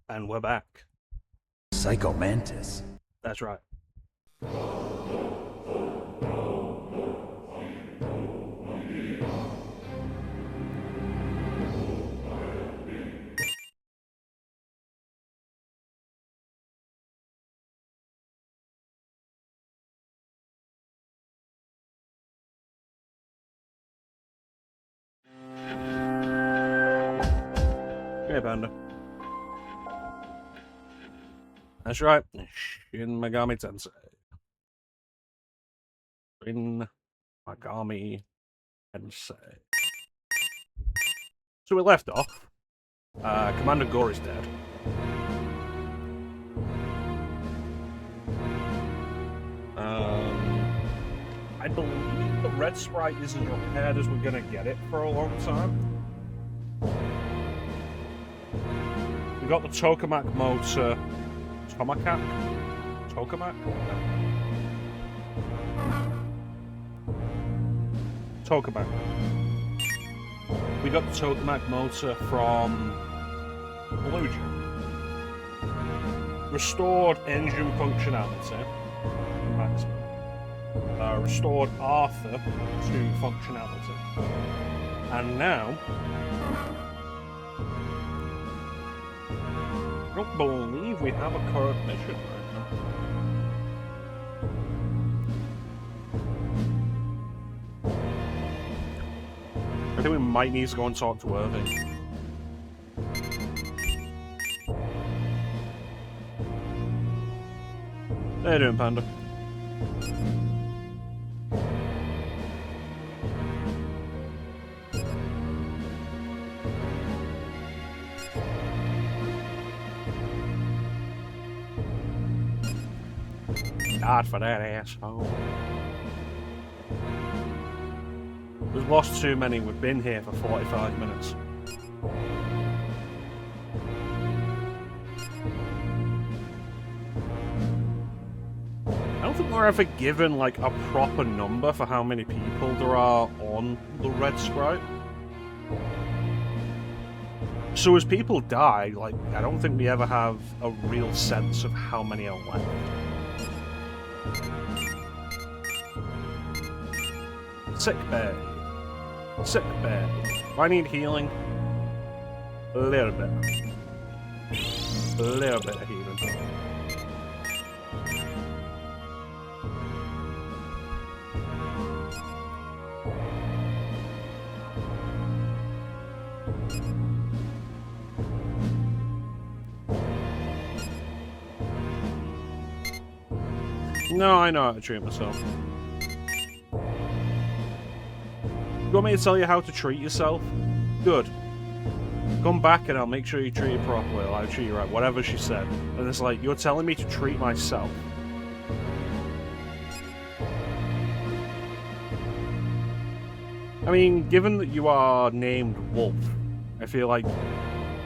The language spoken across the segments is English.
And we're back. Psycho Mantis. That's right. Okay, Panda. That's right. Shin Megami Tensei. Shin Megami Tensei. So we left off. Commander Gore is dead. I believe the red sprite is as repaired as we're gonna get it for a long time. We got the tokamak motor. Tokamak? Tokamak? Tokamak. We got the tokamak motor from Illusion. Restored engine functionality. Restored Arthur to functionality. And now don't believe we have a current mission right now. I think we might need to go and talk to Irving. How you doing, Panda? God for that asshole. We've lost too many. We've been here for 45 minutes. I don't think we're ever given, like, a proper number for how many people there are on the Red Sprite. So as people die, like, I don't think we ever have a real sense of how many are left. Sick bay. Sick bay. Do I need healing? A little bit. A little bit of healing. No, I know how to treat myself. You want me to tell you how to treat yourself? Good. Come back and I'll make sure you treat it properly. I'll treat you right. Whatever she said. And it's like, you're telling me to treat myself. I mean, given that you are named Wolf, I feel like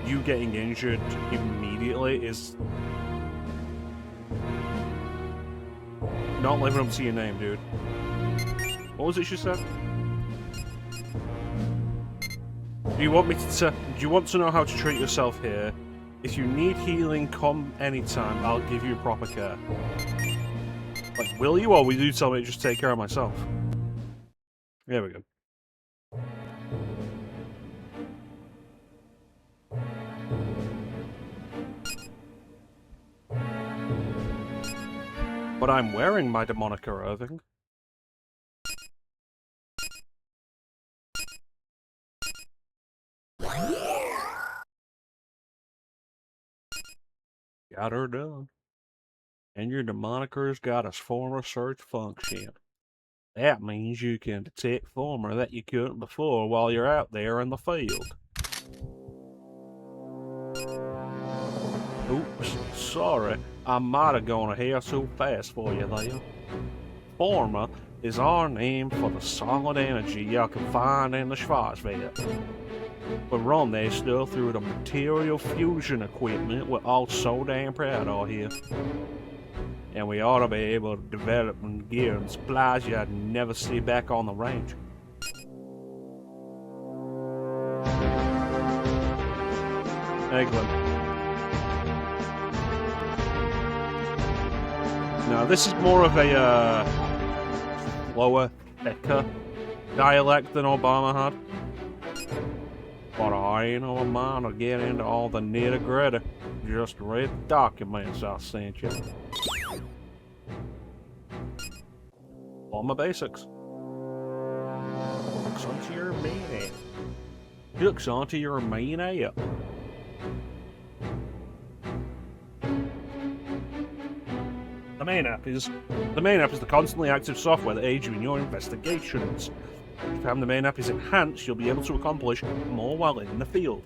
you getting injured immediately is not living up to your name, dude. What was it she said? Do you want me to? Do you want to know how to treat yourself here? If you need healing, come anytime. I'll give you proper care. Like, will you, or will you tell me to just take care of myself? There we go. But I'm wearing my Demonica Irving. Got her done. And your demoniker's got a former search function. That means you can detect former that you couldn't before while you're out there in the field. Oops, sorry. I might have gone ahead too fast for you there. Former is our name for the solid energy you can find in the Schwarzwald. We run that stuff through the material fusion equipment we're all so damn proud of here. And we ought to be able to develop gear and supplies you'd never see back on the range. Excellent. Now this is more of a lower, thicker dialect than Obama had. But I ain't no mind to get into all the nitty-gritty. Just read the documents I sent you. All my basics. Hooks onto your main app. Hooks onto your main app. The main app is the constantly active software that aids you in your investigations. If you find the main app is enhanced, you'll be able to accomplish more while in the field.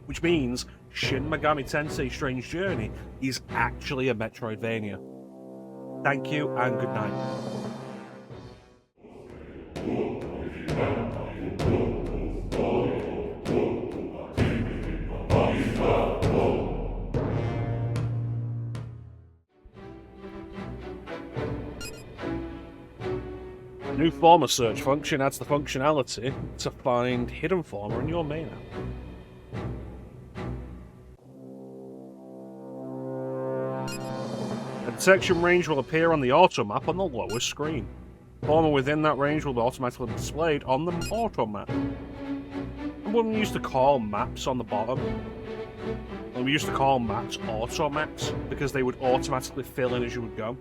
Which means Shin Megami Tensei Strange Journey is actually a Metroidvania. Thank you and good night. New former search function adds the functionality to find hidden former in your main app. A detection range will appear on the auto map on the lower screen. Former within that range will be automatically displayed on the auto map. And what we used to call maps on the bottom. And we used to call maps auto-maps because they would automatically fill in as you would go.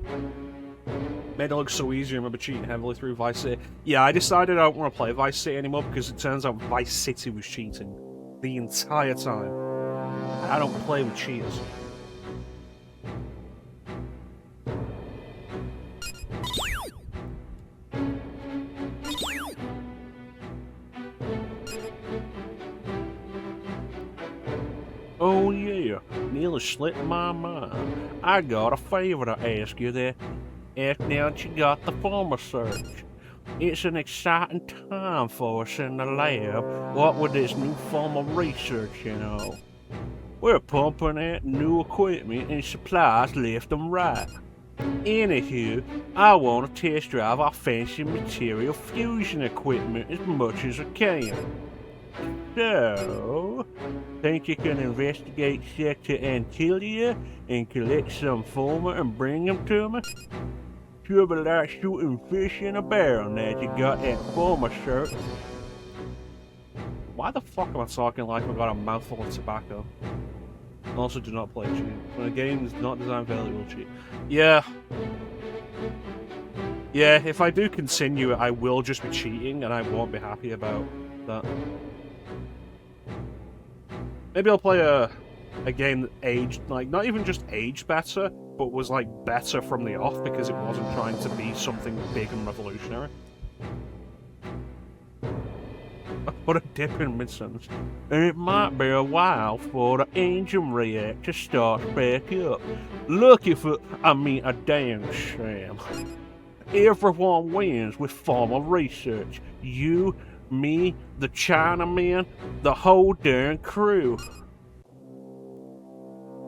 Made it look so easy. I remember cheating heavily through Vice City. Yeah, I decided I don't want to play Vice City anymore because it turns out Vice City was cheating the entire time. I don't play with cheaters. Oh yeah, nearly slipped my mind. I got a favor to ask you there. Ask now that you got the former search. It's an exciting time for us in the lab, what with this new form of research, you know. We're pumping out new equipment and supplies left and right. Anywho, I want to test drive our fancy material fusion equipment as much as I can. So, think you can investigate Sector Antilia and collect some former and bring them to me? Sure be like shooting fish in a barrel now that you got that former shirt. Why the fuck am I talking like I got a mouthful of tobacco? Also, do not play cheat. When a game is not designed for you will cheat. Yeah. Yeah, if I do continue it, I will just be cheating and I won't be happy about that. Maybe I'll play a game that aged, like, not even just aged better, but was, like, better from the off because it wasn't trying to be something big and revolutionary. Put a dip in mid-sentence. And it might be a while for the engine reactor starts back up. Lucky for, a damn sham. Everyone wins with formal research. You, me, the Chinaman, the whole darn crew.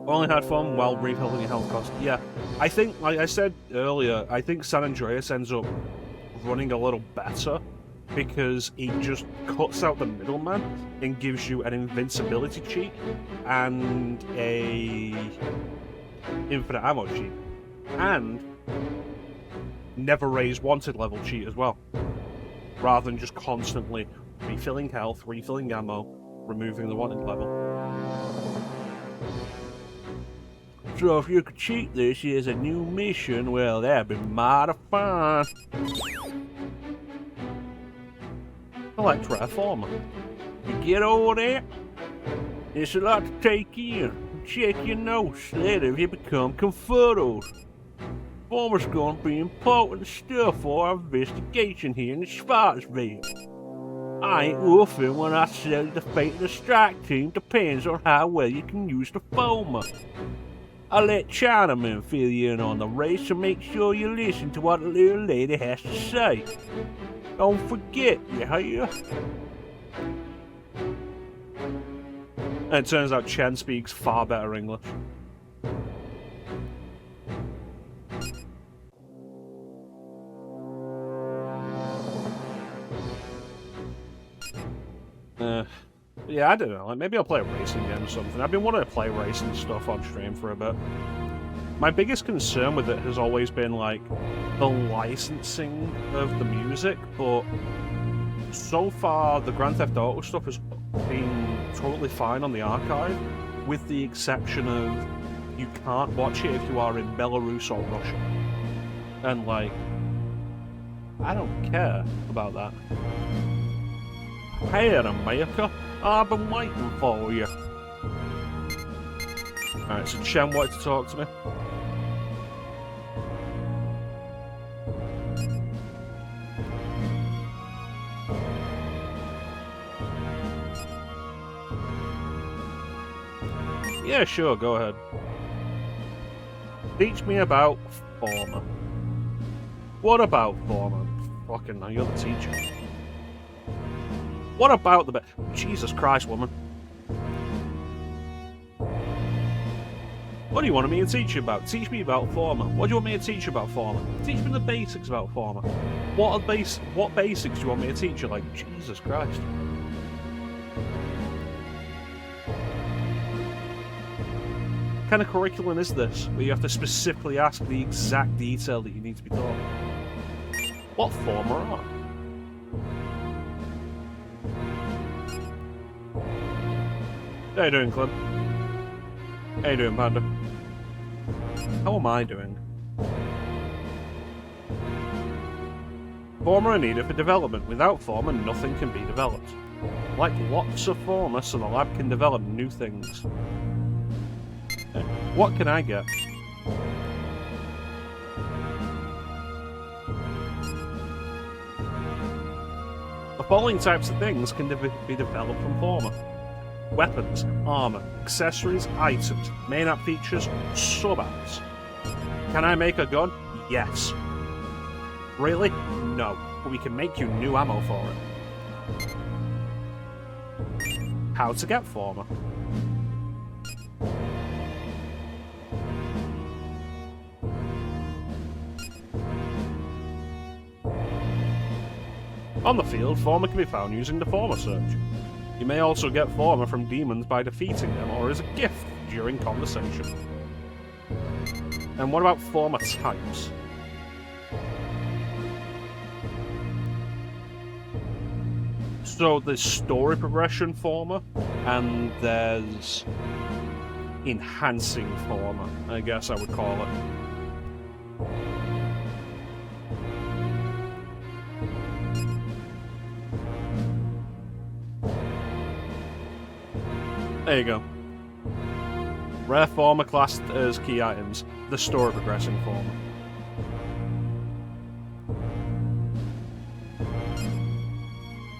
Only had fun while rebuilding your health cost. Yeah, I think, like I said earlier, I think San Andreas ends up running a little better because it just cuts out the middleman and gives you an invincibility cheat and a infinite ammo cheat. And never raise wanted level cheat as well. Rather than just constantly refilling health, refilling ammo, removing the wanted level. So if you could cheat this as a new mission, well, that'd be mighty fun. Select Reformer. You get over there? It's a lot to take in. Check your notes, later you become confuddled. Former's gonna be important stuff for our investigation here in the Schwarzwald. I ain't woofing when I say the fate of the strike team depends on how well you can use the former. I'll let Chinaman fill you in on the race and make sure you listen to what the little lady has to say. Don't forget, you hear? And it turns out Chen speaks far better English. Yeah, I don't know. Like, maybe I'll play a racing game or something. I've been wanting to play racing stuff on stream for a bit. My biggest concern with it has always been, like, the licensing of the music, but so far the Grand Theft Auto stuff has been totally fine on the archive, with the exception of you can't watch it if you are in Belarus or Russia. And, like, I don't care about that. Hey, America, I've been waiting for you. Alright, so Shen wanted to talk to me. Yeah, sure, go ahead. Teach me about former. What about former? Fucking now, you're the teacher. What about the Jesus Christ, woman. What do you want me to teach you about? Teach me about former. What do you want me to teach you about former? Teach me the basics about former. What basics do you want me to teach you? Like, Jesus Christ. What kind of curriculum is this, where you have to specifically ask the exact detail that you need to be taught? What former are? How you doing, Clint? How you doing, Panda? How am I doing? Former are needed for development. Without former, nothing can be developed. Like lots of former, so the lab can develop new things. Okay. What can I get? The following types of things can be developed from former. Weapons, armor, accessories, items, main app features, sub-apps. Can I make a gun? Yes. Really? No. But we can make you new ammo for it. How to get former? On the field, former can be found using the former search. You may also get former from demons by defeating them, or as a gift during conversation. And what about former types? So there's story progression former, and there's enhancing former, I guess I would call it. There you go. Rare former classed as key items. The story progressing former.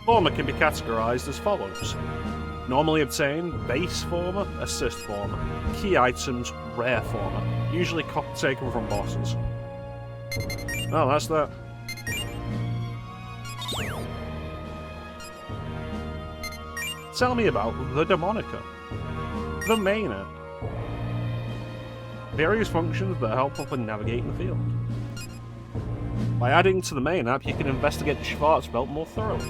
Former can be categorized as follows. Normally obtained, base former, assist former. Key items, rare former. Usually taken from bosses. Oh, that's that. Tell me about the Demonica. The main app. Various functions that are helpful for navigating the field. By adding to the main app, you can investigate the Schwarzwelt more thoroughly.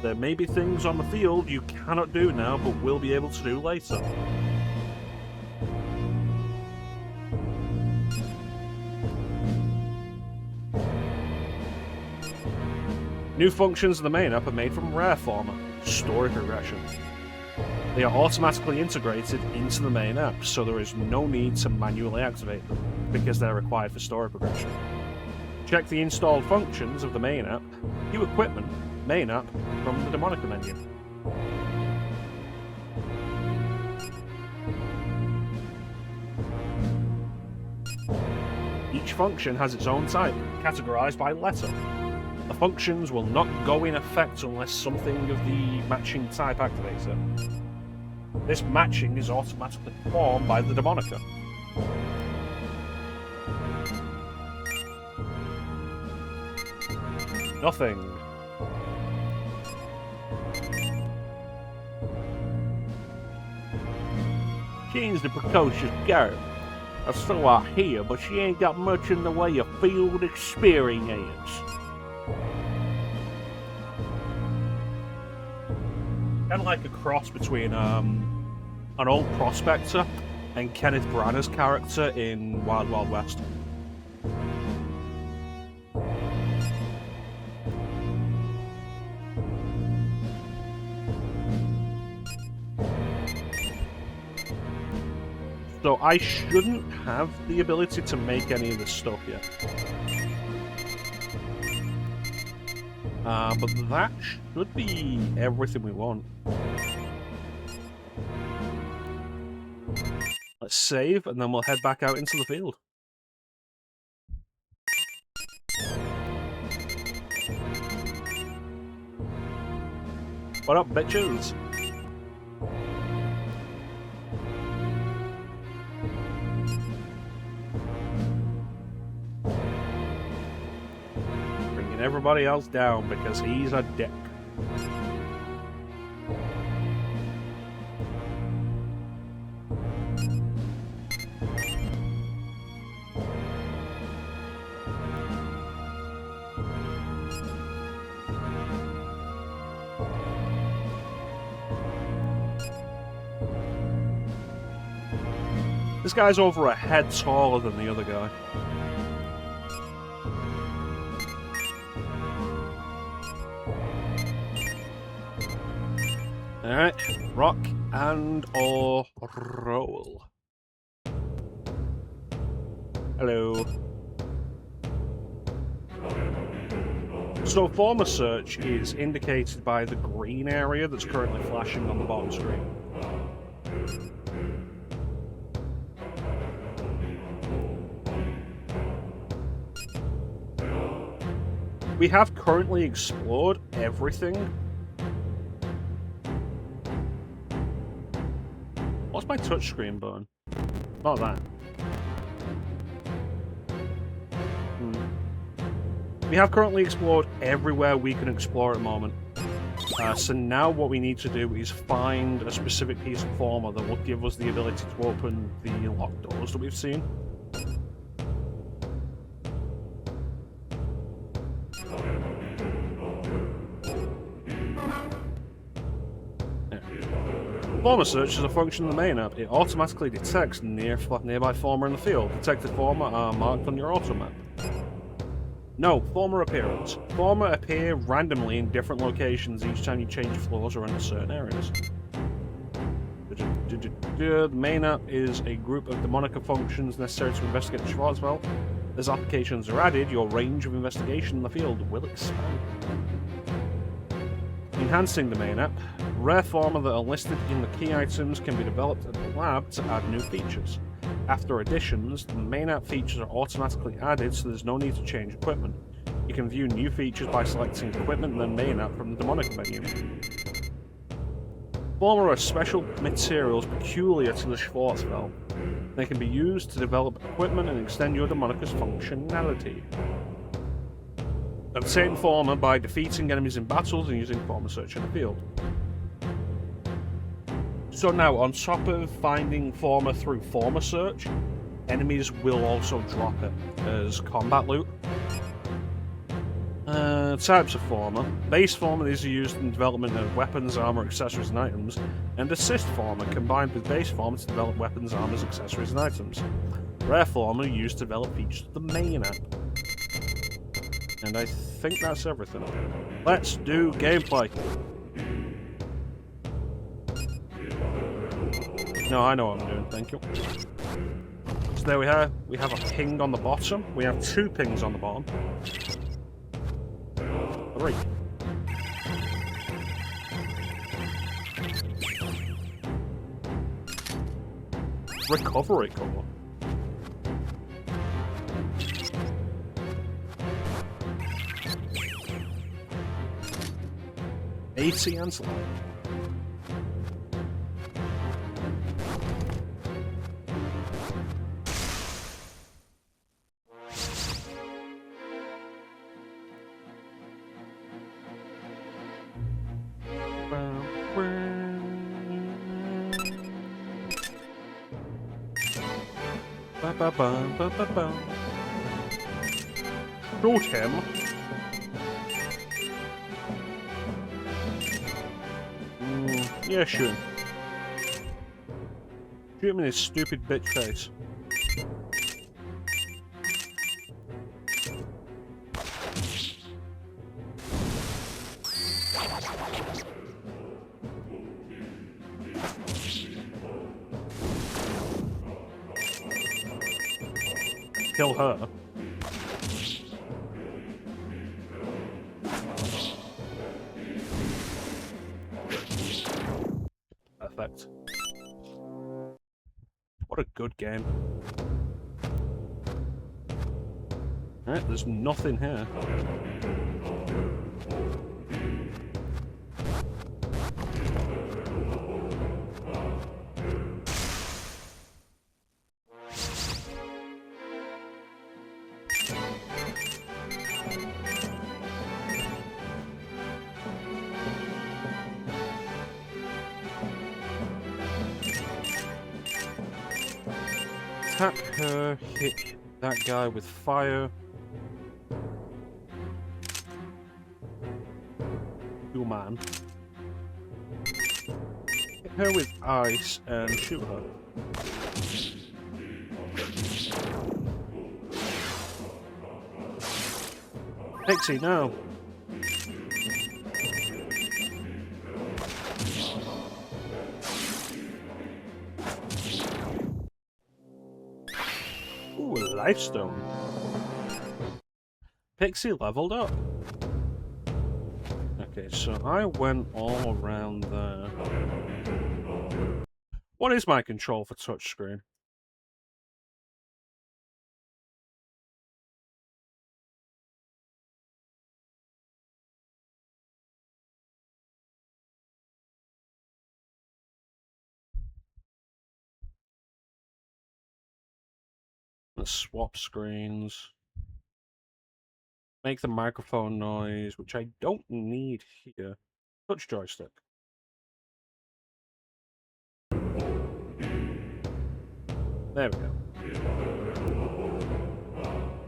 There may be things on the field you cannot do now, but will be able to do later. New functions in the main app are made from rare former, story progression. They are automatically integrated into the main app, so there is no need to manually activate them, because they're required for story progression. Check the installed functions of the main app, view equipment, main app, from the Demonica menu. Each function has its own type, categorized by letter. The functions will not go in effect unless something of the matching type activates it. This matching is automatically performed by the Demonica. Nothing. Shin's the precocious girl. So I hear, but she ain't got much in the way of field experience. Kind of like a cross between an old prospector and Kenneth Branagh's character in Wild Wild West. So I shouldn't have the ability to make any of this stuff yet. But that should be everything we want. Let's save, and then we'll head back out into the field. What up, bitches? Bringing everybody else down because he's a dick. This guy's over a head taller than the other guy. Alright, rock and or roll. Hello. So former search is indicated by the green area that's currently flashing on the bottom screen. We have currently explored everything. What's my touchscreen button? Not that. We have currently explored everywhere we can explore at the moment. So now what we need to do is find a specific piece of former that will give us the ability to open the locked doors that we've seen. Former search is a function of the main app. It automatically detects nearby former in the field. Detected former are marked on your auto map. No, former appearance. Former appear randomly in different locations each time you change floors or enter certain areas. The main app is a group of mnemonic functions necessary to investigate the Schwarzwald. As applications are added, your range of investigation in the field will expand. Enhancing the main app. Rare former that are listed in the key items can be developed at the lab to add new features. After additions, the main app features are automatically added, so there's no need to change equipment. You can view new features by selecting equipment and then main app from the mnemonic menu. Former are special materials peculiar to the Schwarzwald. They can be used to develop equipment and extend your mnemonica's functionality. Obtain former by defeating enemies in battles and using former search in the field. So now, on top of finding former through former search, enemies will also drop it as combat loot. Types of former. Base former is used in development of weapons, armor, accessories, and items, and assist former combined with base former to develop weapons, armors, accessories, and items. Rare former used to develop features of the main app. And I think that's everything. Let's do gameplay. No, I know what I'm doing, thank you. So there we have a ping on the bottom. We have 2 pings on the bottom. 3. Recovery core. AC and slide. Shoot him. Yeah, shoot him. Shoot him in his stupid bitch face. Kill her. Perfect. What a good game. Alright, there's nothing here. Attack her, hit that guy with fire. You man. Hit her with ice and shoot her. Pixie, no. Ooh, a lifestone. Pixie leveled up. Okay, so I went all around there. What is my control for touchscreen? Let's swap screens. Make the microphone noise, which I don't need here. Touch joystick. There we go.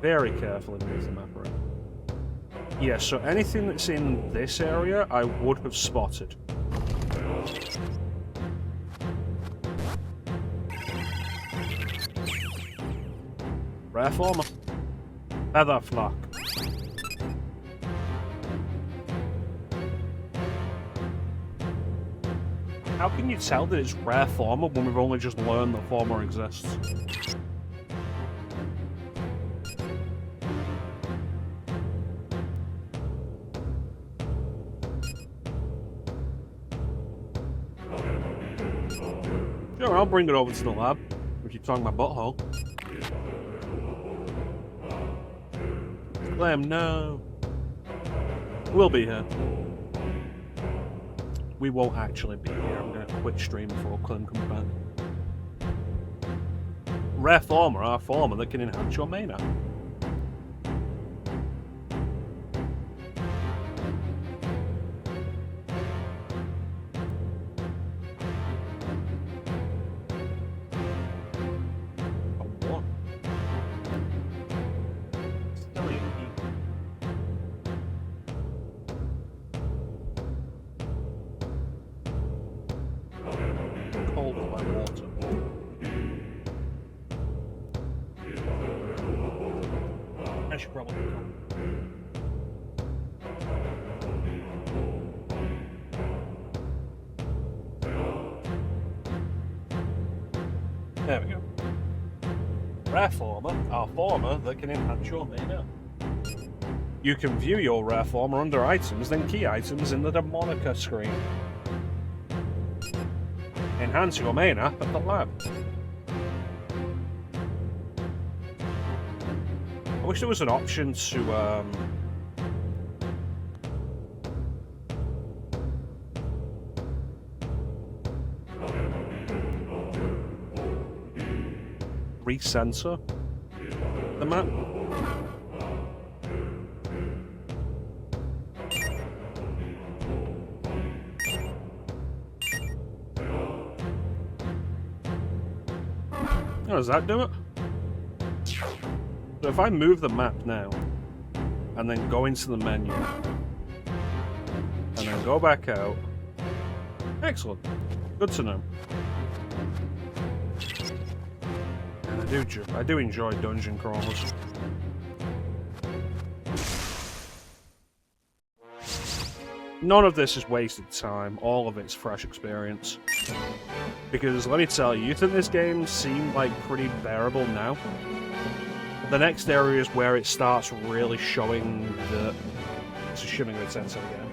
Very carefully move the map around. Yeah, so anything that's in this area, I would have spotted. Rare former. Feather flock. How can you tell that it's rare former when we've only just learned that former exists? Sure, I'll bring it over to the lab if you're talking my butthole. Clem, no. We'll be here. We won't actually be here. I'm going to quit stream before Clem comes back. Rare former are former that can enhance your mana. There we go. Rare former are former that can enhance your mana. You can view your rare former under items, then key items in the Demonica screen. Enhance your mana at the lab. I wish there was an option to recenter the map. How does that do it? So if I move the map now, and then go into the menu, and then go back out. Excellent. Good to know. And I do enjoy dungeon crawlers. None of this is wasted time. All of it's fresh experience. Because let me tell you, you think this game seemed like pretty bearable now? The next area is where it starts really showing that it's a shimming with Tensei again.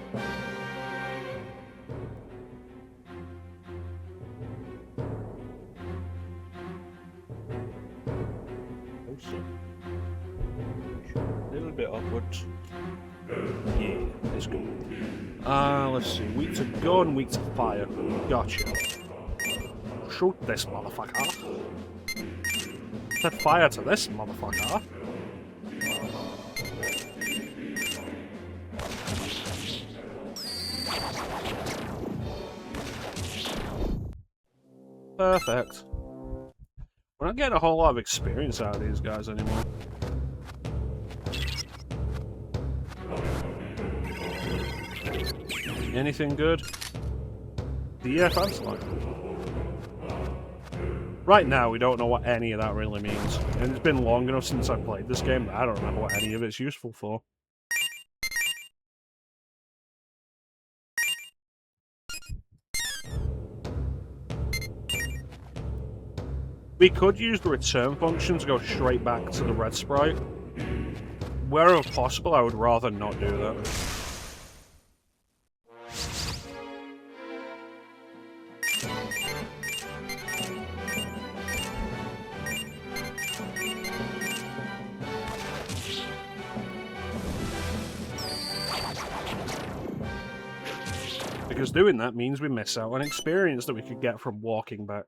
A little bit upwards. Yeah, let's go. Let's see. Weak to gun, weak to fire. Gotcha. Shoot this motherfucker. Set fire to this motherfucker. Perfect. We're not getting a whole lot of experience out of these guys anymore. Anything good? DF Antelope. Right now, we don't know what any of that really means. And it's been long enough since I played this game that I don't remember what any of it's useful for. We could use the return function to go straight back to the red sprite. Wherever possible, I would rather not do that. Because doing that means we miss out on experience that we could get from walking back.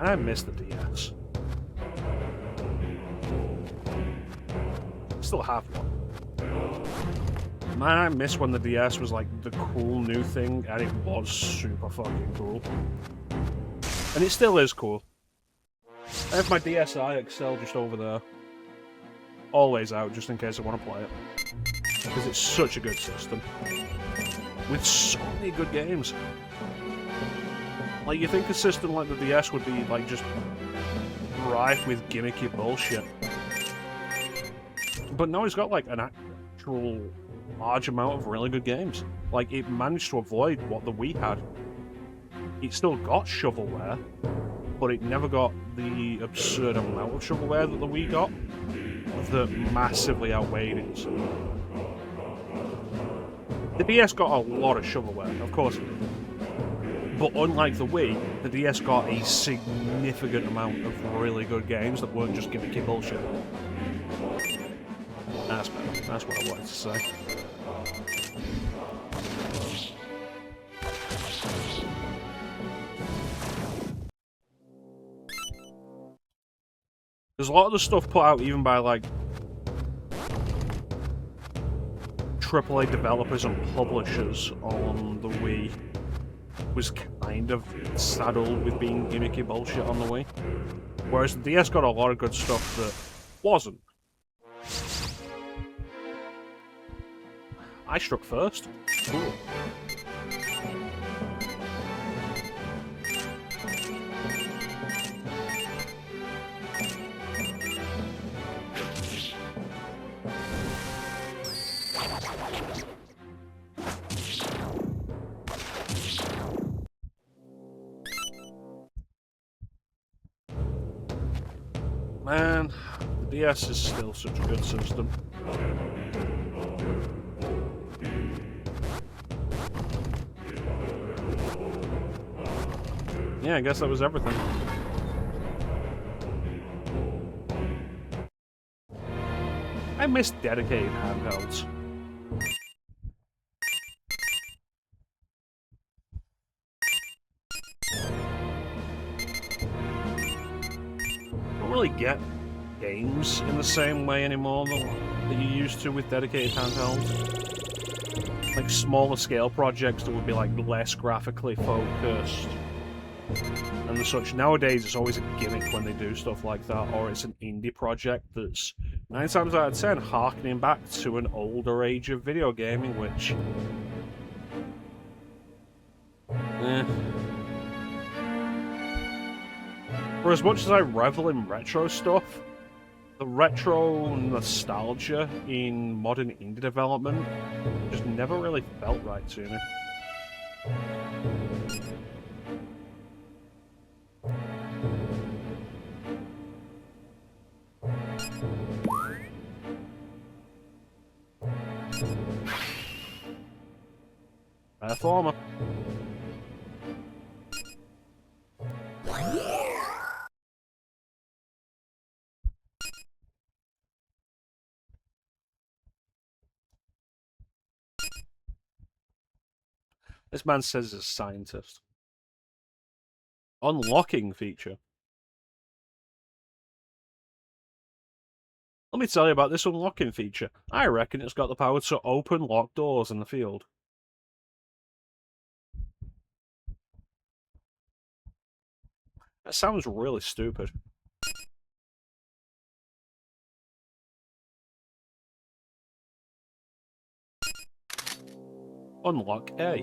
I miss the DS. Still have one. Man, I miss when the DS was like the cool new thing, and it was super fucking cool. And it still is cool. I have my DSi XL just over there. Always out, just in case I want to play it. Because it's such a good system. With so many good games. Like, you think a system like the DS would be, like, just rife with gimmicky bullshit. But no, it's got, like, an actual large amount of really good games. Like, it managed to avoid what the Wii had. It still got shovelware, but it never got the absurd amount of shovelware that the Wii got that massively outweighed it. The DS got a lot of shovelware, of course it did. But unlike the Wii, the DS got a significant amount of really good games that weren't just gimmicky bullshit. That's better. That's what I wanted to say. There's a lot of the stuff put out even by, like, AAA developers and publishers on the Wii was kind of saddled with being gimmicky bullshit on the Wii. Whereas the DS got a lot of good stuff that wasn't. I struck first. Cool. Man, the DS is still such a good system. Yeah, I guess that was everything. I miss dedicated handhelds. Don't really get games in the same way anymore that you used to with dedicated handhelds. Like smaller scale projects that would be like less graphically focused and such. Nowadays it's always a gimmick when they do stuff like that, or it's an indie project that's 9 times out of 10 harkening back to an older age of video gaming, which For as much as I revel in retro stuff, the retro nostalgia in modern indie development just never really felt right to me. Platformer. This man says he's a scientist. Unlocking feature. Let me tell you about this unlocking feature. I reckon it's got the power to open locked doors in the field. That sounds really stupid. Unlock A.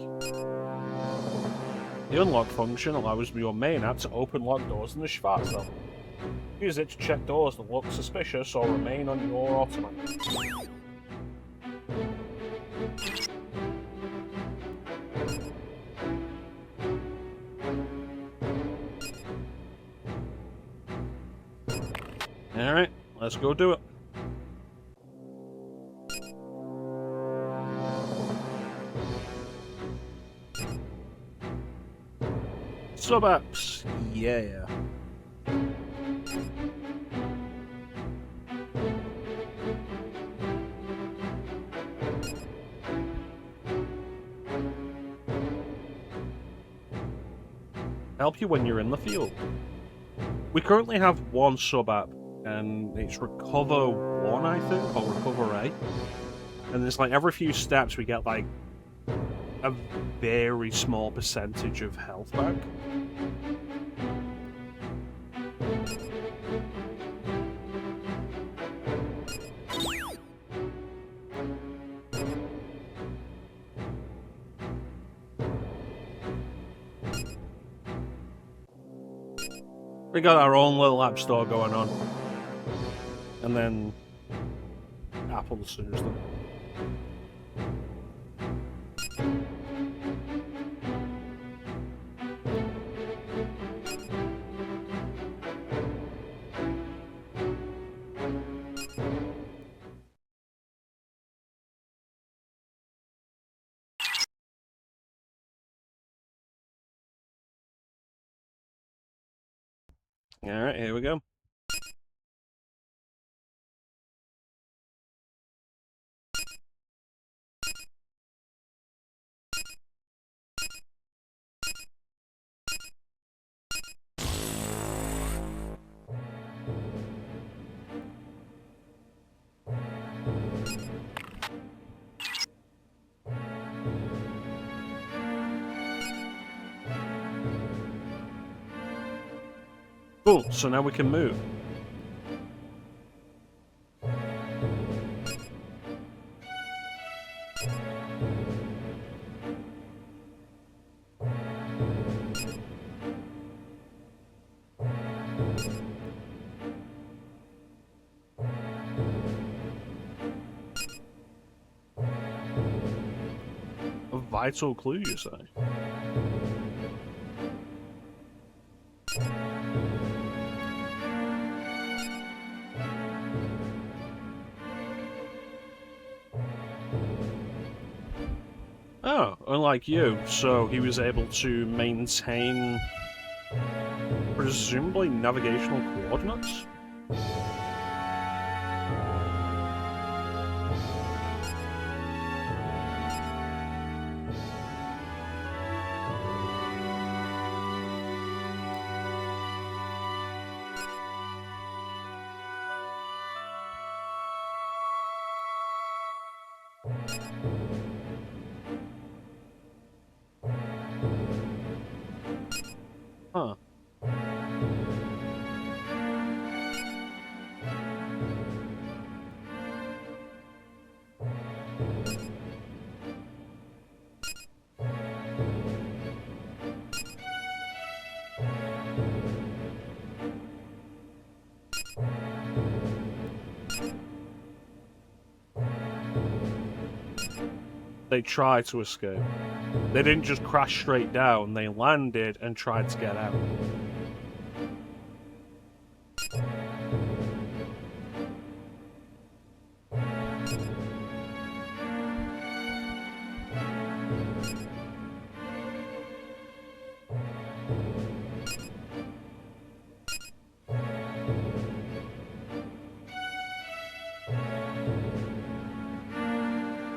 The unlock function allows your main app to open locked doors in the Schwarzwald. Use it to check doors that look suspicious or remain on your ottoman. Alright, let's go do it. Sub-apps, yeah. Help you when you're in the field. We currently have one sub-app, and it's Recover 1, I think, or Recover A. And it's like every few steps we get like a very small percentage of health back. We got our own little app store going on. And then Apple sues them. Alright, here we go. Cool, so now we can move. A vital clue, you say? Oh, unlike you, so he was able to maintain presumably navigational coordinates? Huh. They tried to escape. They didn't just crash straight down, they landed and tried to get out.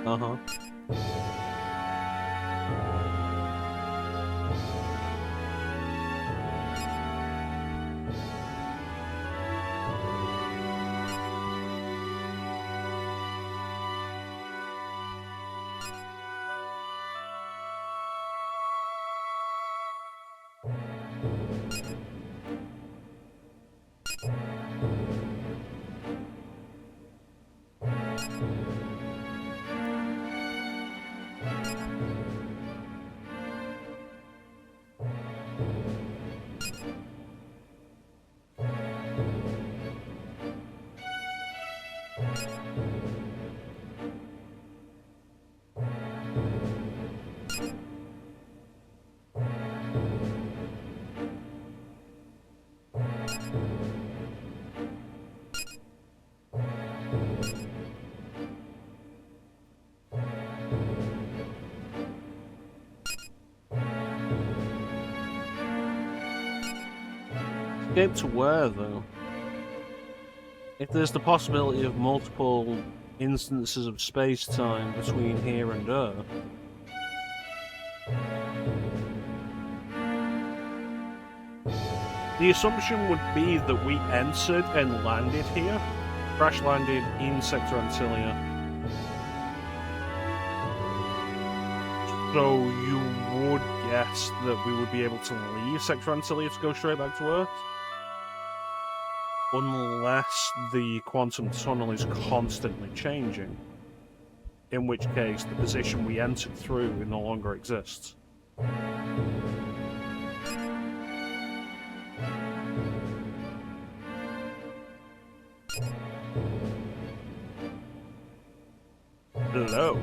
Uh-huh. Escape to where, though? If there's the possibility of multiple instances of space-time between here and Earth, the assumption would be that we entered and landed here, crash-landed in Sector Antillia. So you would guess that we would be able to leave Sector Antillia to go straight back to Earth? Unless the quantum tunnel is constantly changing, in which case the position we entered through no longer exists. Hello.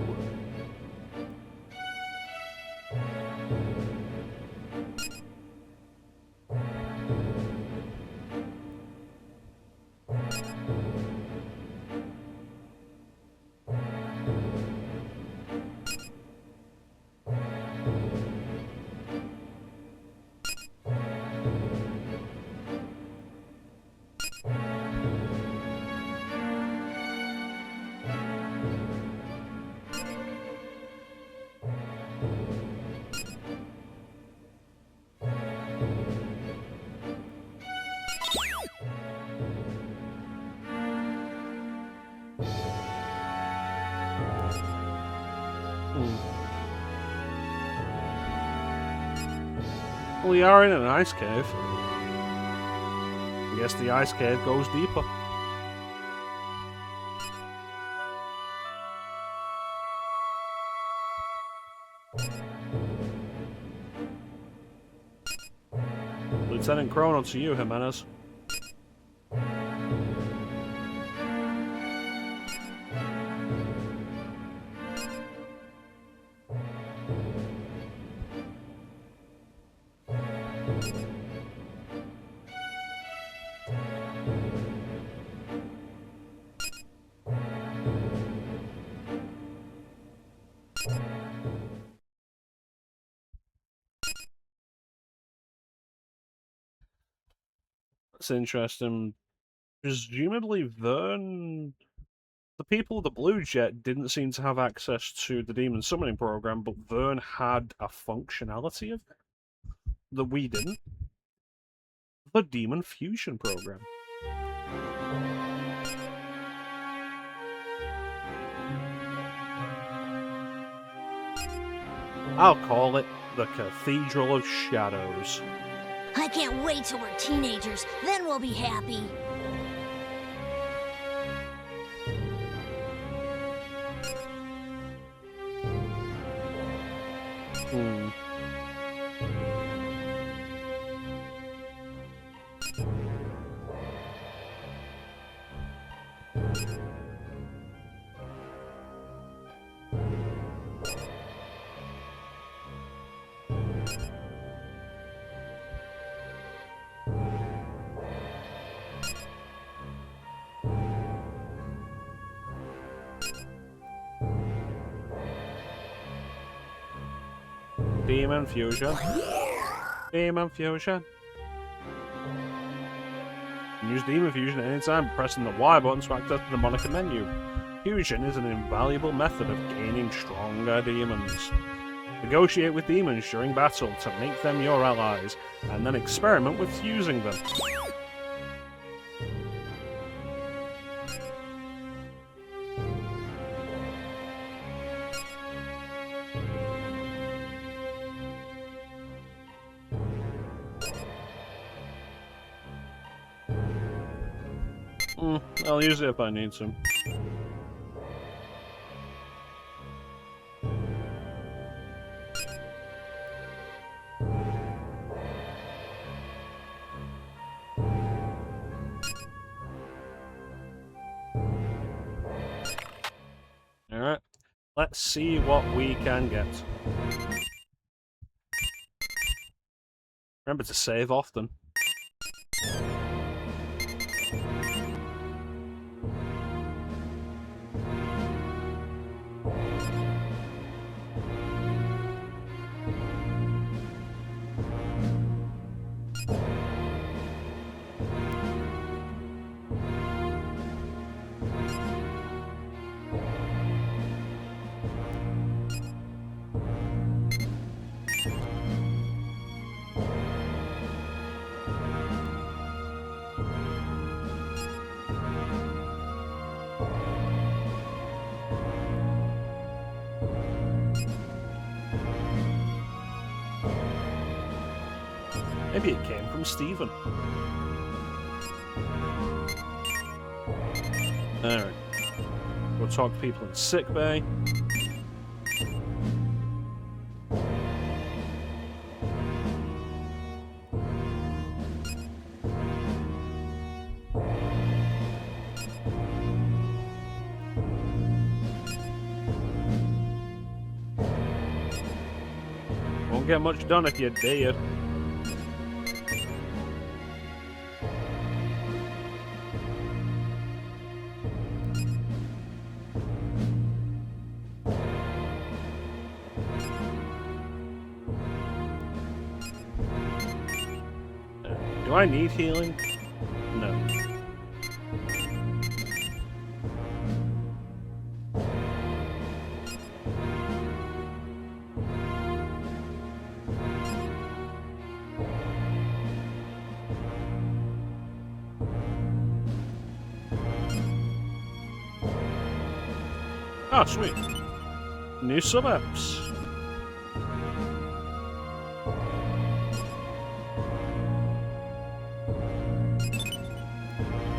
We are in an ice cave. I guess the ice cave goes deeper. Lieutenant Chrono to you, Jimenez. That's interesting. Presumably Vern... The people of the Blue Jet didn't seem to have access to the Demon Summoning Program, but Vern had a functionality of it that we didn't. The Demon Fusion Program. I'll call it the Cathedral of Shadows. I can't wait till we're teenagers, then we'll be happy. Demon Fusion. Demon Fusion. Use Demon Fusion at any time, pressing the Y button to access the moniker menu. Fusion is an invaluable method of gaining stronger demons. Negotiate with demons during battle to make them your allies, and then experiment with fusing them. I'll use it if I need to. Alright, let's see what we can get. Remember to save often. Maybe it came from Steven. Alright. We'll talk to people in sickbay. Won't get much done if you're dead. Do I need healing? No. Oh, sweet. New suburbs.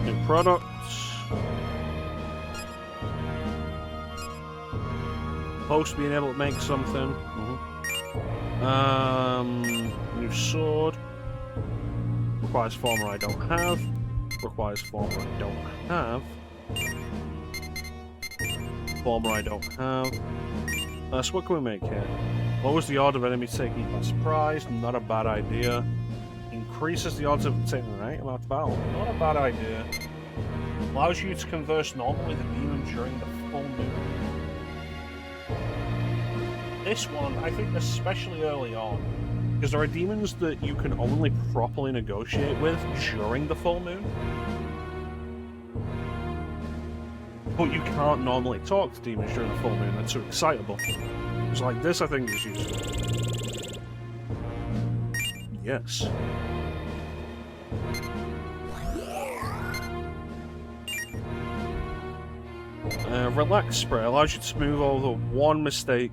New products. Post being able to make something. New sword. Requires former I don't have. Requires former I don't have. Former I don't have. So what can we make here? Lowers the odds of enemies taking you by surprise. Not a bad idea. Increases the odds of taking an item out of battle. Not a bad idea. Allows you to converse normally with a demon during the full moon. This one, I think especially early on, because there are demons that you can only properly negotiate with during the full moon. But you can't normally talk to demons during the full moon, they're too excitable. It's like this, I think, is useful. Yes. Relax spray allows you to smooth over one mistake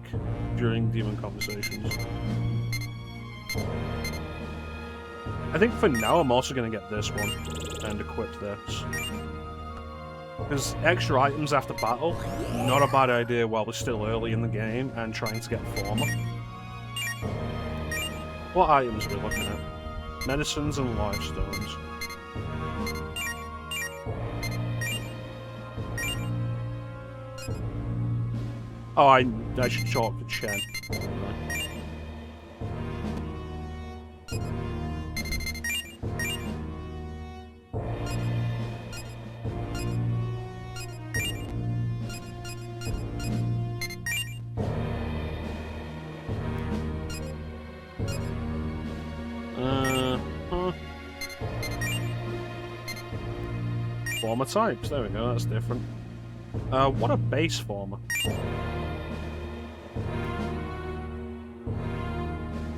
during demon conversations. I think for now I'm also going to get this one and equip this. Because extra items after battle, not a bad idea while we're still early in the game and trying to get former. What items are we looking at? Medicines and life stones. Oh, I should talk to Shin. Former types, there we go, that's different. What a base former.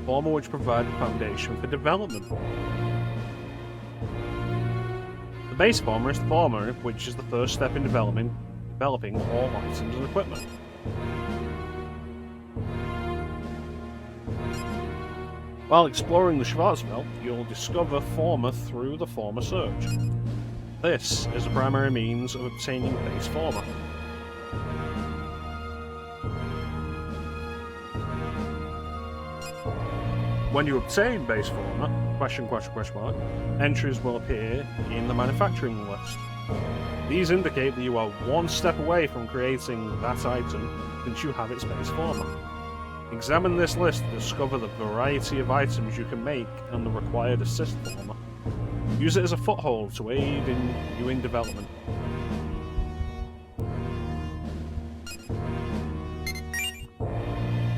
Former which provide the foundation for development. The base former is the former, which is the first step in developing all items and equipment. While exploring the Schwarzwald, you'll discover former through the former search. This is the primary means of obtaining base former. When you obtain base former, question mark, entries will appear in the manufacturing list. These indicate that you are one step away from creating that item since you have its base former. Examine this list to discover the variety of items you can make and the required assist former. Use it as a foothold to aid in viewing development.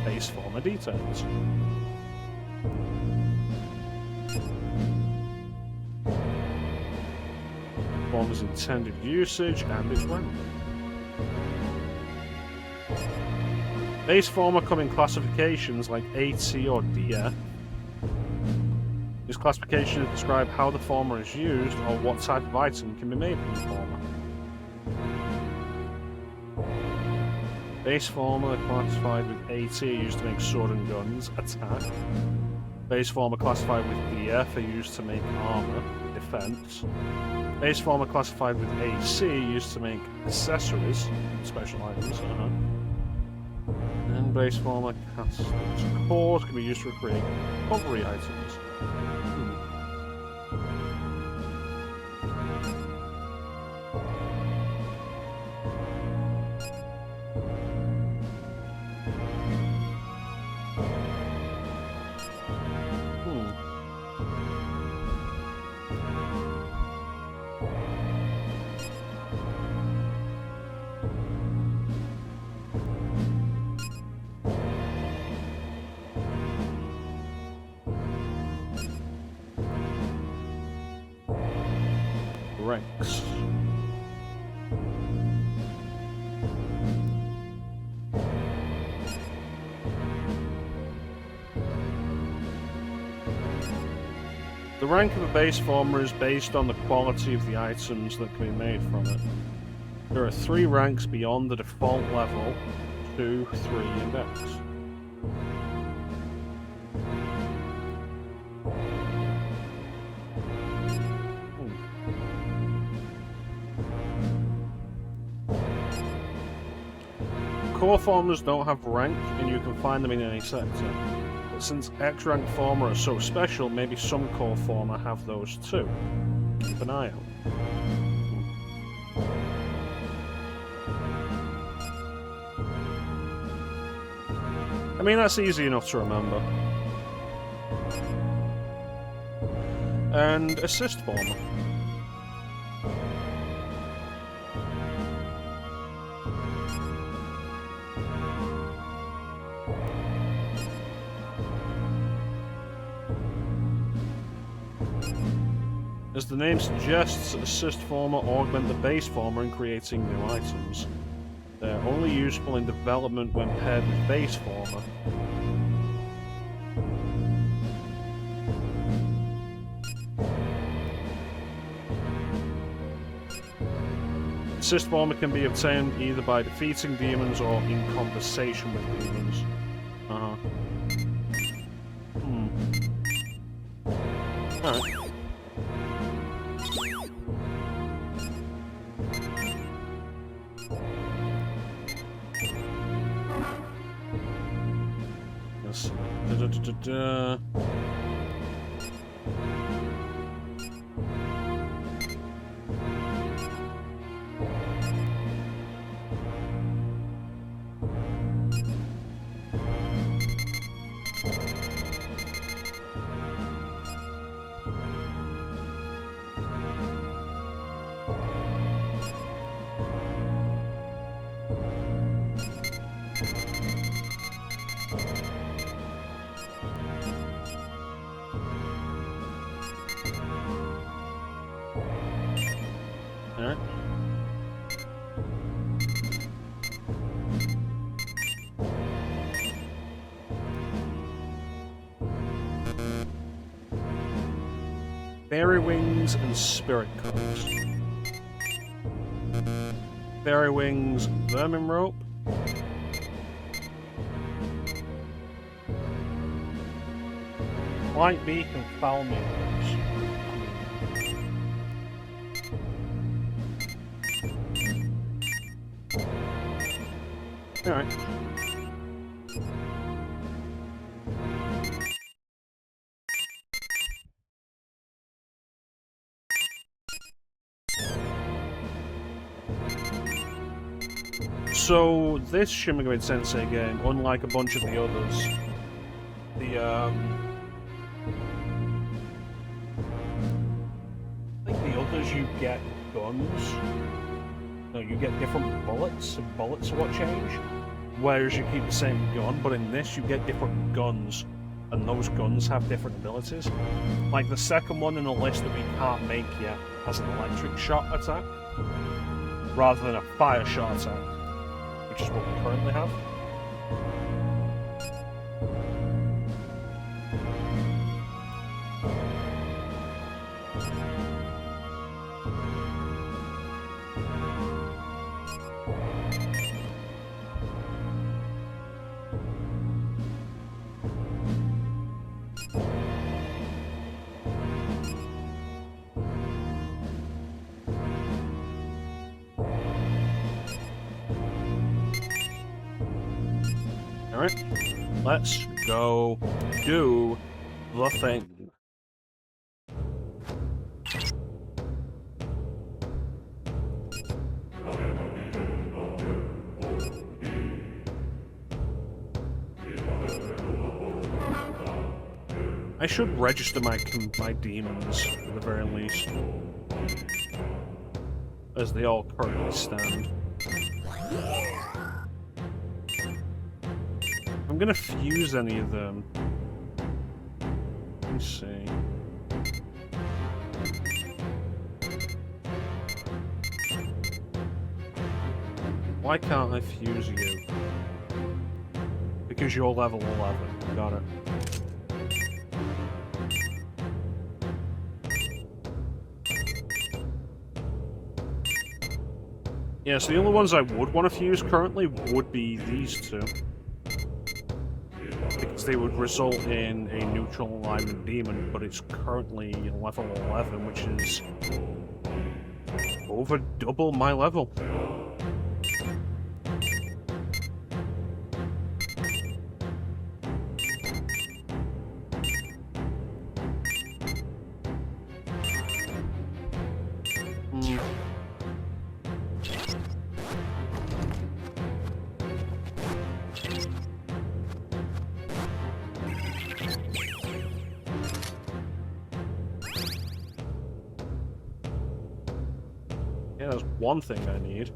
Base former details. Former's intended usage and its rank. Base former come in classifications like A, C, or DF. This classification describes how the former is used or what type of item can be made from the former. Base former classified with AT used to make sword and guns, attack. Base form are classified with DF are used to make armor, defense. Base form are classified with AC used to make accessories, special items. And base form are casters. Cores can be used to create recovery items. Ranks. The rank of a base former is based on the quality of the items that can be made from it. There are 3 ranks beyond the default level, 2, 3, and X. Core formers don't have rank, and you can find them in any sector. But since X rank former are so special, maybe some core former have those too. Keep an eye out. I mean, that's easy enough to remember. And assist former. As the name suggests, assist former augment the base former in creating new items. They're only useful in development when paired with base former. Assist former can be obtained either by defeating demons or in conversation with demons. Alright. Fairy Wings and Spirit Cones. Fairy Wings, Vermin Rope. White Beak and Foul Mirrors. Alright. So, this Shin Megami Tensei game, unlike a bunch of the others, I think the others you get guns. No, you get different bullets, and bullets are what change. Whereas you keep the same gun, but in this you get different guns, and those guns have different abilities. Like the second one in the list that we can't make yet has an electric shot attack, rather than a fire shot attack, which is what we currently have. Alright, let's go do the thing. I should register my demons, at the very least. As they all currently stand. I'm gonna fuse any of them. Let me see. Why can't I fuse you? Because you're level 11. Got it. Yeah, so the only ones I would want to fuse currently would be these two. Because they would result in a neutral alignment demon, but it's currently level 11, which is over double my level. Yeah, there's one thing I need.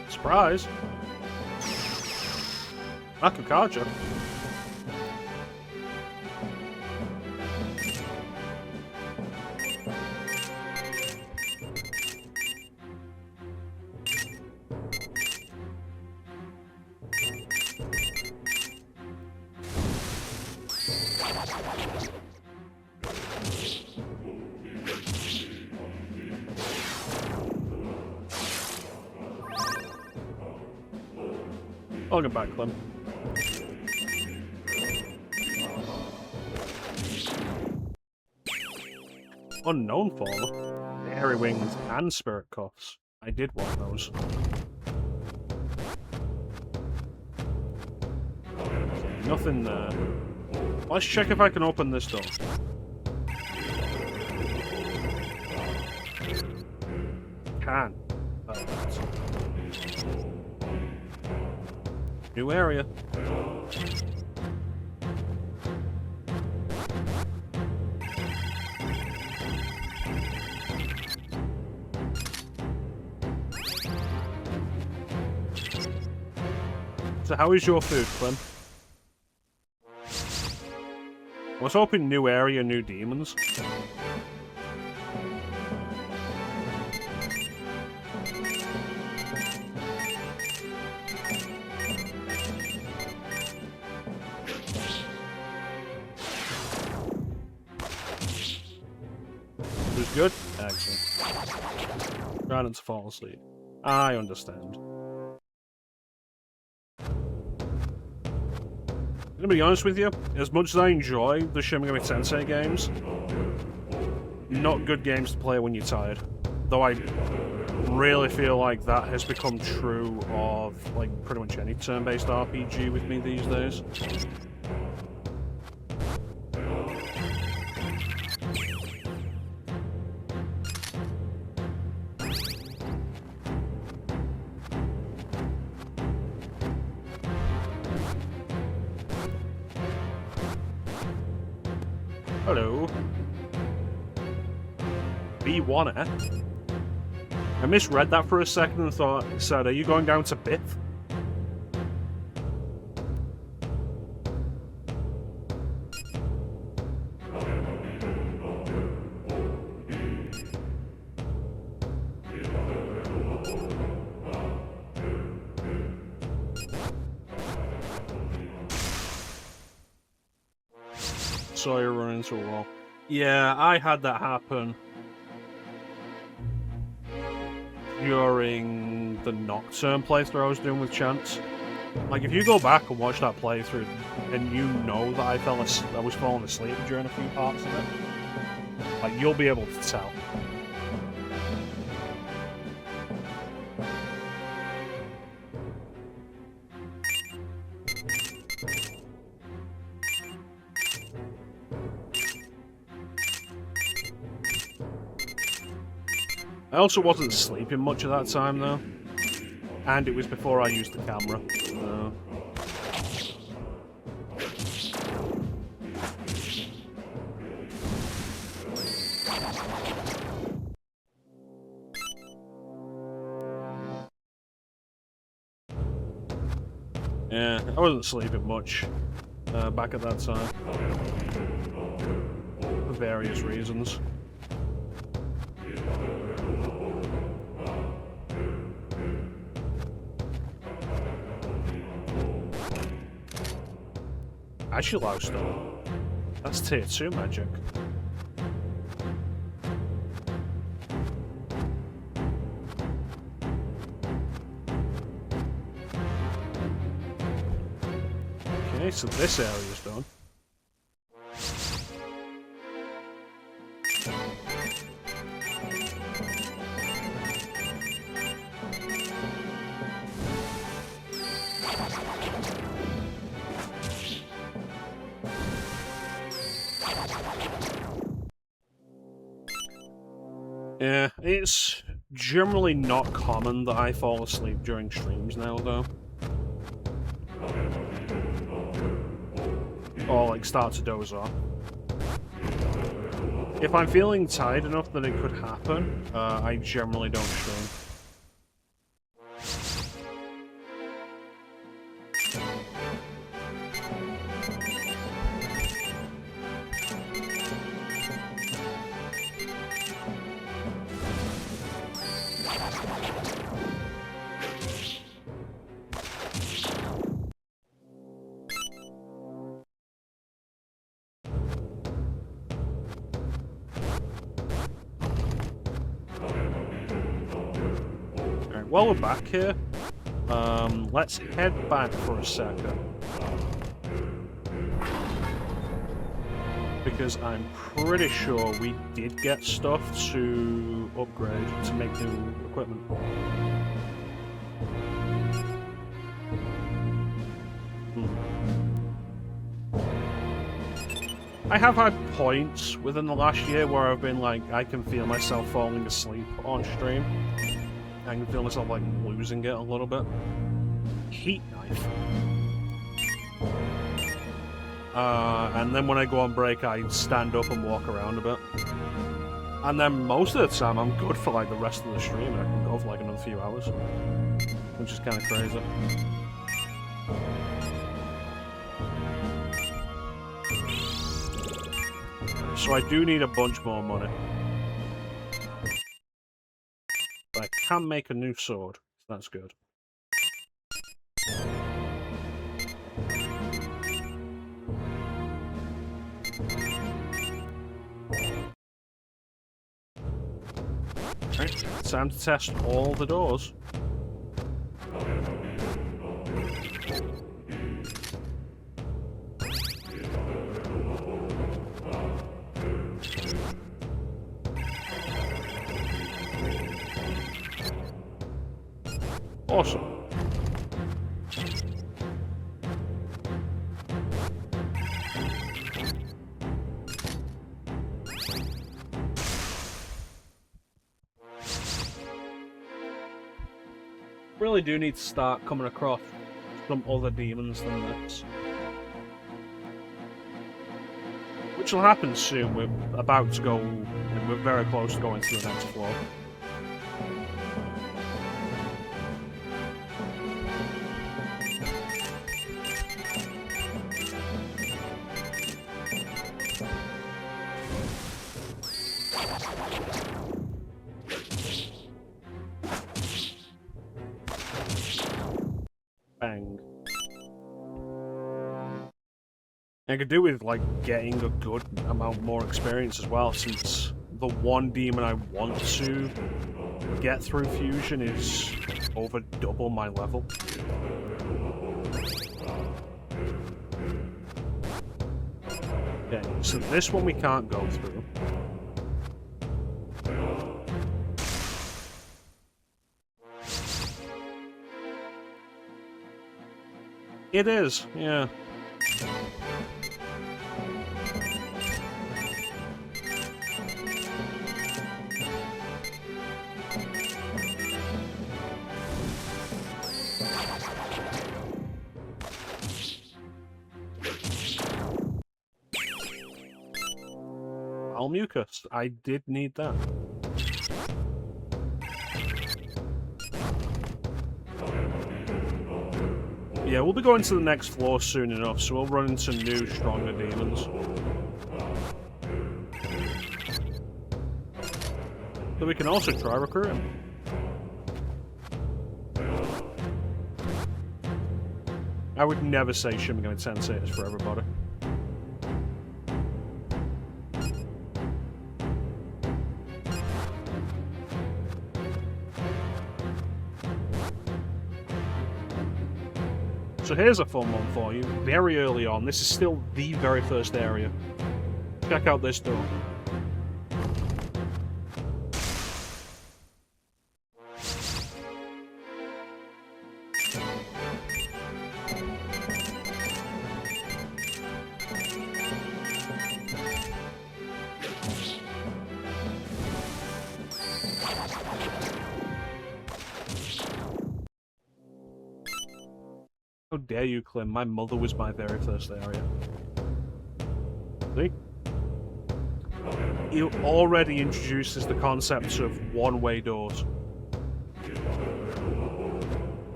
Surprise! Akakaja. Welcome back, Clem. Unknown form. Hairy wings and spirit cuffs. I did want those. Nothing there. Let's check if I can open this door. Can. Perfect. New area. So how is your food, Clem? I was hoping new area, new demons. Good? Excellent. Trying to fall asleep. I understand. I'm gonna be honest with you, as much as I enjoy the Shin Megami Tensei games, not good games to play when you're tired. Though I really feel like that has become true of like pretty much any turn-based RPG with me these days. Hello. B1, eh? I misread that for a second and thought, said, are you going down to Bith? Saw you run into a wall. Yeah, I had that happen during the Nocturne playthrough I was doing with Chance. Like, if you go back and watch that playthrough, and you know that I was falling asleep during a few parts of it, like, you'll be able to tell. I also wasn't sleeping much at that time, though. And it was before I used the camera. So... yeah, I wasn't sleeping much back at that time. For various reasons. Stone. That's tier 2 magic. Okay, so this area's done. Yeah, it's generally not common that I fall asleep during streams now, though. Or, like, start to doze off. If I'm feeling tired enough that it could happen, I generally don't stream. While we're back here, let's head back for a second. Because I'm pretty sure we did get stuff to upgrade to make new equipment. I have had points within the last year where I've been like, I can feel myself falling asleep on stream. I can feel myself, like, losing it a little bit. Heat knife. And then when I go on break, I stand up and walk around a bit. And then most of the time, I'm good for, like, the rest of the stream. I can go for, like, another few hours. Which is kind of crazy. So I do need a bunch more money. But I can make a new sword, so that's good. Right, time to test all the doors. Awesome. Really do need to start coming across some other demons than this. Which will happen soon. We're about to go, and we're very close to going to the next floor. Bang. I could do with, like, getting a good amount more experience as well, since the one demon I want to get through fusion is over double my level. Okay, so this one we can't go through. It is, yeah. metal mucus. I did need that. Yeah, we'll be going to the next floor soon enough, so we'll run into new, stronger demons. But we can also try recruiting. I would never say Shin Megami Tensei is for everybody. So here's a fun one for you. Very early on, this is still the very first area. Check out this door. How dare you, Clem? My mother was my very first area. See? It already introduces the concept of one-way doors.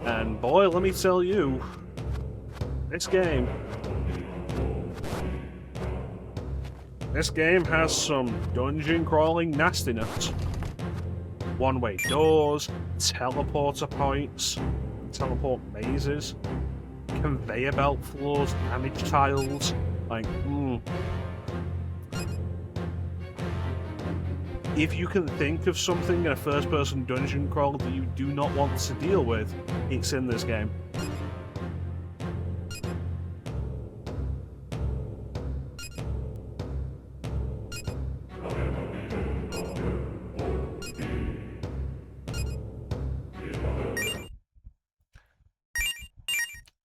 And boy, let me tell you, this game has some dungeon-crawling nastiness. One-way doors, teleporter points, teleport mazes, conveyor belt floors, damage tiles, like, If you can think of something in a first-person dungeon crawl that you do not want to deal with, it's in this game.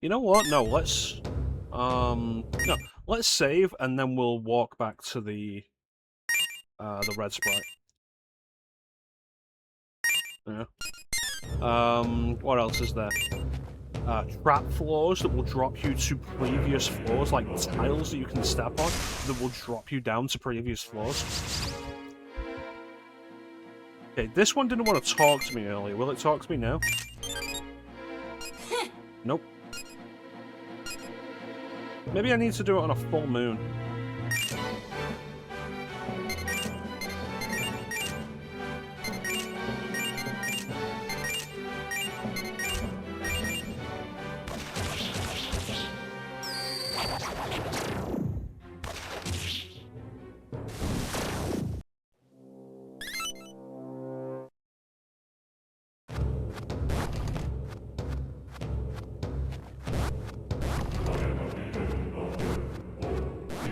You know what? No, let's let's save and then we'll walk back to the red sprite. Yeah. What else is there? Trap floors that will drop you to previous floors, like tiles that you can step on that will drop you down to previous floors. Okay, this one didn't want to talk to me earlier. Will it talk to me now? Nope. Maybe I need to do it on a full moon.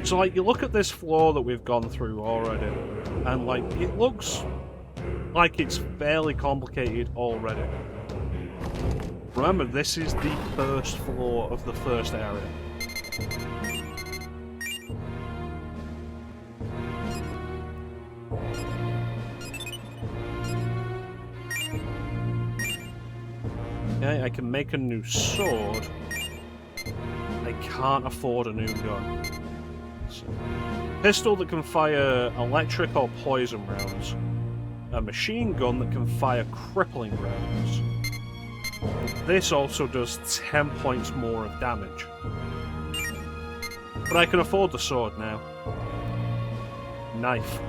So, like, you look at this floor that we've gone through already, and, like, it looks like it's fairly complicated already. Remember, this is the first floor of the first area. Okay, I can make a new sword. I can't afford a new gun. Pistol that can fire electric or poison rounds. A machine gun that can fire crippling rounds. This also does 10 points more of damage. But I can afford the sword now. Knife.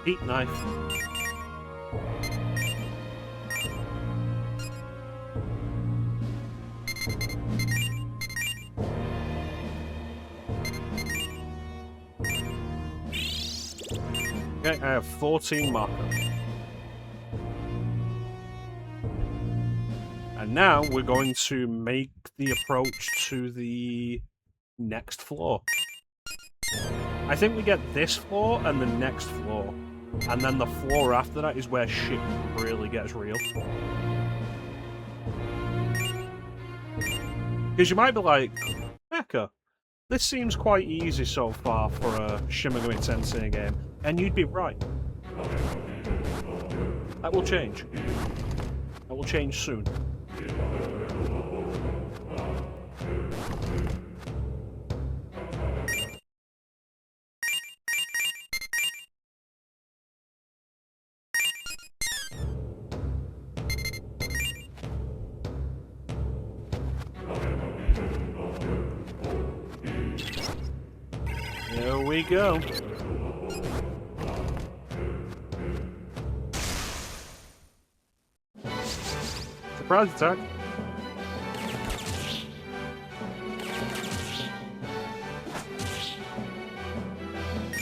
Heat knife. Okay, I have 14 markers. And now we're going to make the approach to the next floor. I think we get this floor and the next floor. And then the floor after that is where shit really gets real. Because you might be like, Mecha, this seems quite easy so far for a Shin Megami Tensei game. And you'd be right. That will change. That will change soon. Here we go. Surprise attack.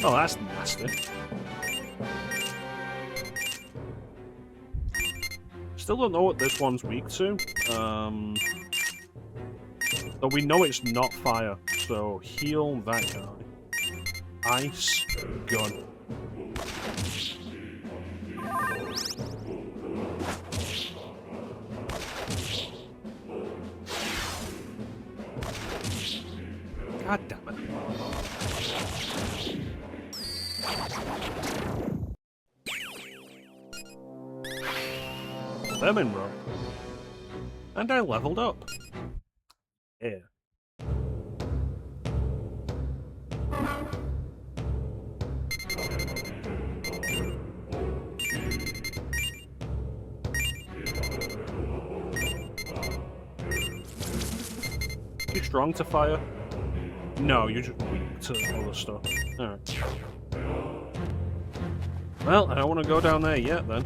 Oh, that's nasty. Still don't know what this one's weak to. But we know it's not fire, so heal that guy. Ice gun. God damn it. Lemon rope. And I leveled up. Yeah. You strong to fire? No, you're just weak to other stuff. Alright. Well, I don't want to go down there yet then.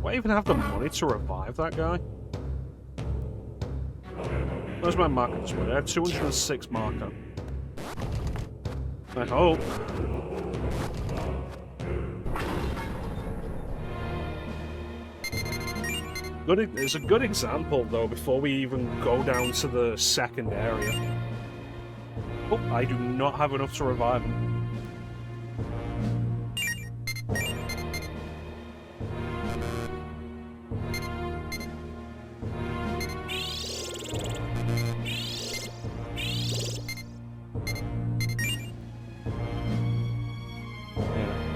Do I even have the money to revive that guy? Where's my marker display? I have 206 marker. I hope. It's a good example, though, before we even go down to the second area. Oh, I do not have enough to revive him.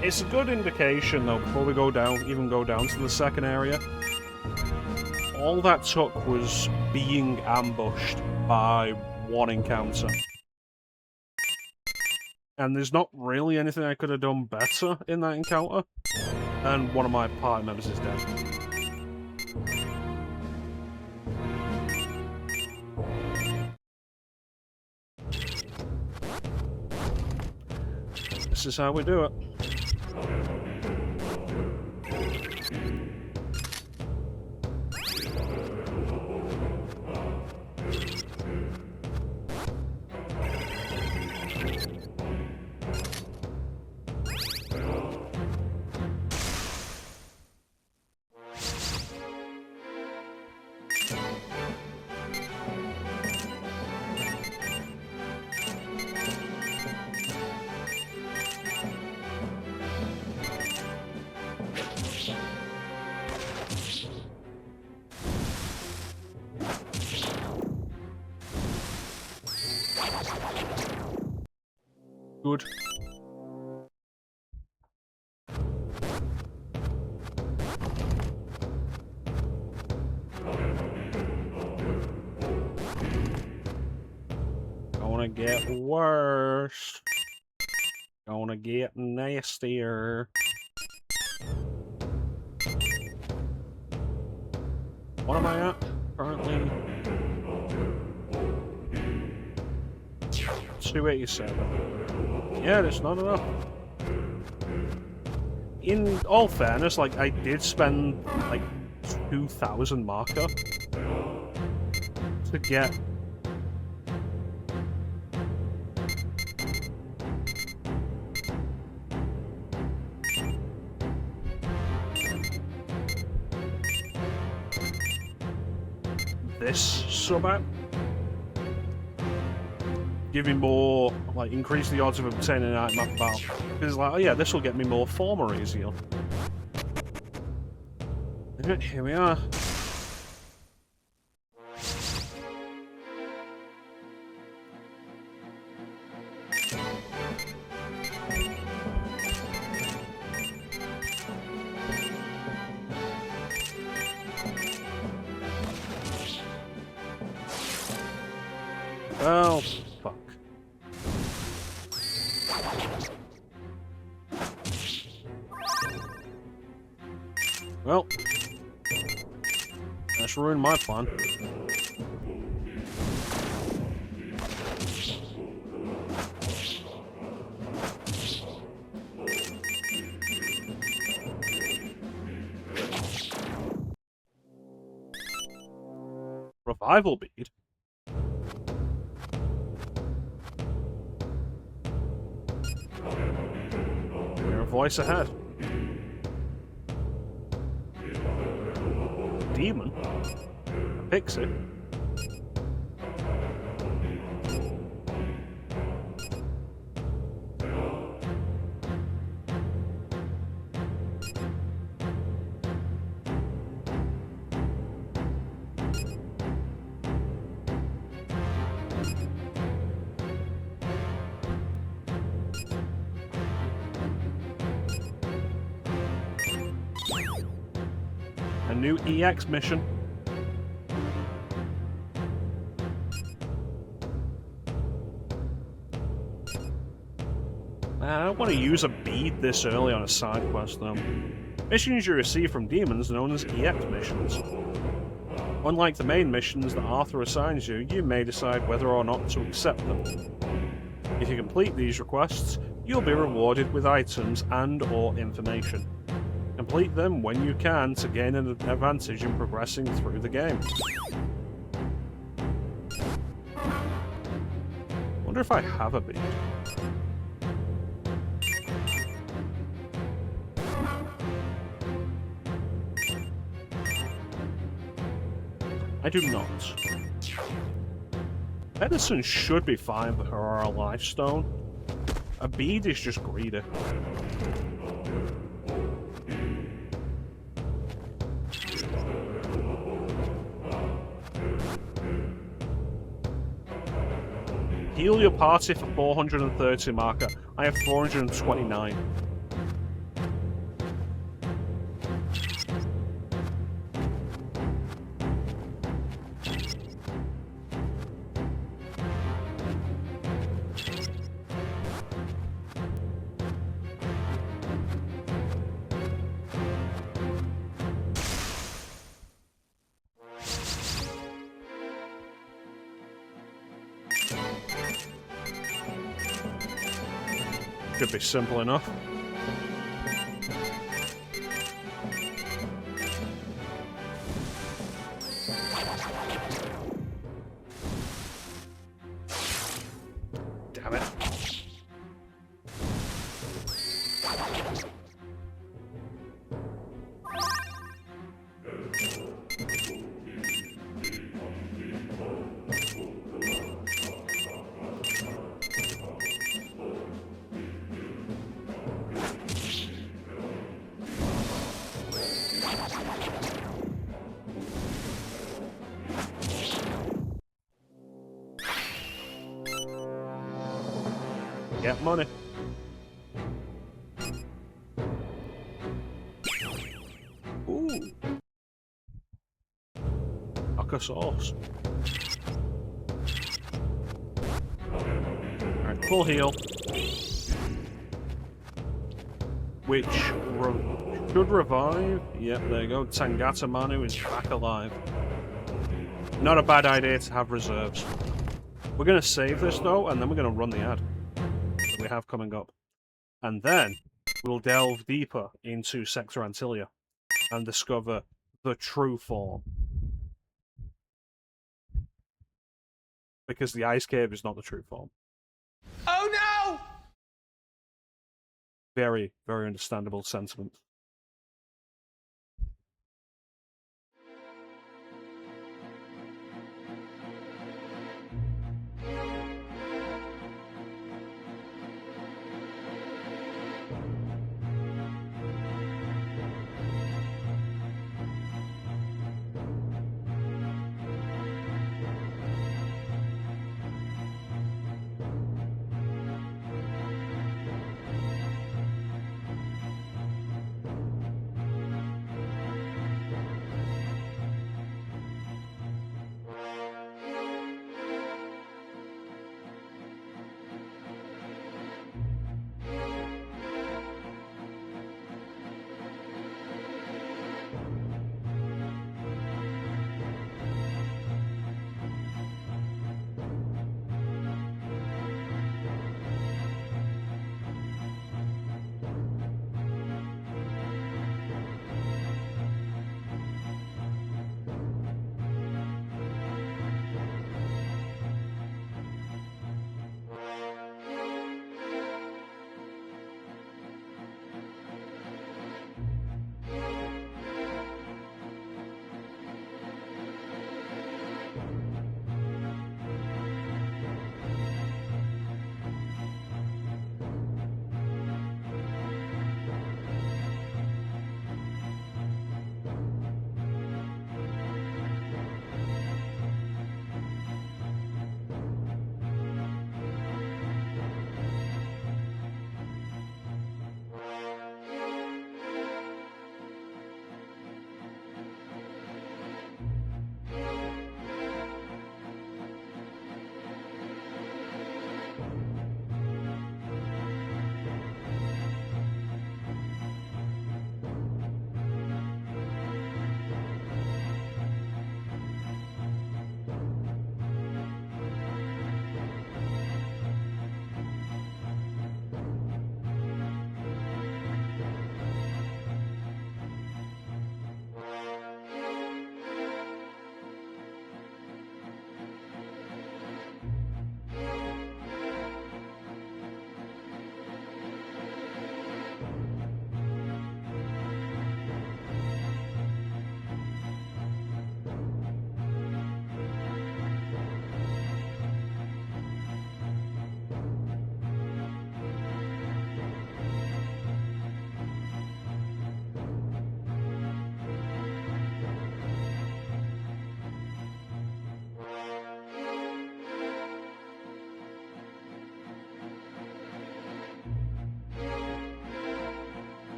It's a good indication, though, before we go down, even go down to the second area. All that took was being ambushed by one encounter. And there's not really anything I could have done better in that encounter. And one of my party members is dead. This is how we do it. Good. Gonna get worse. Gonna get nastier. What am I at currently? 287. Yeah, that's not enough. In all fairness, like, I did spend, like, 2,000 marker to get... this sub out. Give me more, like, increase the odds of obtaining an item after battle. Because, like, oh yeah, this will get me more former easier. Here we are. Oh, fuck. Well, that's ruined my plan. Revival bead? We're a voice ahead. Demon? A pixie? A new EX mission. I don't want to use a bead this early on a side quest, though. Missions you receive from demons are known as EX missions. Unlike the main missions that Arthur assigns you, you may decide whether or not to accept them. If you complete these requests, you'll be rewarded with items and/or information. Complete them when you can to gain an advantage in progressing through the game. Wonder if I have a bead. I do not. Medicine should be fine for her or a life stone. A bead is just greedy. Heal your party for 430 marker. I have 429. Could be simple enough. Damn it. Get money. Ooh. Aka sauce. Alright, full heal. Which should revive. Yep, there you go. Tangata Manu is back alive. Not a bad idea to have reserves. We're going to save this though, and then we're going to run the ad that we have coming up. And then we'll delve deeper into Sector Antilia and discover the true form. Because the ice cave is not the true form. Oh no! Very, very understandable sentiment.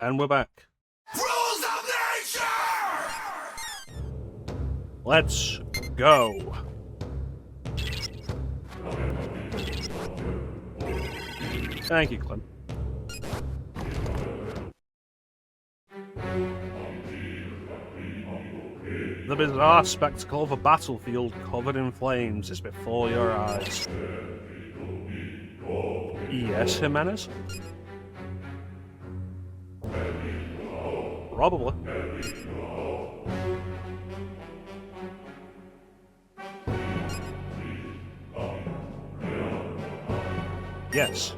And we're back. Rules of nature! Let's go. Thank you, Clem. The bizarre spectacle of a battlefield covered in flames is before your eyes. Yes, Jimenez? Probably. Yes.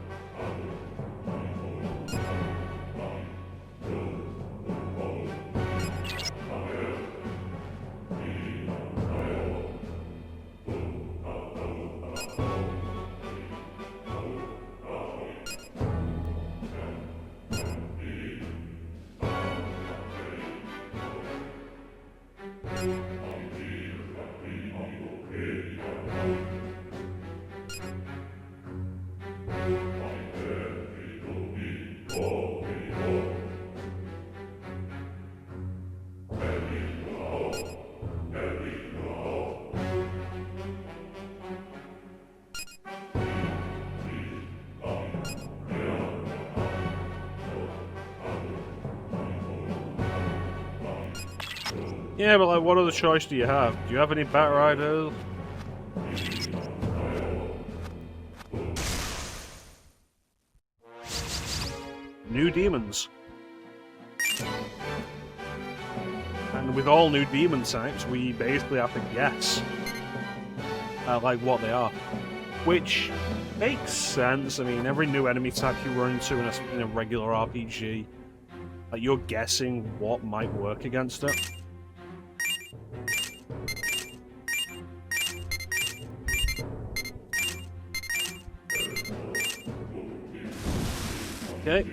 Yeah, but like, what other choice do you have? Do you have any better ideas? New demons. And with all new demon types, we basically have to guess like what they are. Which makes sense. I mean, every new enemy type you run into in a regular RPG, like, you're guessing what might work against it. Okay.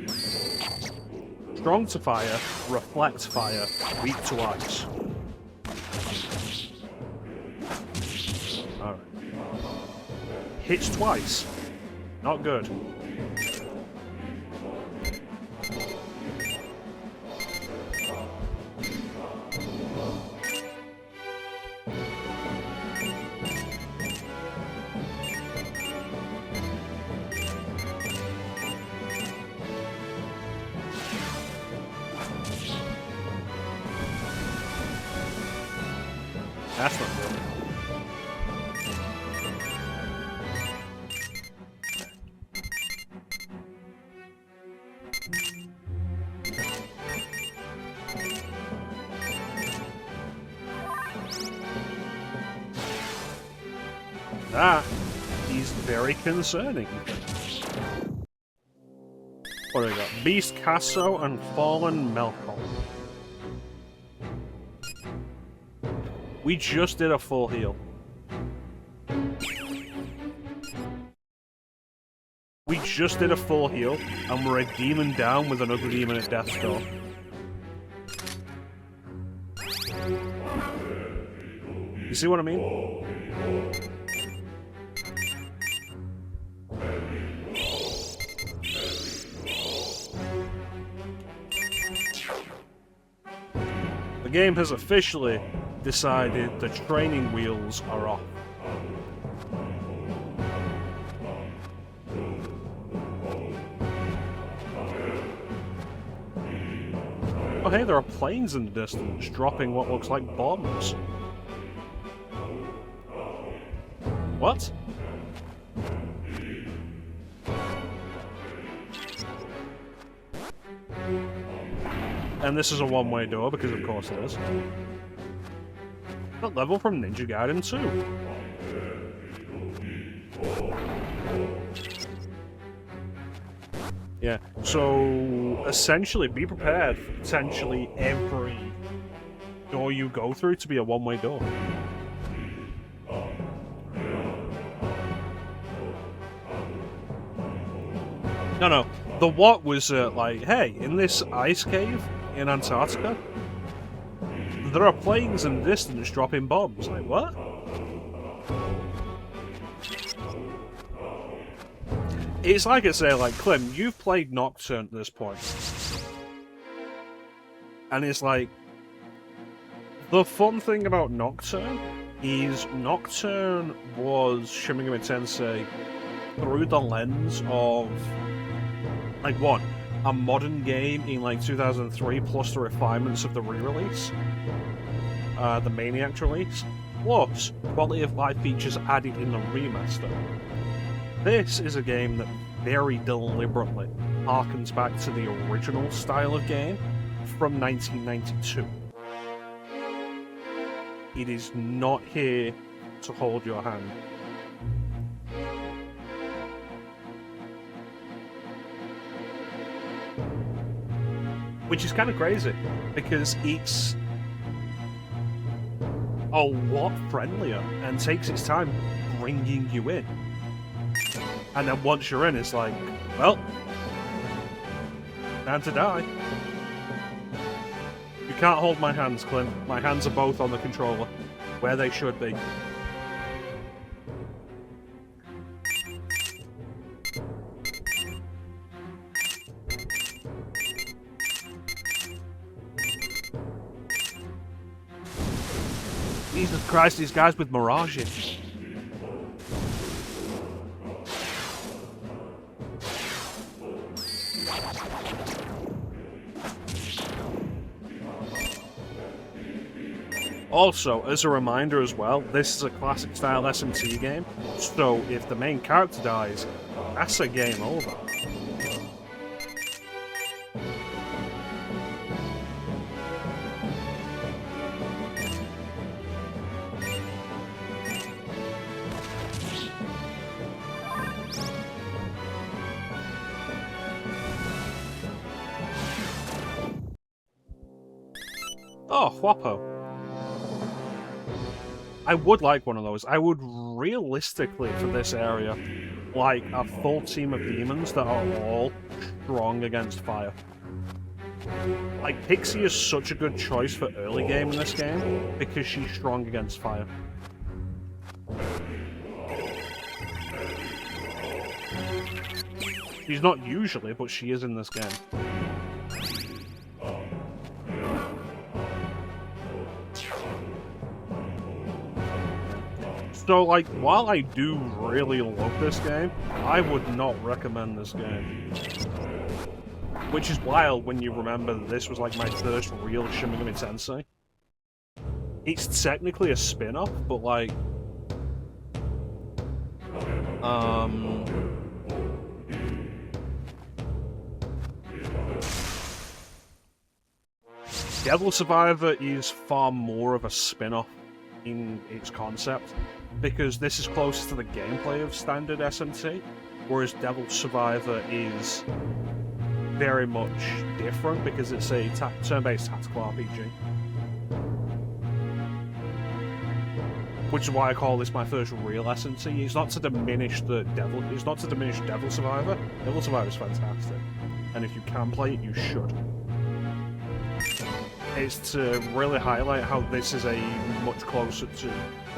Strong to fire, reflect fire, weak to ice. Alright. Hits twice. Not good. That's not good. That is very concerning. What do we got? Beast Casso and Fallen Melkon. We just did a full heal. We just did a full heal, and we're a demon down with another demon at death's door. You see what I mean? The game has officially decided the training wheels are off. Oh hey, there are planes in the distance dropping what looks like bombs. What? And this is a one-way door, because of course it is. That level from Ninja Gaiden 2. Yeah, so essentially be prepared for potentially every door you go through to be a one-way door. No, the what was like, hey, in this ice cave in Antarctica, there are planes in the distance dropping bombs. Like, what? It's like I say, like, Clem, you've played Nocturne at this point. And it's like, the fun thing about Nocturne is Nocturne was Shin Megami Tensei through the lens of, like, what? A modern game in, like, 2003, plus the refinements of the re-release. The Maniac release. Plus, quality of life features added in the remaster. This is a game that very deliberately harkens back to the original style of game from 1992. It is not here to hold your hand. Which is kind of crazy, because it's a lot friendlier and takes its time bringing you in. And then once you're in, it's like, well, time to die. You can't hold my hands, Clint. My hands are both on the controller, where they should be. Jesus Christ, these guys with mirages. Also, as a reminder as well, this is a classic style SMT game, so if the main character dies, that's a game over. Oh, Whoppo. I would like one of those. I would realistically, for this area, like a full team of demons that are all strong against fire. Like, Pixie is such a good choice for early game in this game, because she's strong against fire. She's not usually, but she is in this game. So, like, while I do really love this game, I would not recommend this game. Which is wild when you remember this was, like, my first real Shin Megami Tensei. It's technically a spin-off, but, like... Devil Survivor is far more of a spin-off in its concept, because this is closer to the gameplay of standard SMT, whereas Devil Survivor is very much different because it's a turn-based tactical RPG. Which is why I call this my first real SMT. It's not to diminish Devil Survivor. Devil Survivor is fantastic, and if you can play it, you should. It's to really highlight how this is a much closer to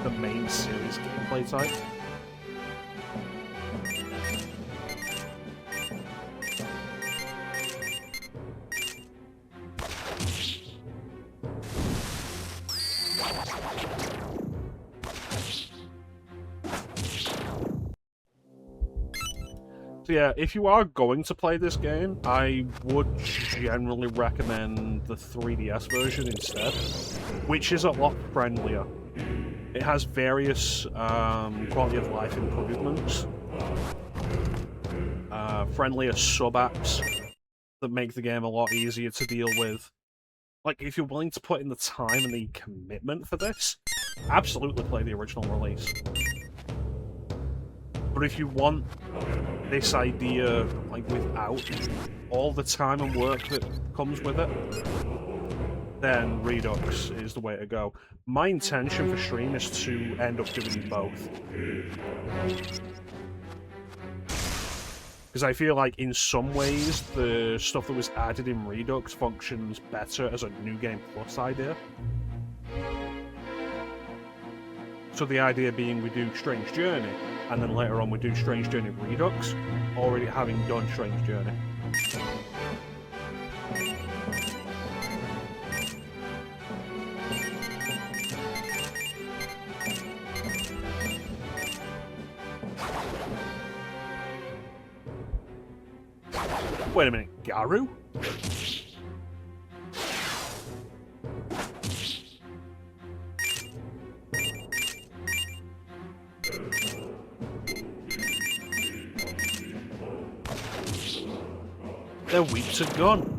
the main series gameplay type. So yeah, if you are going to play this game, I would generally recommend the 3DS version instead, which is a lot friendlier. It has various quality of life improvements, friendlier sub-apps that make the game a lot easier to deal with. Like, if you're willing to put in the time and the commitment for this, absolutely play the original release. But if you want this idea, like, without all the time and work that comes with it, then Redux is the way to go. My intention for stream is to end up doing both. Because I feel like in some ways the stuff that was added in Redux functions better as a New Game Plus idea. So the idea being we do Strange Journey, and then later on we do Strange Journey Redux, already having done Strange Journey. Wait a minute, Garu? They're weak to gun.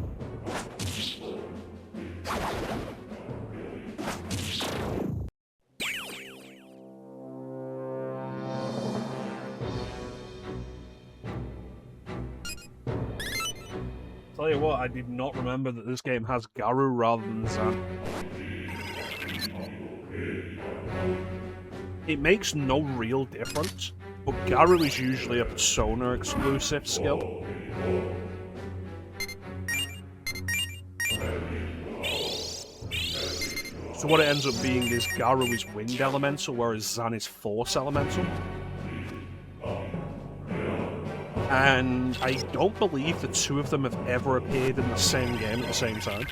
Tell you what, I did not remember that this game has Garu rather than Zan. It makes no real difference, but Garu is usually a Persona exclusive skill. So what it ends up being is Garu is Wind Elemental, whereas Zan is Force Elemental. And I don't believe the two of them have ever appeared in the same game at the same time.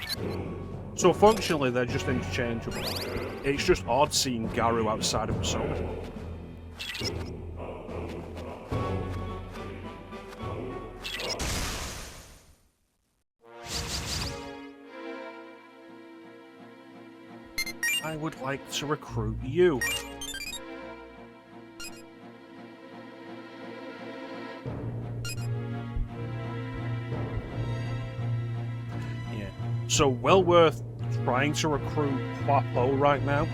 So functionally, they're just interchangeable. It's just odd seeing Garu outside of Persona. I would like to recruit you. So well worth trying to recruit Huapo right now,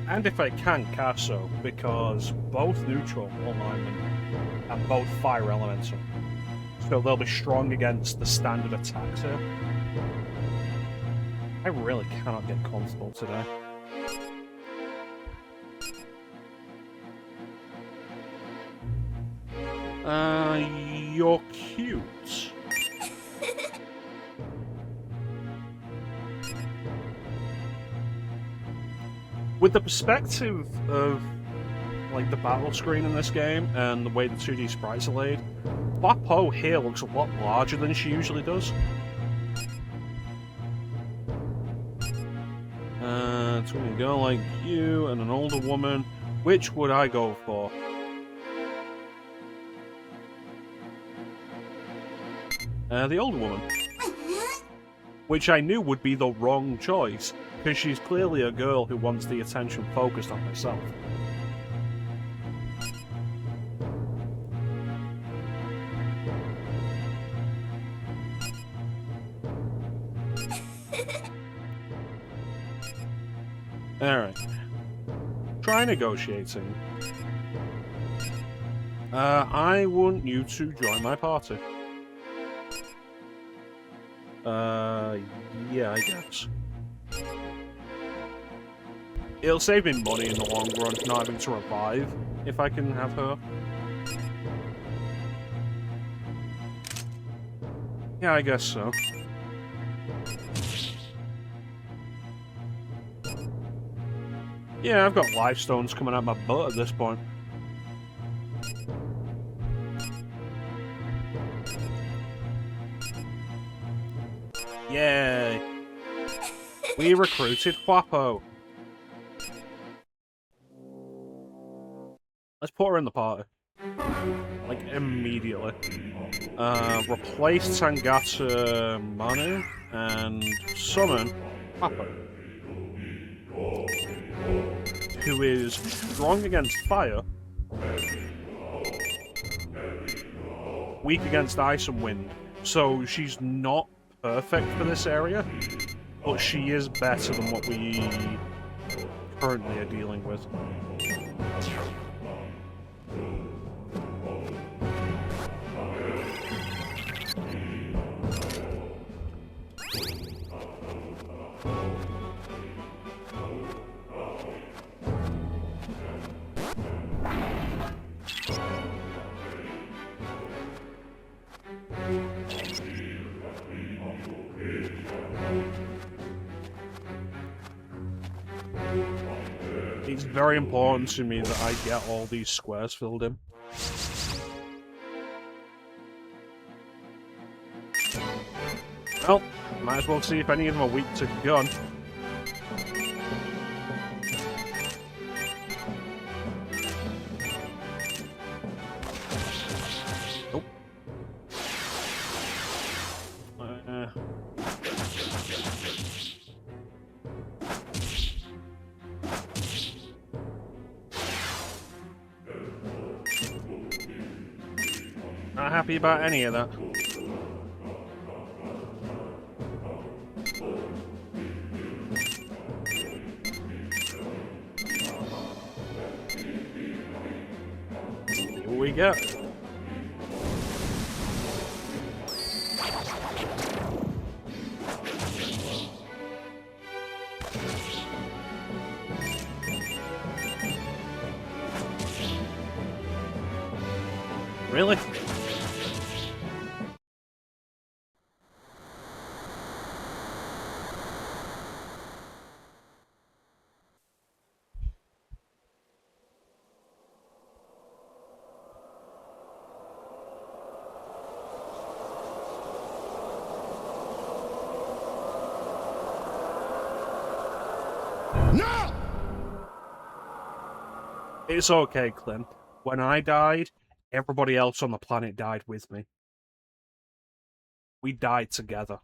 and if I can, Casso, because both neutral alignment and both fire elemental, so they'll be strong against the standard attacks here. I really cannot get comfortable today. You're cute. With the perspective of like the battle screen in this game and the way the 2D sprites are laid, Huapo here looks a lot larger than she usually does. It's going to go like you and an older woman. Which would I go for? The older woman. Which I knew would be the wrong choice, because she's clearly a girl who wants the attention focused on herself. Alright. Try negotiating. I want you to join my party. Yeah, I guess. It'll save me money in the long run, not having to revive, if I can have her. Yeah, I guess so. Yeah, I've got life stones coming out my butt at this point. Yay! We recruited Huapo. Let's put her in the party. Like, immediately. Replace Tangata Manu and summon Huapo, who is strong against fire, weak against ice and wind. So she's not perfect for this area, but she is better than what we currently are dealing with. It's very important to me that I get all these squares filled in. Well, might as well see if any of them are weak to gun. Nope. Not happy about any of that. Here we go. Really? No! It's okay, Clint. When I died, everybody else on the planet died with me. We died together.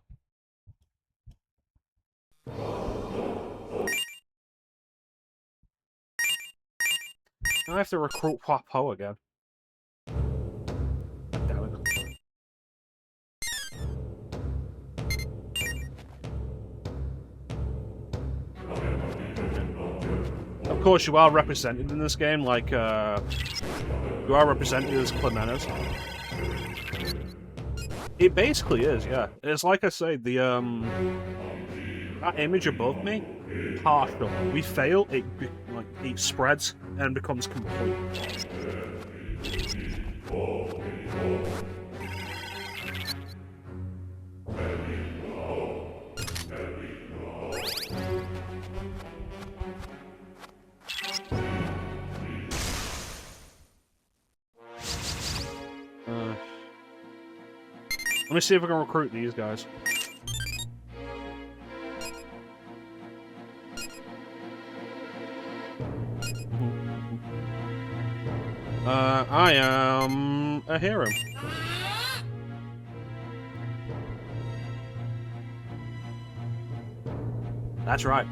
I have to recruit Ho again. Damn it. Of course, you are represented in this game, like, you are represented as Clemennas. It basically is, yeah. It's like I say, the, that image above me, partial. We fail, it spreads and becomes complete. Let me see if I can recruit these guys. I am a hero. That's right.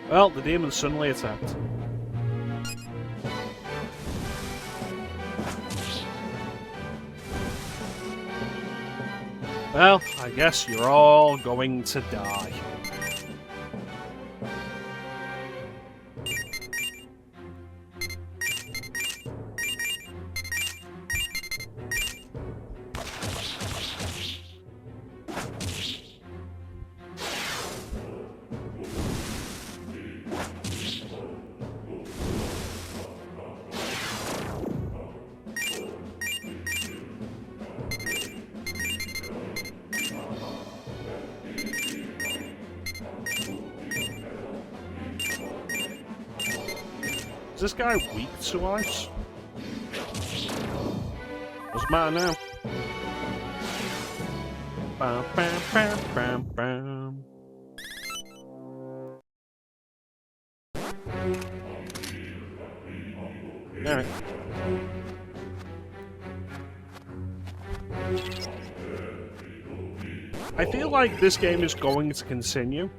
Well, the demon suddenly attacked. Well, I guess you're all going to die. Is this guy weak to ice? Doesn't matter now. Bam, bam, bam, bam, bam. Alright. I feel like this game is going to continue.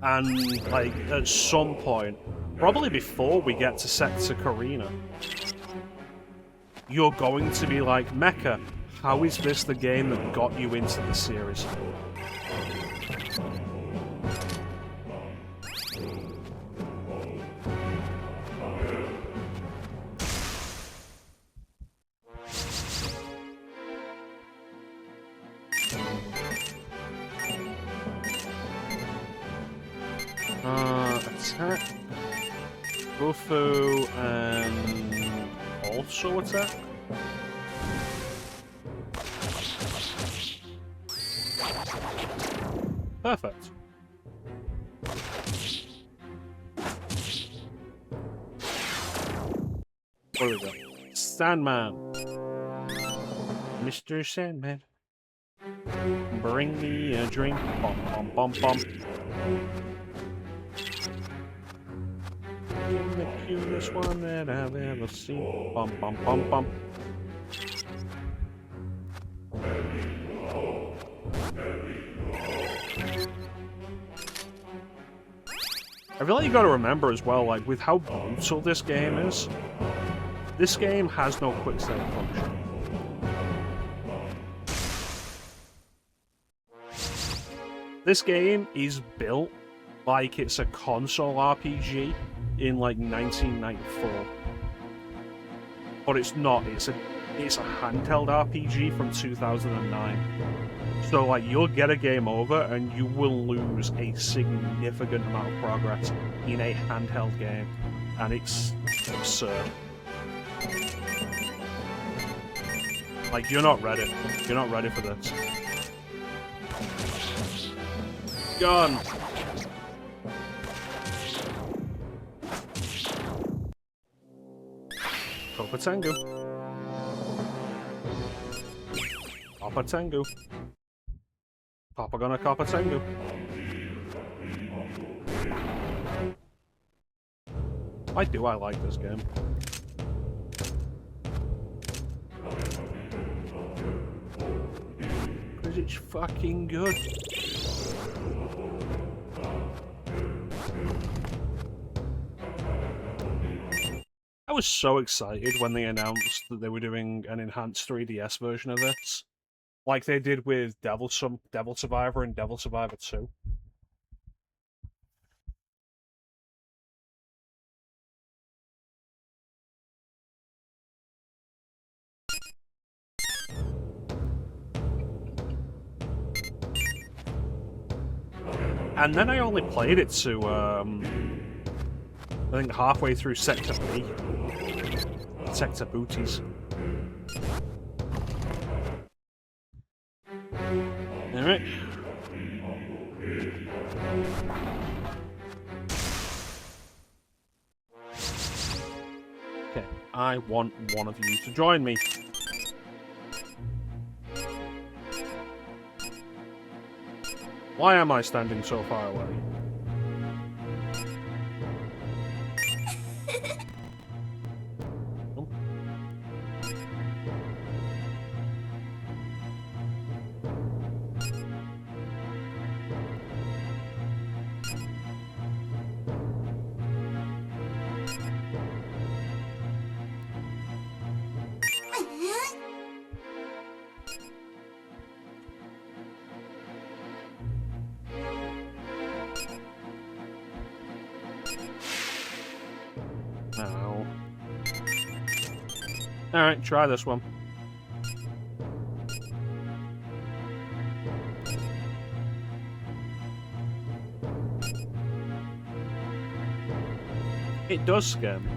And, like, at some point, probably before we get to Sector Karina, you're going to be like, Mecha, how is this the game that got you into the series? Attack. Bufu and also attack. Perfect. There we go. Sandman. Mr. Sandman. Bring me a drink. Bum, bum, bum, bum. Give me the cutest one that I've ever seen. Bum bum bum bum. I feel like you gotta remember as well, like, with how brutal this game is, this game has no quick save function. This game is built like it's a console RPG in, like, 1994. But it's not, it's a handheld RPG from 2009. So, like, you'll get a game over and you will lose a significant amount of progress in a handheld game. And it's absurd. Like, you're not ready. You're not ready for this. Gun! Papa Tengu. Papa Tengu. Papa gonna Papa Tengu. Why do I like this game? Because it's fucking good. I was so excited when they announced that they were doing an enhanced 3DS version of this. Like they did with Devil Survivor and Devil Survivor 2. And then I only played it to, I think halfway through Sector B. Sector Booties. Alright. Okay, I want one of you to join me. Why am I standing so far away? No. Alright, try this one. It does scare me.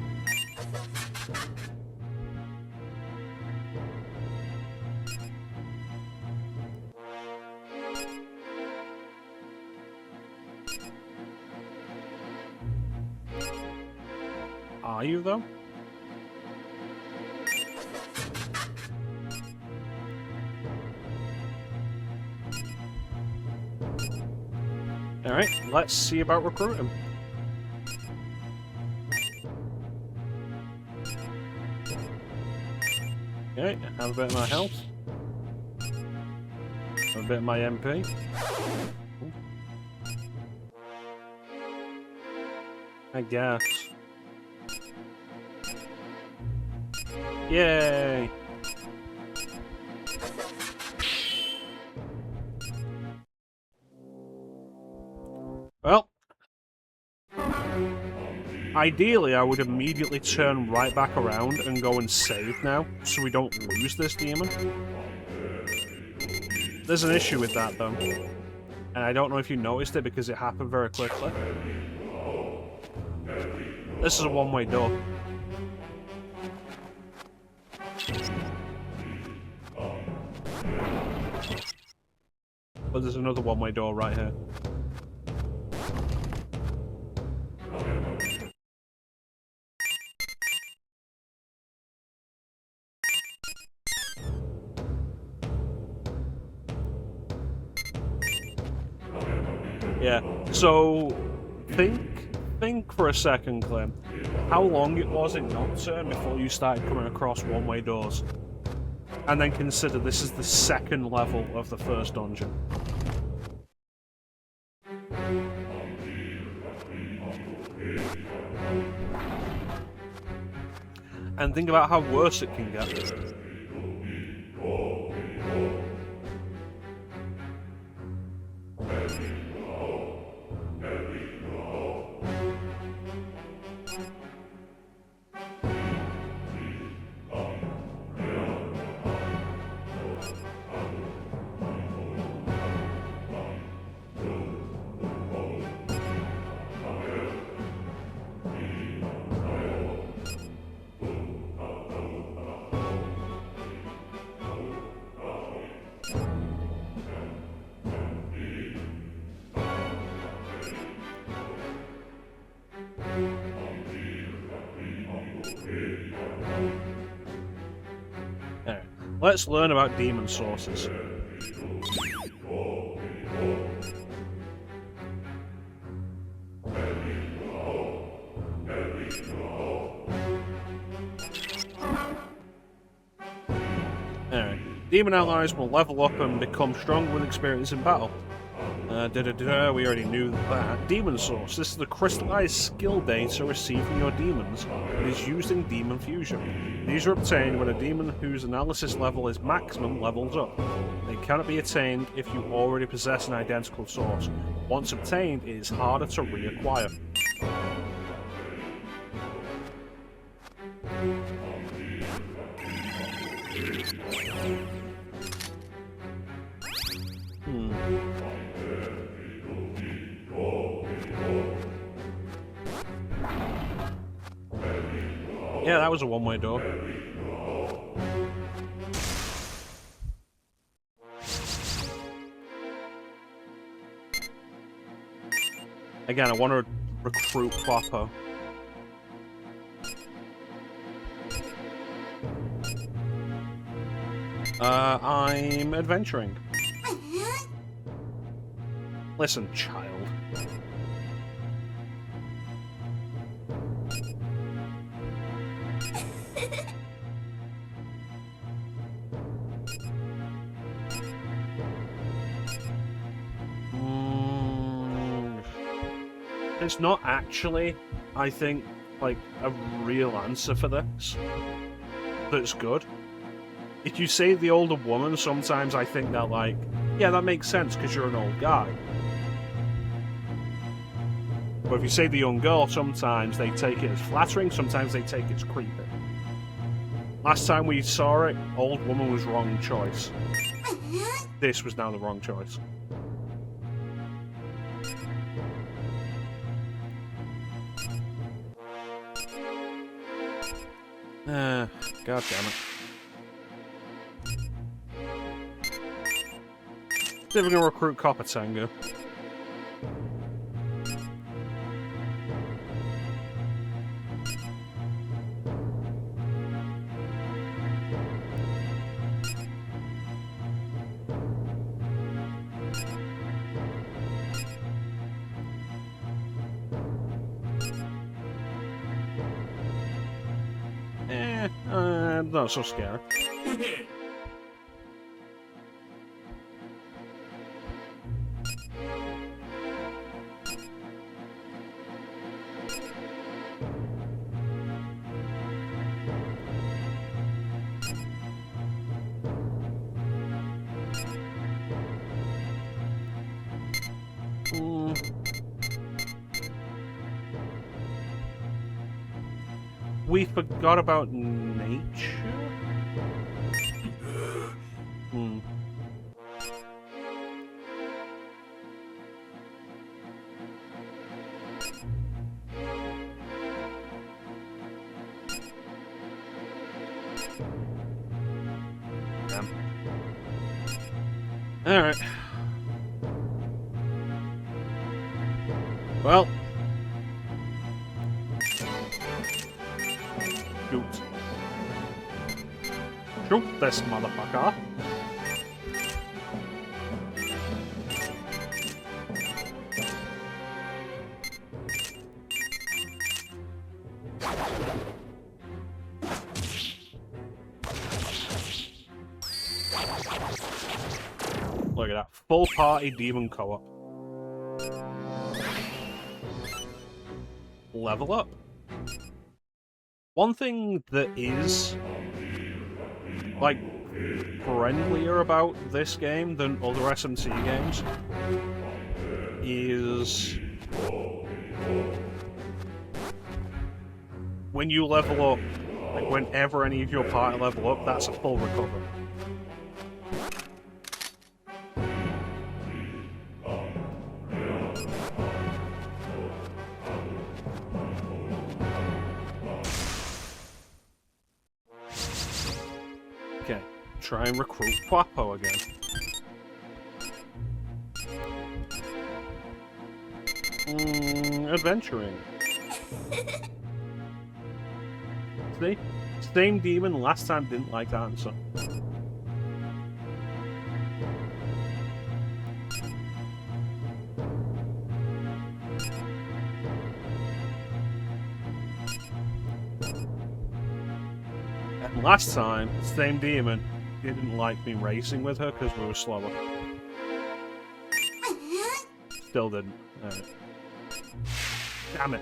Are you, though? Alright, let's see about recruiting. Okay, have a bit of my health. Have a bit of my MP. Ooh. I guess. Yay! Well, ideally I would immediately turn right back around and go and save now, so we don't lose this demon. There's an issue with that though, and I don't know if you noticed it because it happened very quickly. This is a one-way door. But there's another one-way door right here. Yeah, so think Think for a second, Clem, how long it was in Nocturne before you started coming across one-way doors. And then consider this is the second level of the first dungeon. And think about how worse it can get. Alright, let's learn about demon sources. Alright, demon allies will level up and become stronger with experience in battle. We already knew that. Demon source. This is the crystallized skill data received from your demons. It is used in demon fusion. These are obtained when a demon whose analysis level is maximum levels up. They cannot be attained if you already possess an identical source. Once obtained, it is harder to reacquire. Yeah, that was a one-way door. Again, I want to recruit proper. I'm adventuring. Listen, child. It's not actually, I think, like, a real answer for this that's good. If you say the older woman, sometimes I think they're like, yeah, that makes sense because you're an old guy. But if you say the young girl, sometimes they take it as flattering, sometimes they take it as creepy. Last time we saw it, old woman was wrong choice. This was now the wrong choice. God damn it. See if we can recruit Copper Tango. Not so scary. We forgot about nature? Alright. Well. Shoot. Shoot this motherfucker. Look at that. Full party demon co-op. Level up. One thing that is, like, friendlier about this game than other SMT games is when you level up, like whenever any of your party level up, that's a full recovery. Okay, try and recruit Quapo again. Adventuring. See? Same demon last time didn't like the answer. And last time, same demon didn't like me racing with her because we were slower. Still didn't. Alright. Damn it.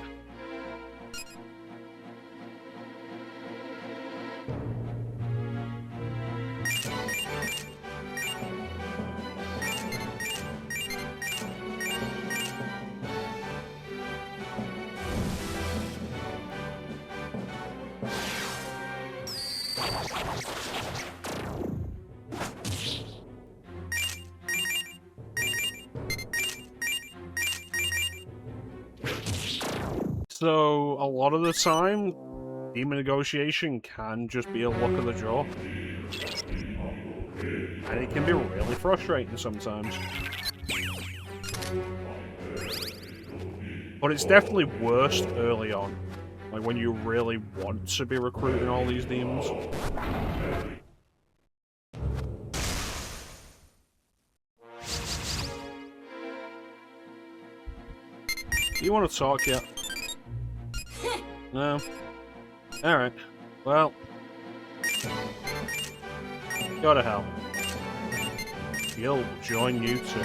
So, a lot of the time, demon negotiation can just be a look of the jaw. And it can be really frustrating sometimes. But it's definitely worse early on. Like when you really want to be recruiting all these demons. Do you want to talk yet? No. Alright. Well. Go to hell. He'll join you too.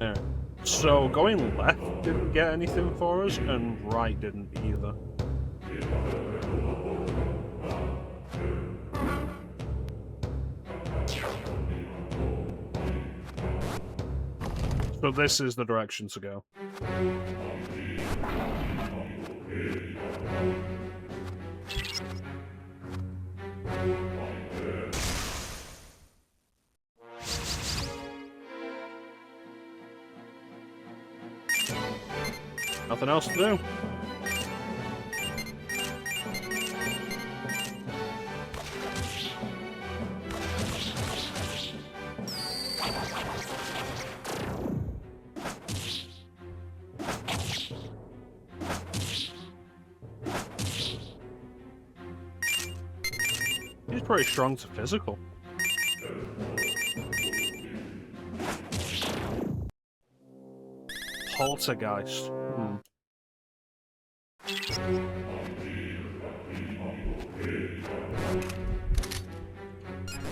Alright. So, going left didn't get anything for us, and right didn't either. So this is the direction to go. Nothing else to do. He's pretty strong to physical. Poltergeist.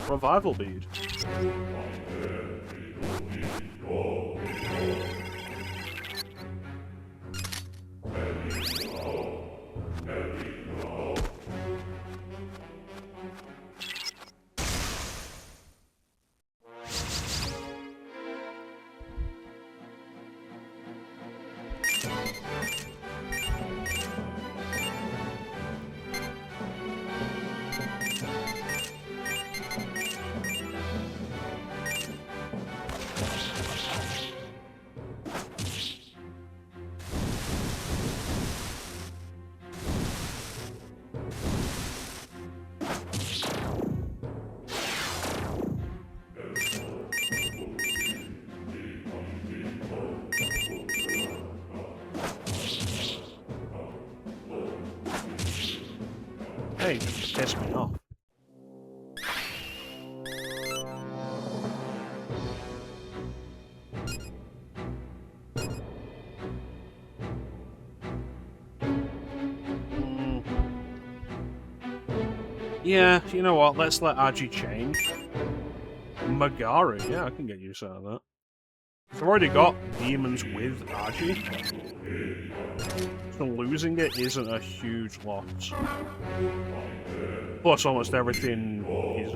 Revival bead. piss me off. Yeah, you know what? Let's let Aji change. Megari, yeah, I can get used out of that. I've already got demons with Aji, so losing it isn't a huge loss. Plus, almost everything is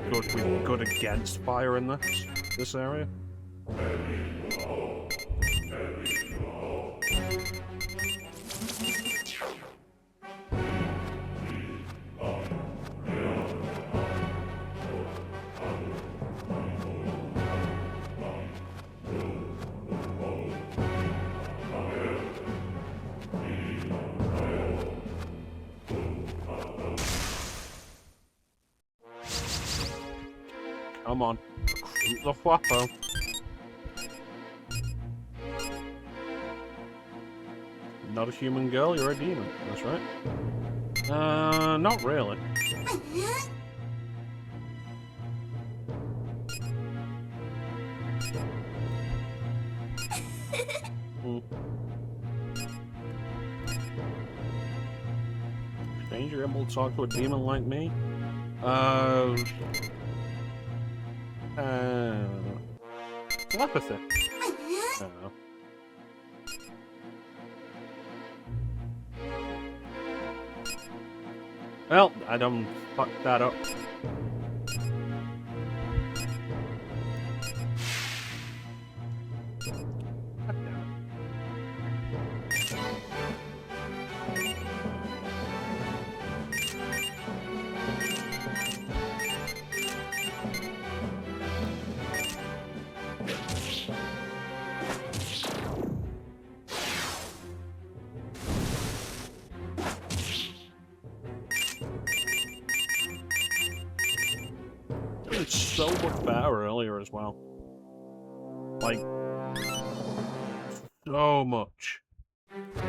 good against fire in this area. Come on, recruit the Fwappo. Not a human girl, you're a demon. That's right. Not really. Strange, you're able to talk to a demon like me? Telepathy. I don't know. Well, I done fucked that up. God damn it. It's so much better earlier as well. Like, so much.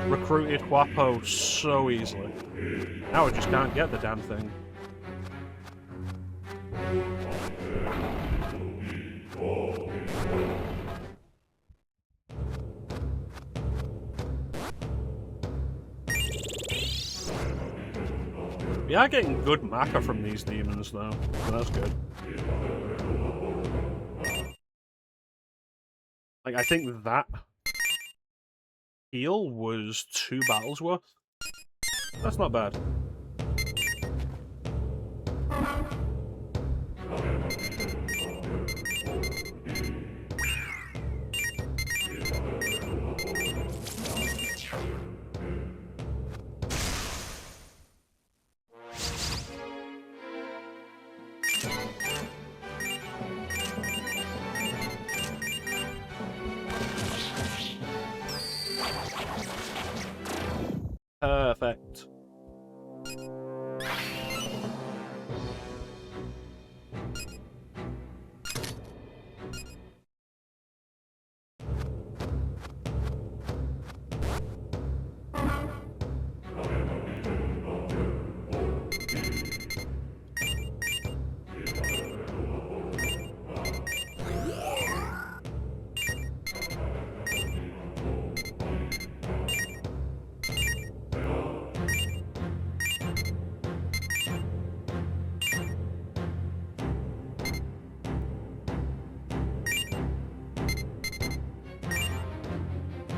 Recruited Fwappo so easily. Now I just can't get the damn thing. We are getting good mecha from these demons though, so that's good. Like, I think that heal was 2 battles worth. That's not bad. Perfect.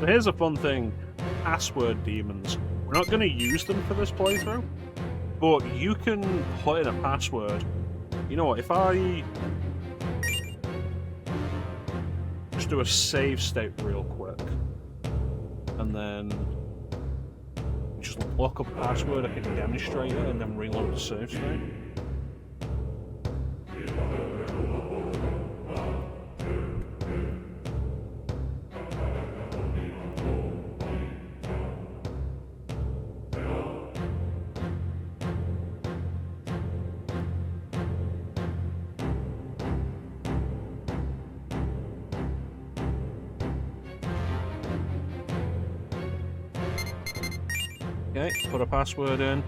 So here's a fun thing. Password demons. We're not going to use them for this playthrough, but you can put in a password. You know what, if I just do a save state real quick, and then just look up a password, I can demonstrate it, and then reload the save state. Okay, put a password in.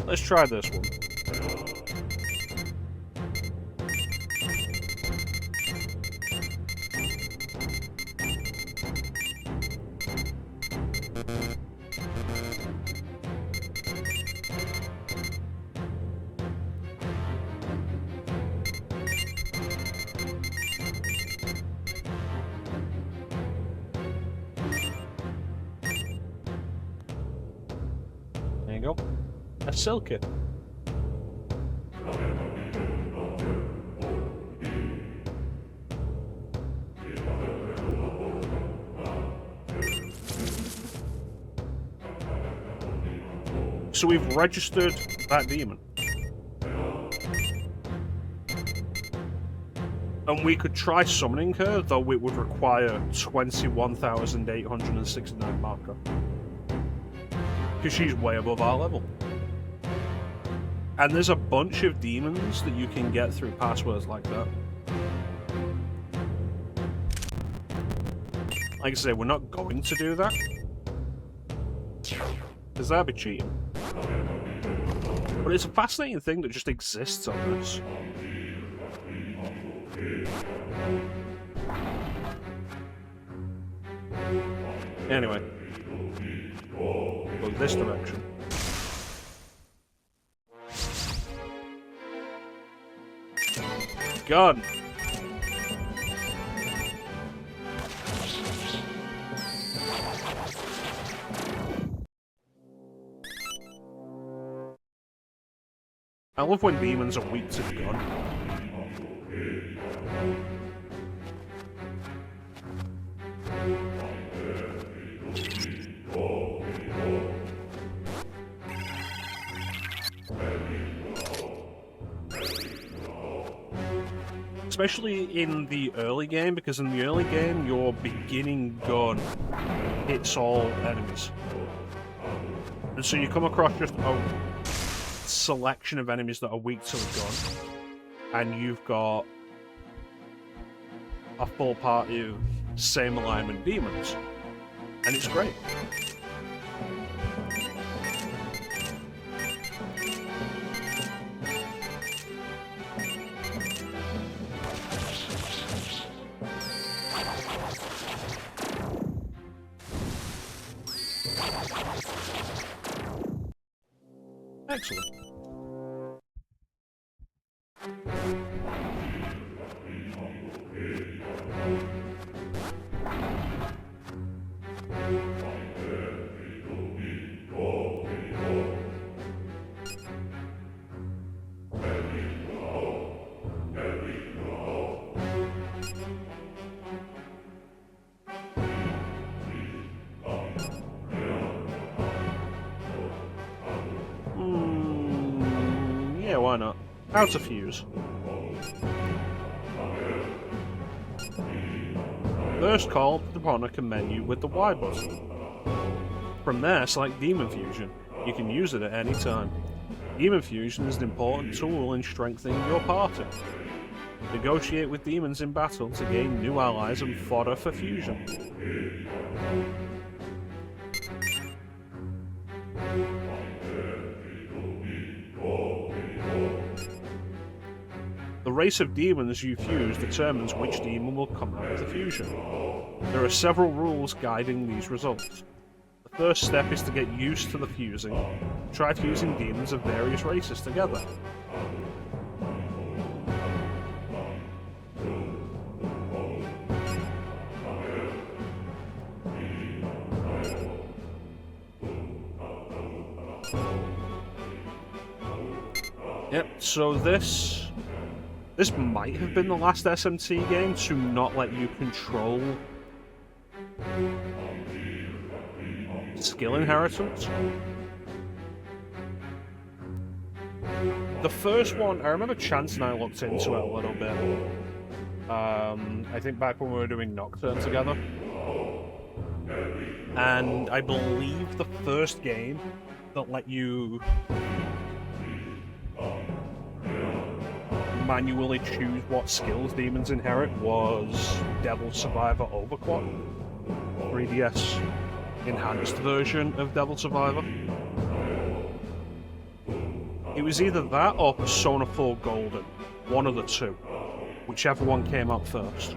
Let's try this one. There you go. A Silky. So we've registered that demon. And we could try summoning her, though it would require 21,869 marker. Because she's way above our level. And there's a bunch of demons that you can get through passwords like that. Like I say, we're not going to do that. Because that'd be cheating. But it's a fascinating thing that just exists on this. Anyway. Go this direction. Gun! I love when demons are weak to the gun. Especially in the early game, because in the early game your beginning gun hits all enemies. And so you come across just a selection of enemies that are weak to the gun, and you've got a full party of same alignment demons, and it's great. Excellent. Yeah, why not? How's a fuse? First call to the Monica menu with the Y button. From there, select Demon Fusion. You can use it at any time. Demon Fusion is an important tool in strengthening your party. Negotiate with demons in battle to gain new allies and fodder for fusion. The race of demons you fuse determines which demon will come out of the fusion. There are several rules guiding these results. The first step is to get used to the fusing. Try fusing demons of various races together. Yep, so this might have been the last SMT game to not let you control skill inheritance. The first one, I remember Chance and I looked into it a little bit. I think back when we were doing Nocturne together. And I believe the first game that let you manually choose what skills demons inherit was Devil Survivor Overclock, 3DS enhanced version of Devil Survivor. It was either that or Persona 4 Golden, one of the two, whichever one came out first.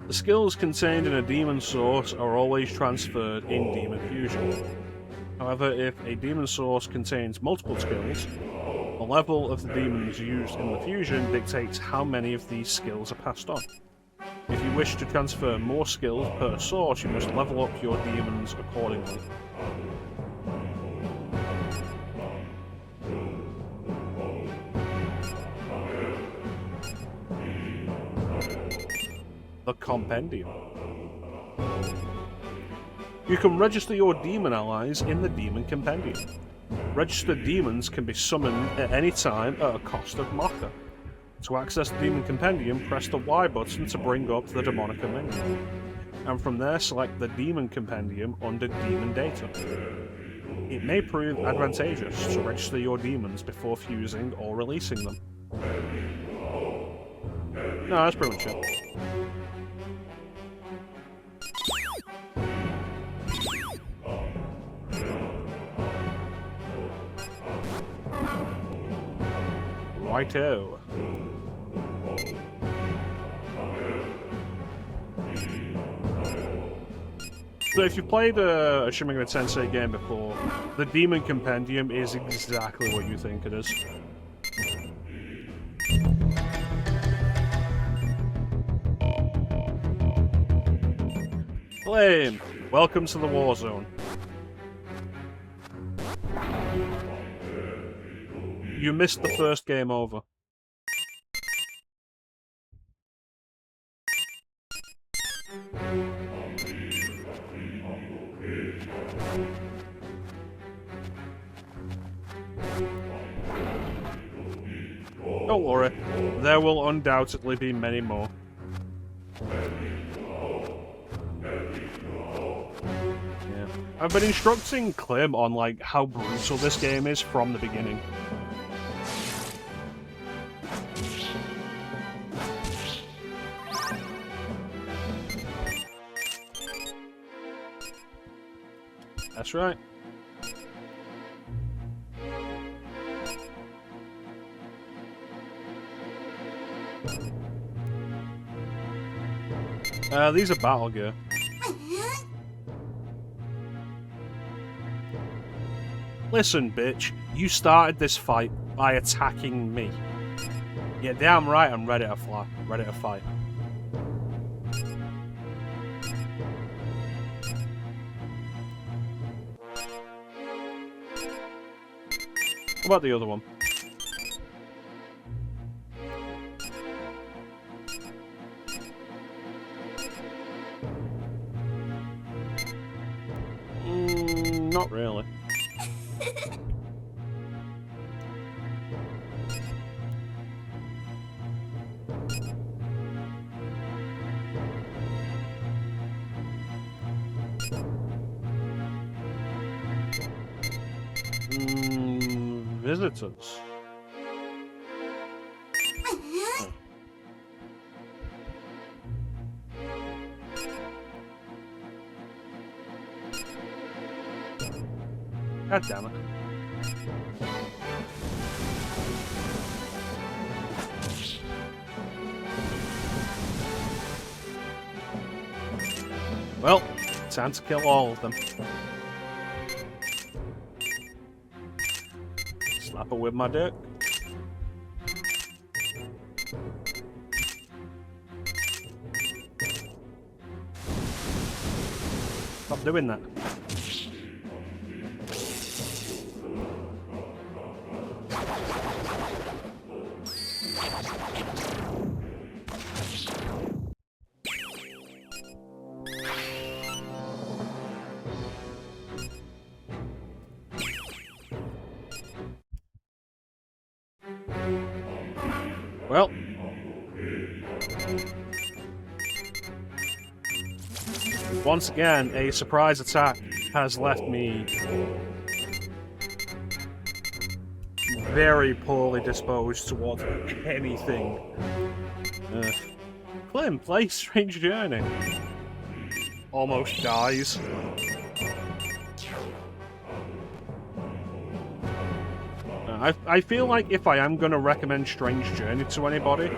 The skills contained in a demon source are always transferred in Demon Fusion. However, if a demon source contains multiple skills, the level of the demons used in the fusion dictates how many of these skills are passed on. If you wish to transfer more skills per source, you must level up your demons accordingly. The Compendium. You can register your demon allies in the Demon Compendium. Registered demons can be summoned at any time at a cost of mecha. To access the Demon Compendium, press the Y button to bring up the Demonica menu, and from there select the Demon Compendium under Demon Data. It may prove advantageous to register your demons before fusing or releasing them. No, that's pretty much it. Righto. So if you've played a Shin Megami Tensei game before, the Demon Compendium is exactly what you think it is. Flame! Welcome to the war zone. You missed the first game over. Don't worry, there will undoubtedly be many more. Yeah. I've been instructing Clem on like how brutal this game is from the beginning. That's right. These are battle gear. Listen, bitch. You started this fight by attacking me. Yeah, damn right I'm ready to fly. Ready to fight. What about the other one? Not really. Visitors. God damn it. Well, time to kill all of them. Slap her with my dick. Stop doing that. Well. Once again, a surprise attack has left me very poorly disposed towards anything Clem, play Strange Journey. Almost dies. I feel like if I am going to recommend Strange Journey to anybody,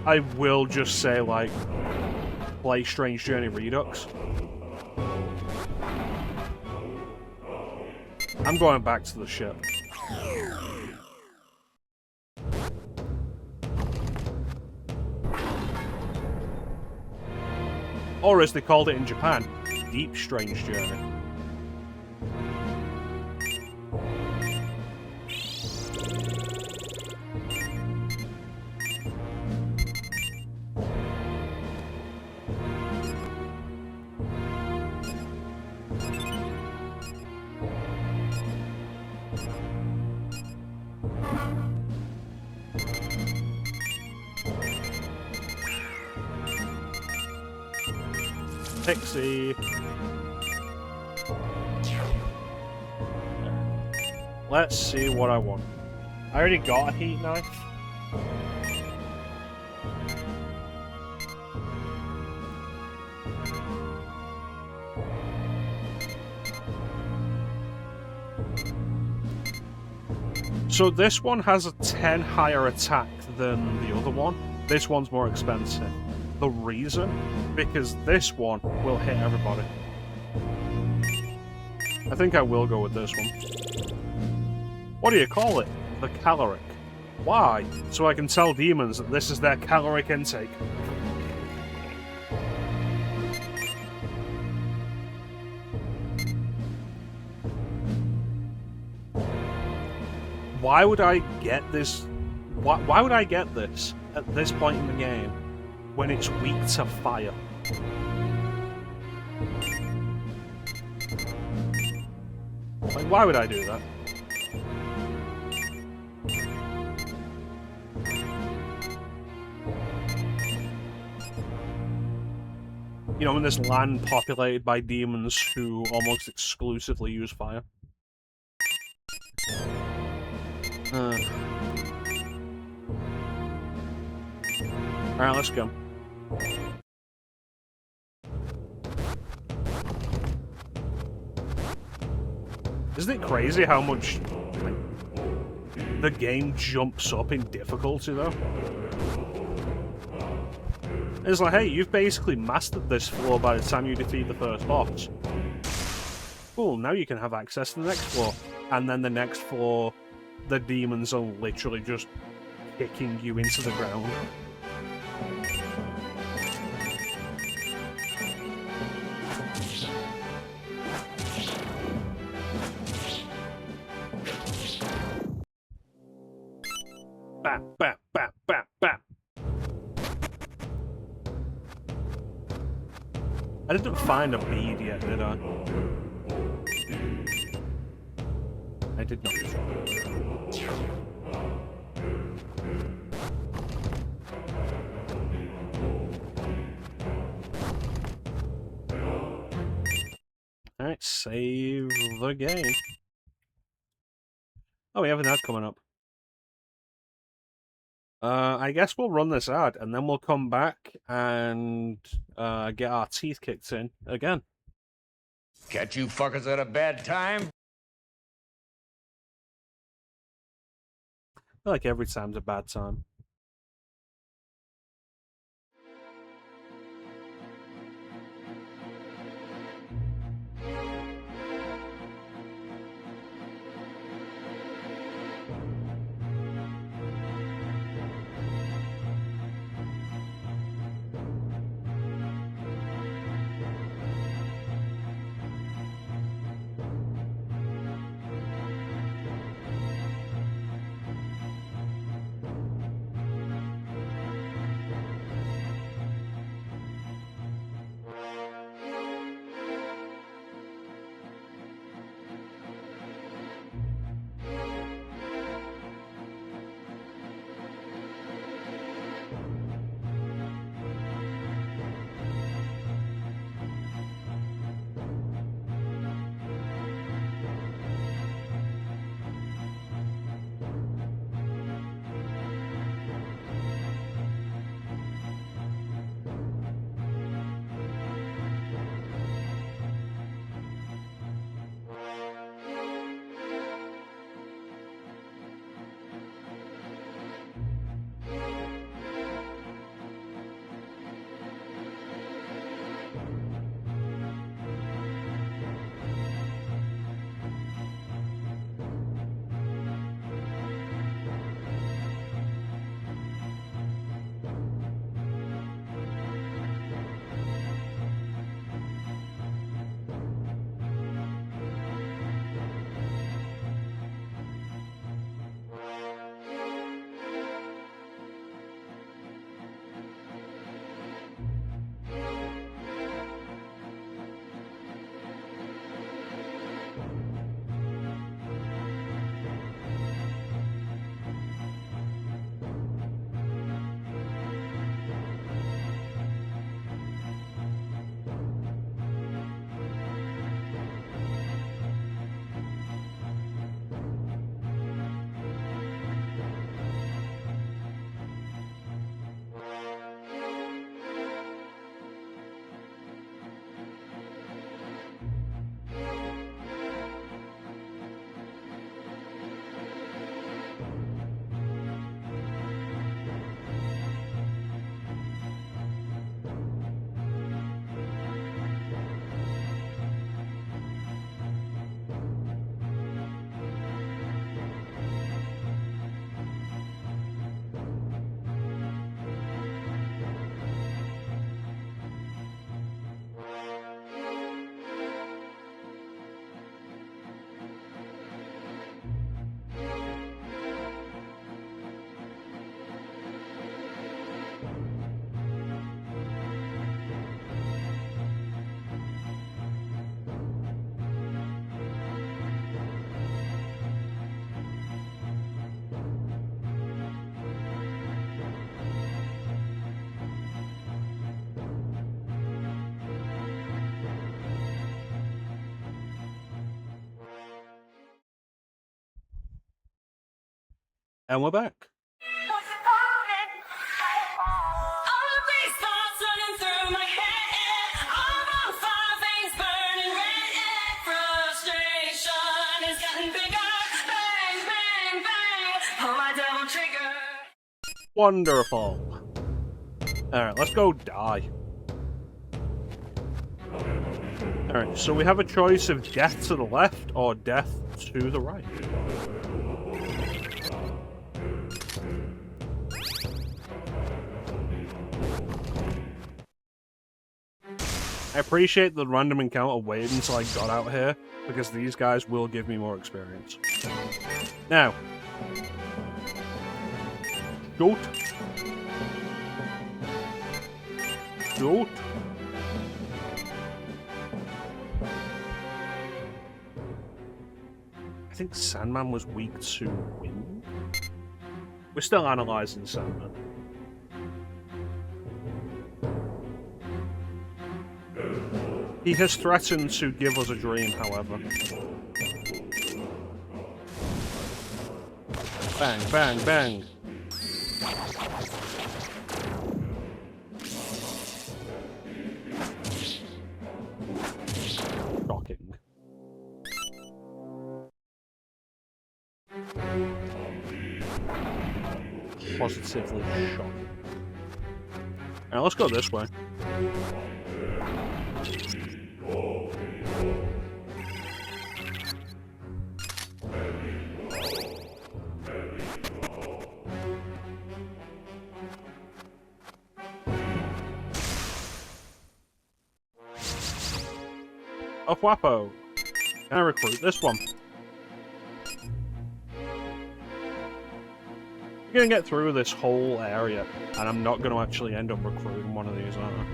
I will just say, like, play Strange Journey Redux. I'm going back to the ship. Or as they called it in Japan, Deep Strange Journey. Pixie. Let's see what I want. I already got a heat knife. So this one has a 10 higher attack than the other one. This one's more expensive. The reason? Because this one will hit everybody. I think I will go with this one. What do you call it? The caloric. Why? So I can tell demons that this is their caloric intake. Why would I get this? Why would I get this at this point in the game when it's weak to fire? Like, why would I do that? You know, in this land populated by demons who almost exclusively use fire. Alright, let's go. Isn't it crazy how much the game jumps up in difficulty, though? It's like, hey, you've basically mastered this floor by the time you defeat the first boss. Cool, now you can have access to the next floor. And then the next floor, the demons are literally just kicking you into the ground. Bap, bap, bap, bap, bap. I didn't find a bead yet, did I? I did not. Alright, save the game. Oh, we have an ad coming up. I guess we'll run this ad, and then we'll come back and get our teeth kicked in again. Catch you fuckers at a bad time? I feel like every time's a bad time. And we're back. Wonderful. Alright, let's go die. Alright, so we have a choice of death to the left or death to the right. I appreciate the random encounter waiting until I got out here, because these guys will give me more experience. Now. Shoot. Shoot. I think Sandman was weak to wind. We're still analysing Sandman. He has threatened to give us a dream, however. Bang, bang, bang. Shocking. Positively shocking. Now let's go this way. Oh, Wapo. Can I recruit this one? I'm gonna get through this whole area, and I'm not gonna actually end up recruiting one of these, are I?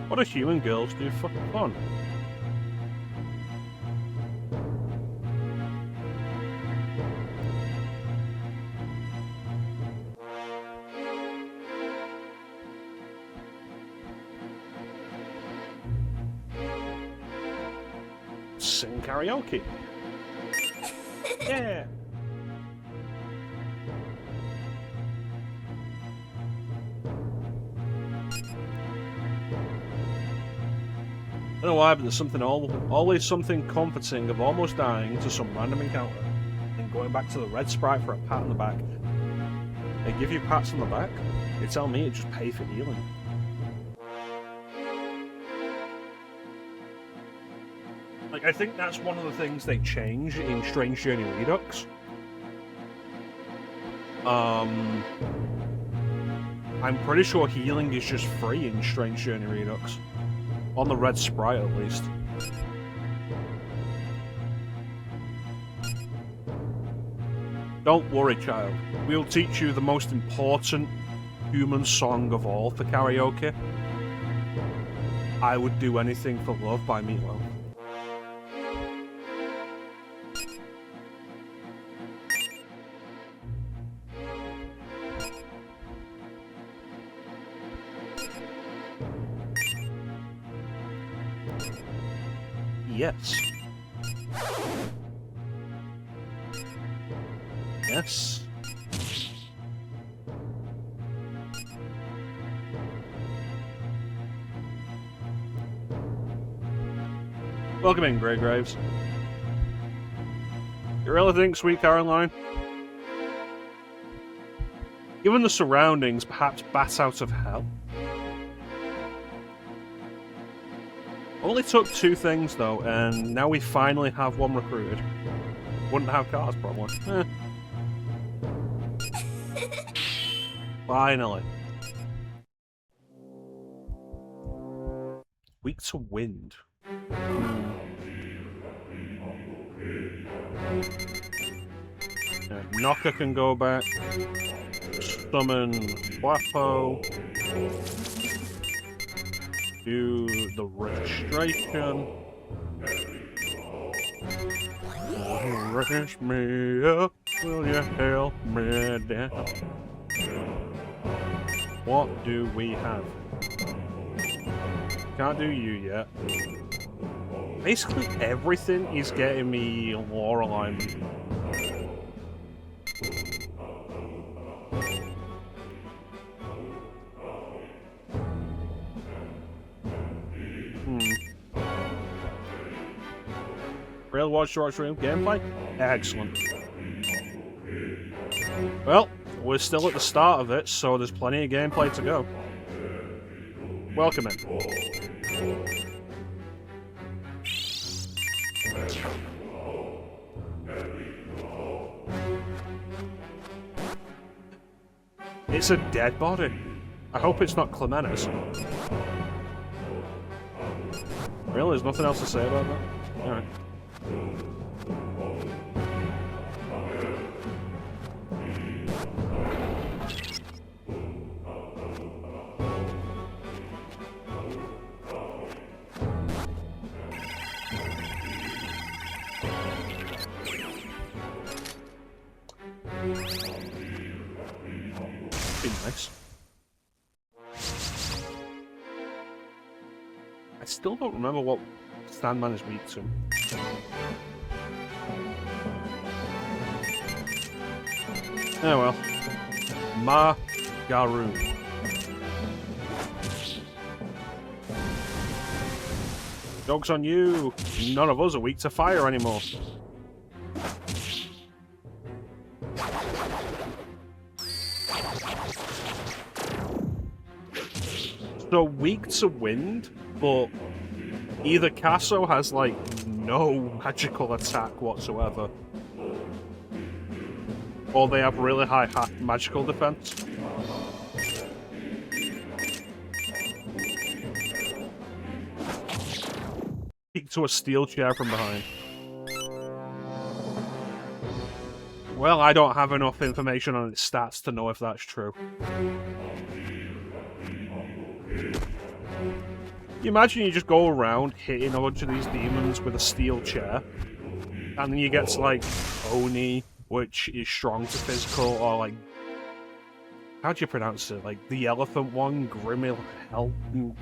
What do human girls do for fun? Sing karaoke. Yeah. I don't know why, but there's something always something comforting of almost dying to some random encounter and going back to the red sprite for a pat on the back. They give you pats on the back. They tell me to just pay for healing. Like, I think that's one of the things they change in Strange Journey Redux. I'm pretty sure healing is just free in Strange Journey Redux. On the red sprite, at least. Don't worry, child. We'll teach you the most important human song of all for karaoke. I Would Do Anything for Love by Meatloaf. Yes. Yes. Welcome in, Grey Graves. You really think, Sweet Caroline? Given the surroundings, perhaps bats out of hell? Only took 2 things though, and now we finally have one recruited. Wouldn't have cars, probably. Finally. Weak to wind. Right, Knocker can go back. Summon Wapo. Do the registration. Raise me up, will you help me down? What do we have? Can't do you yet. Basically, everything is getting me lore alignment. Real Watch Dogs Room gameplay? Excellent. Well, we're still at the start of it, so there's plenty of gameplay to go. Welcome in. It's a dead body. I hope it's not Clementis. Really? There's nothing else to say about that? Alright. Be nice. I still don't remember what Sandman is weak to. Oh well. Garu. Joke's on you! None of us are weak to fire anymore. So weak to wind, but either Casso has like no magical attack whatsoever, or they have really high magical defense. Peek to a steel chair from behind. Well, I don't have enough information on its stats to know if that's true. You imagine you just go around hitting a bunch of these demons with a steel chair, and then you get to like Oni, which is strong to physical, or like, how do you pronounce it? Like the elephant one, Grimilla Hell, the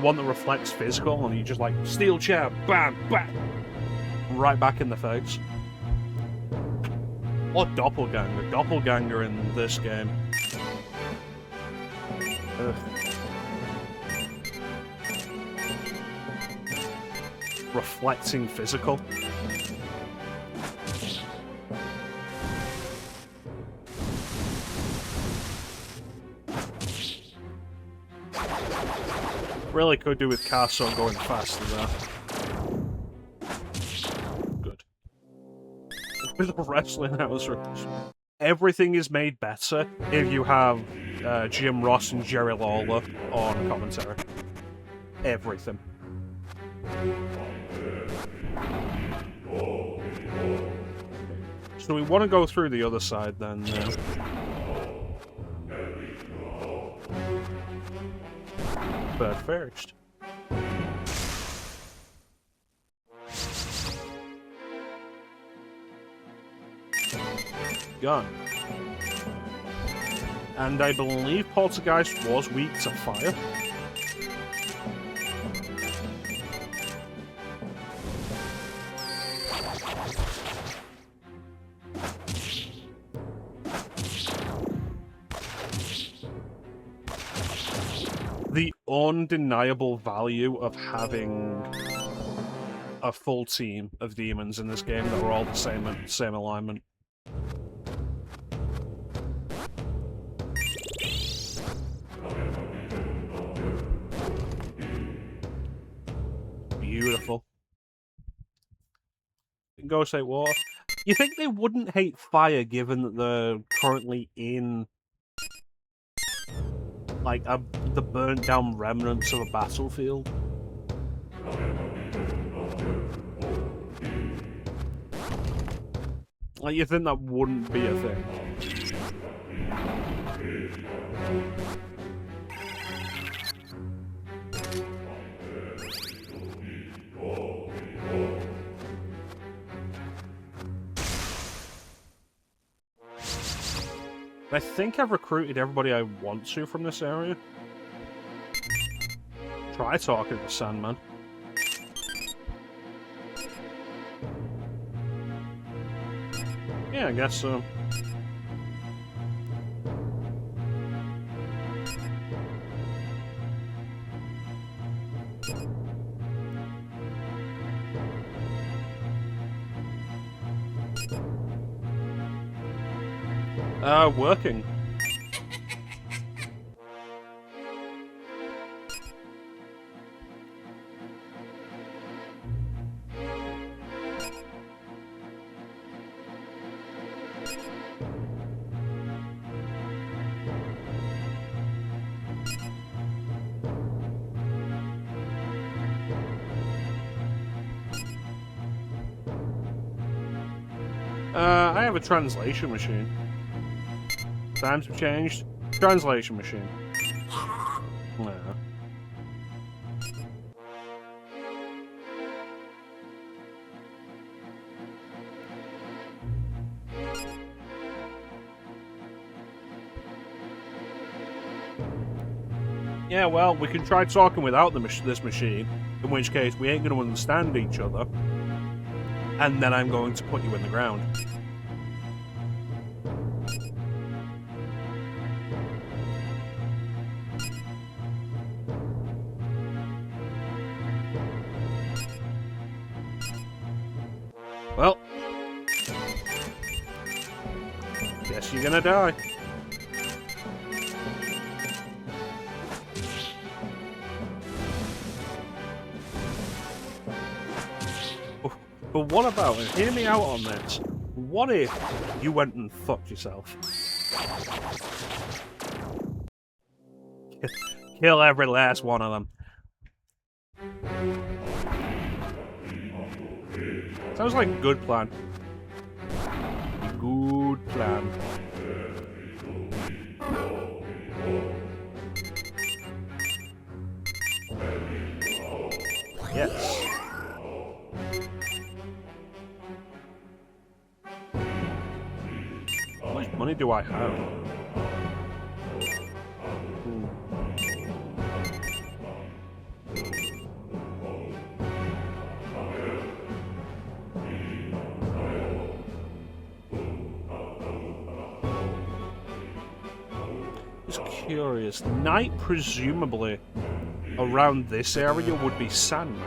one that reflects physical, and you just like steel chair, bam, bam, right back in the face. Or doppelganger in this game. Ugh. Reflecting physical. Really could do with Casso going faster there. Good. With the wrestling house rules. Everything is made better if you have Jim Ross and Jerry Lawler on commentary. Everything. So we want to go through the other side then. But first. Gun. And I believe Poltergeist was weak to fire. The undeniable value of having a full team of demons in this game that were all the same alignment. Beautiful. Ghost hate water. You think they wouldn't hate fire given that they're currently in like the burnt down remnants of a battlefield? Like, you think that wouldn't be a thing? I think I've recruited everybody I want to from this area. Try talking to Sandman. Yeah, I guess so. Working. I have a translation machine. Times have changed. Translation machine. Nah. Yeah, well, we can try talking without this machine, in which case we ain't going to understand each other, and then I'm going to put you in the ground. Well, guess you're gonna die. But what about, and hear me out on this, what if you went and fucked yourself? Kill every last one of them. Sounds like a good plan. Good plan. Yes. How much money do I have? Curious. Night, presumably, around this area would be Sandman.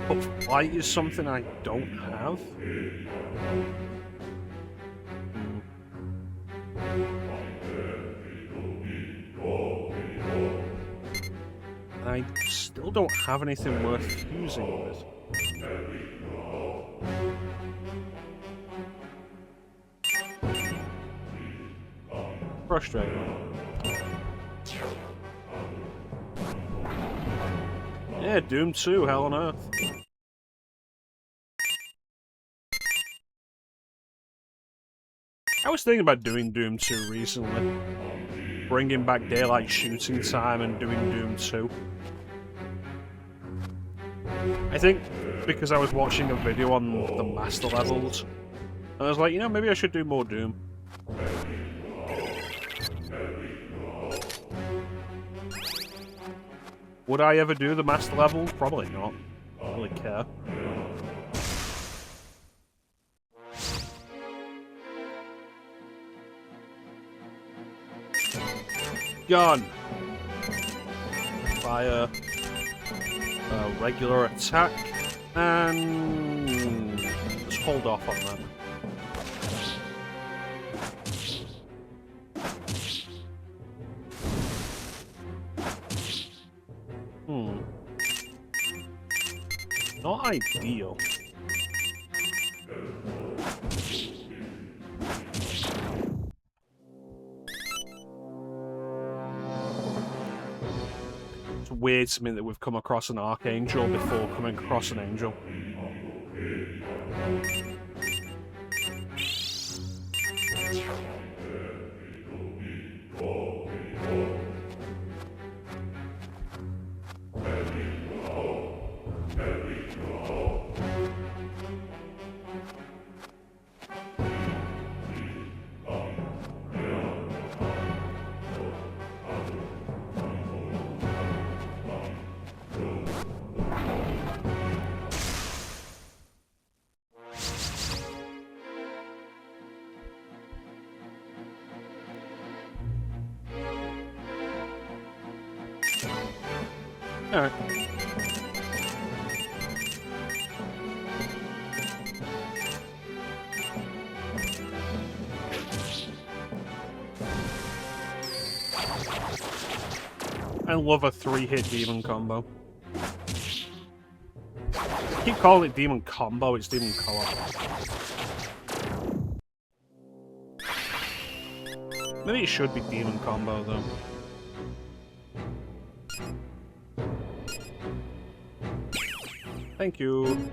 But flight is something I don't have. And I still don't have anything worth fusing with. Frustrating. Yeah, Doom 2, hell on earth. I was thinking about doing Doom 2 recently. Bringing back daylight shooting time and doing Doom 2. I think because I was watching a video on the master levels, and I was like, you know, maybe I should do more Doom. Would I ever do the master levels? Probably not. I don't really care. Gun! Fire. Regular attack. And... let's hold off on that. Not ideal. It's weird to me that we've come across an Archangel before coming across an Angel. Alright. I love a 3-hit demon combo. I keep calling it demon combo, it's demon co-op. Maybe it should be demon combo though. Thank you.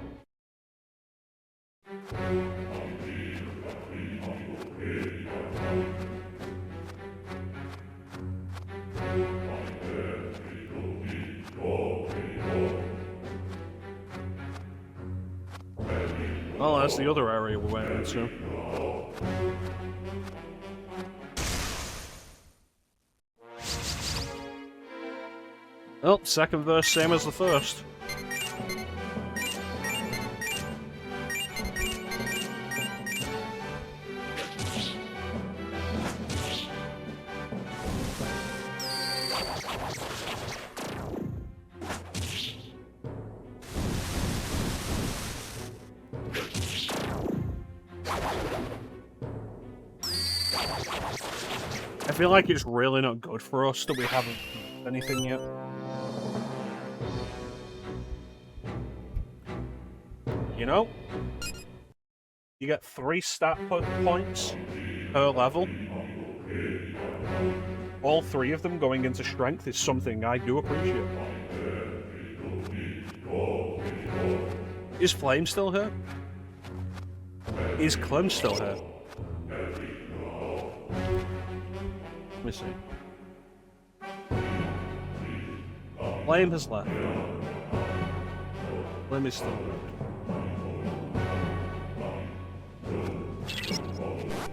Oh, that's the other area we went into. Oh, second verse, same as the first. I feel like it's really not good for us that we haven't done anything yet. You know? You get 3 stat points per level. All 3 of them going into strength is something I do appreciate. Is Flame still here? Is Clem still here? Let me see. Flame has left. Clem is still around.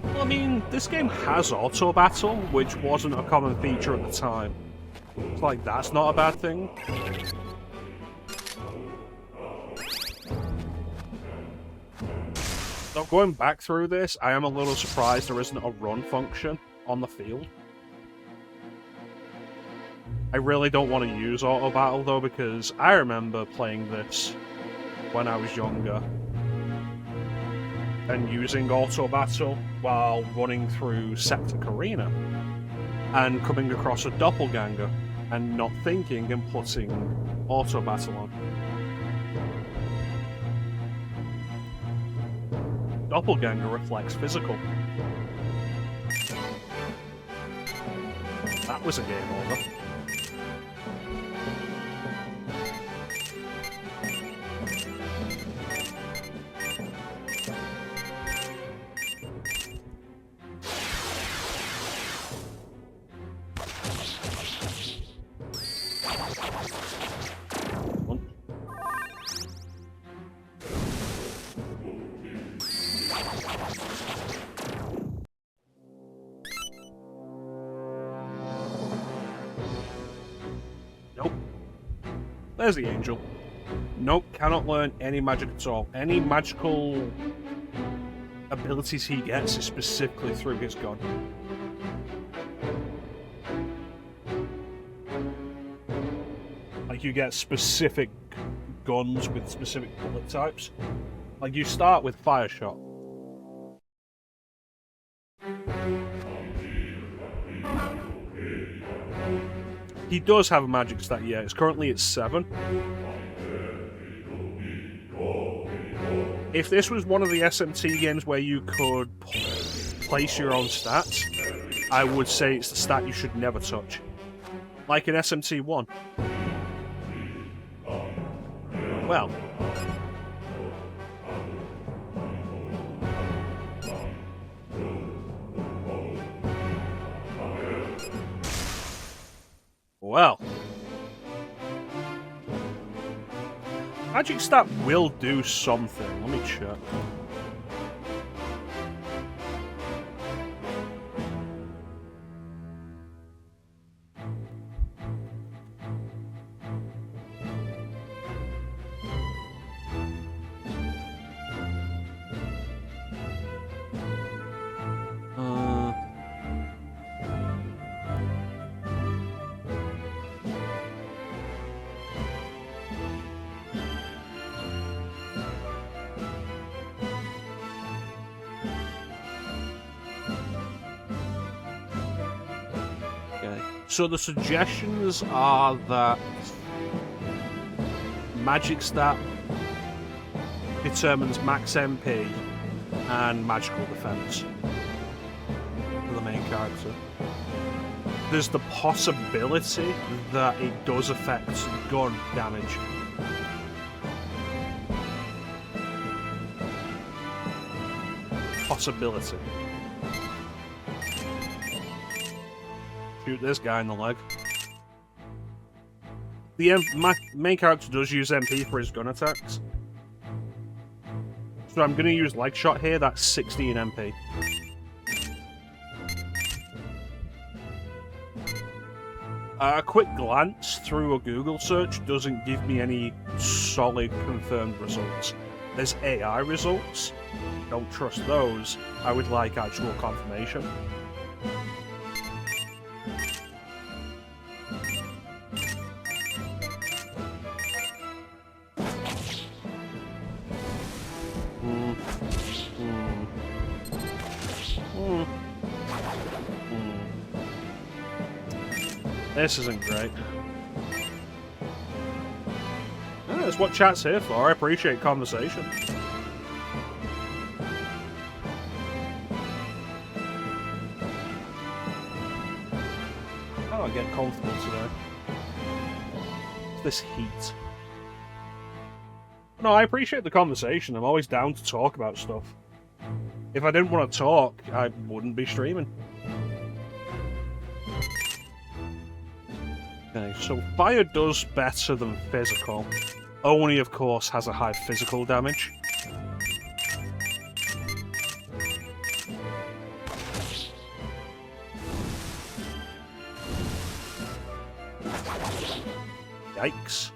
Well, I mean, this game has auto battle, which wasn't a common feature at the time. It's like, that's not a bad thing. So going back through this, I am a little surprised there isn't a run function on the field. I really don't want to use auto battle though, because I remember playing this when I was younger and using auto battle while running through Septic Arena and coming across a doppelganger and not thinking and putting auto battle on. Doppelganger reflects physical. That was a game over. Nope. There's the angel. Nope, cannot learn any magic at all. Any magical abilities he gets is specifically through his god. Like, you get specific guns with specific bullet types. Like, you start with Fire Shot. He does have a magic stat, yeah. It's currently at 7. If this was one of the SMT games where you could place your own stats, I would say it's the stat you should never touch. Like in SMT 1. Well. Well. Magic stat will do something. Let me check. So the suggestions are that magic stat determines max MP and magical defense for the main character. There's the possibility that it does affect gun damage. Possibility. Shoot this guy in the leg. The main character does use MP for his gun attacks. So I'm going to use leg shot here, that's 16 MP. A quick glance through a Google search doesn't give me any solid confirmed results. There's AI results. Don't trust those. I would like actual confirmation. This isn't great. That's what chat's here for. I appreciate conversation. How do I get comfortable today? This heat. No, I appreciate the conversation. I'm always down to talk about stuff. If I didn't want to talk, I wouldn't be streaming. Okay, so fire does better than physical. Only, of course, has a high physical damage. Yikes.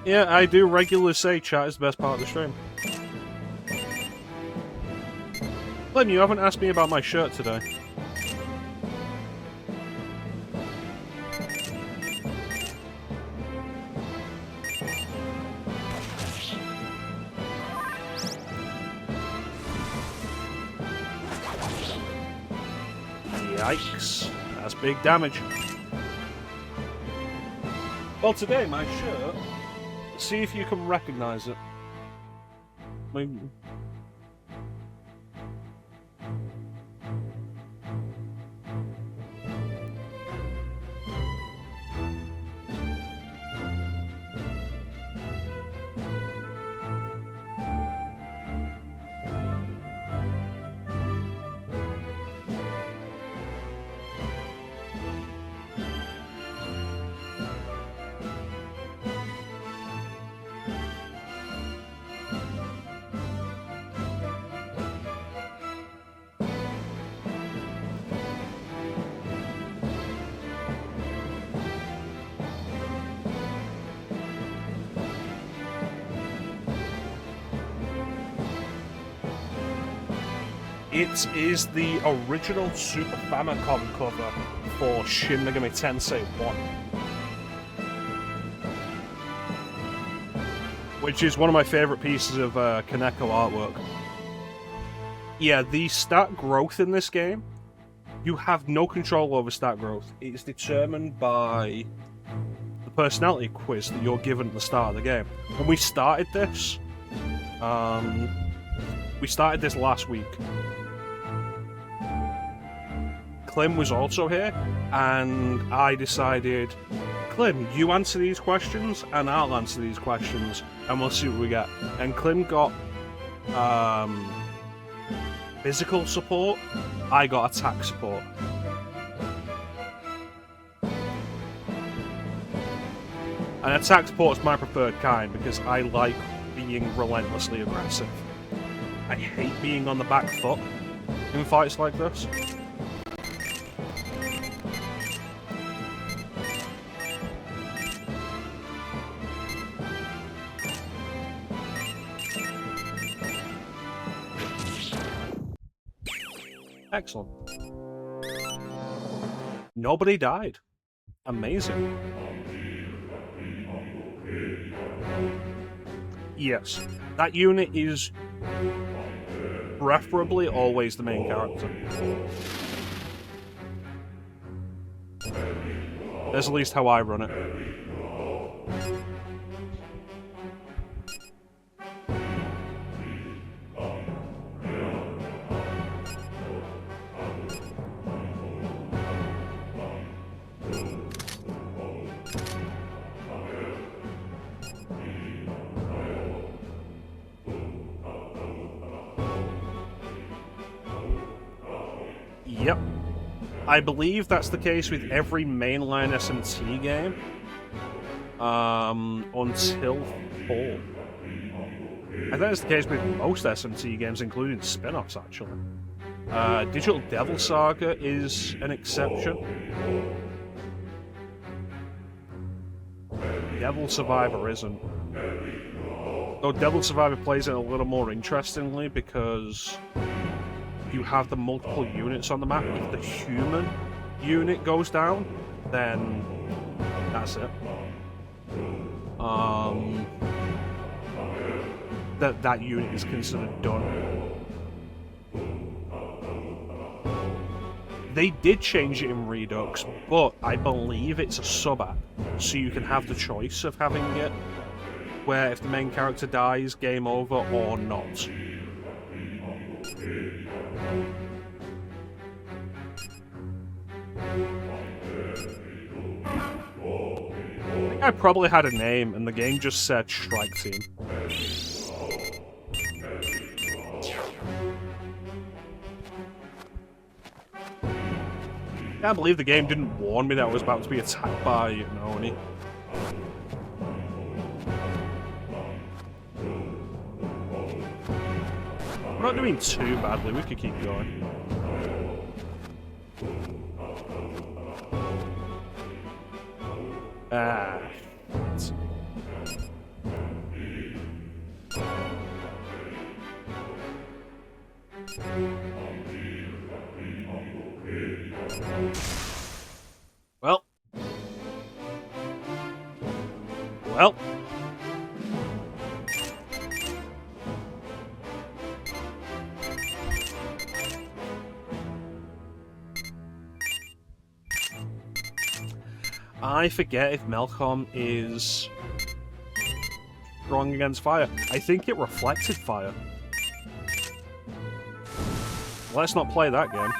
Yeah, I do regularly say chat is the best part of the stream. Glenn, you haven't asked me about my shirt today. Yikes. That's big damage. Well, today, my shirt... See if you can recognize it. It is the original Super Famicom cover for Shin Megami Tensei 1. Which is one of my favourite pieces of Kaneko artwork. Yeah, the stat growth in this game, you have no control over stat growth. It's determined by the personality quiz that you're given at the start of the game. When we started this last week. Clem was also here, and I decided, Clem, you answer these questions, and I'll answer these questions, and we'll see what we get. And Clem got physical support, I got attack support. And attack support is my preferred kind, because I like being relentlessly aggressive. I hate being on the back foot in fights like this. Excellent. Nobody died. Amazing. Yes, that unit is preferably always the main character. That's at least how I run it. Yep. I believe that's the case with every mainline S&T game. Until 4. I think it's the case with most S&T games, including spin-offs, actually. Digital Devil Saga is an exception. Devil Survivor isn't. Though Devil Survivor plays it a little more interestingly because you have the multiple units on the map. If the human unit goes down, then that's it. That unit is considered done. They did change it in Redux, but I believe it's a sub-app, so you can have the choice of having it where if the main character dies, game over, or not. I think I probably had a name, and the game just said Strike Team. I can't believe the game didn't warn me that I was about to be attacked by, you know, any. We're not doing too badly, we could keep going. Ah. Well. Well. I forget if Melcom is strong against fire. I think it reflected fire. Let's not play that game.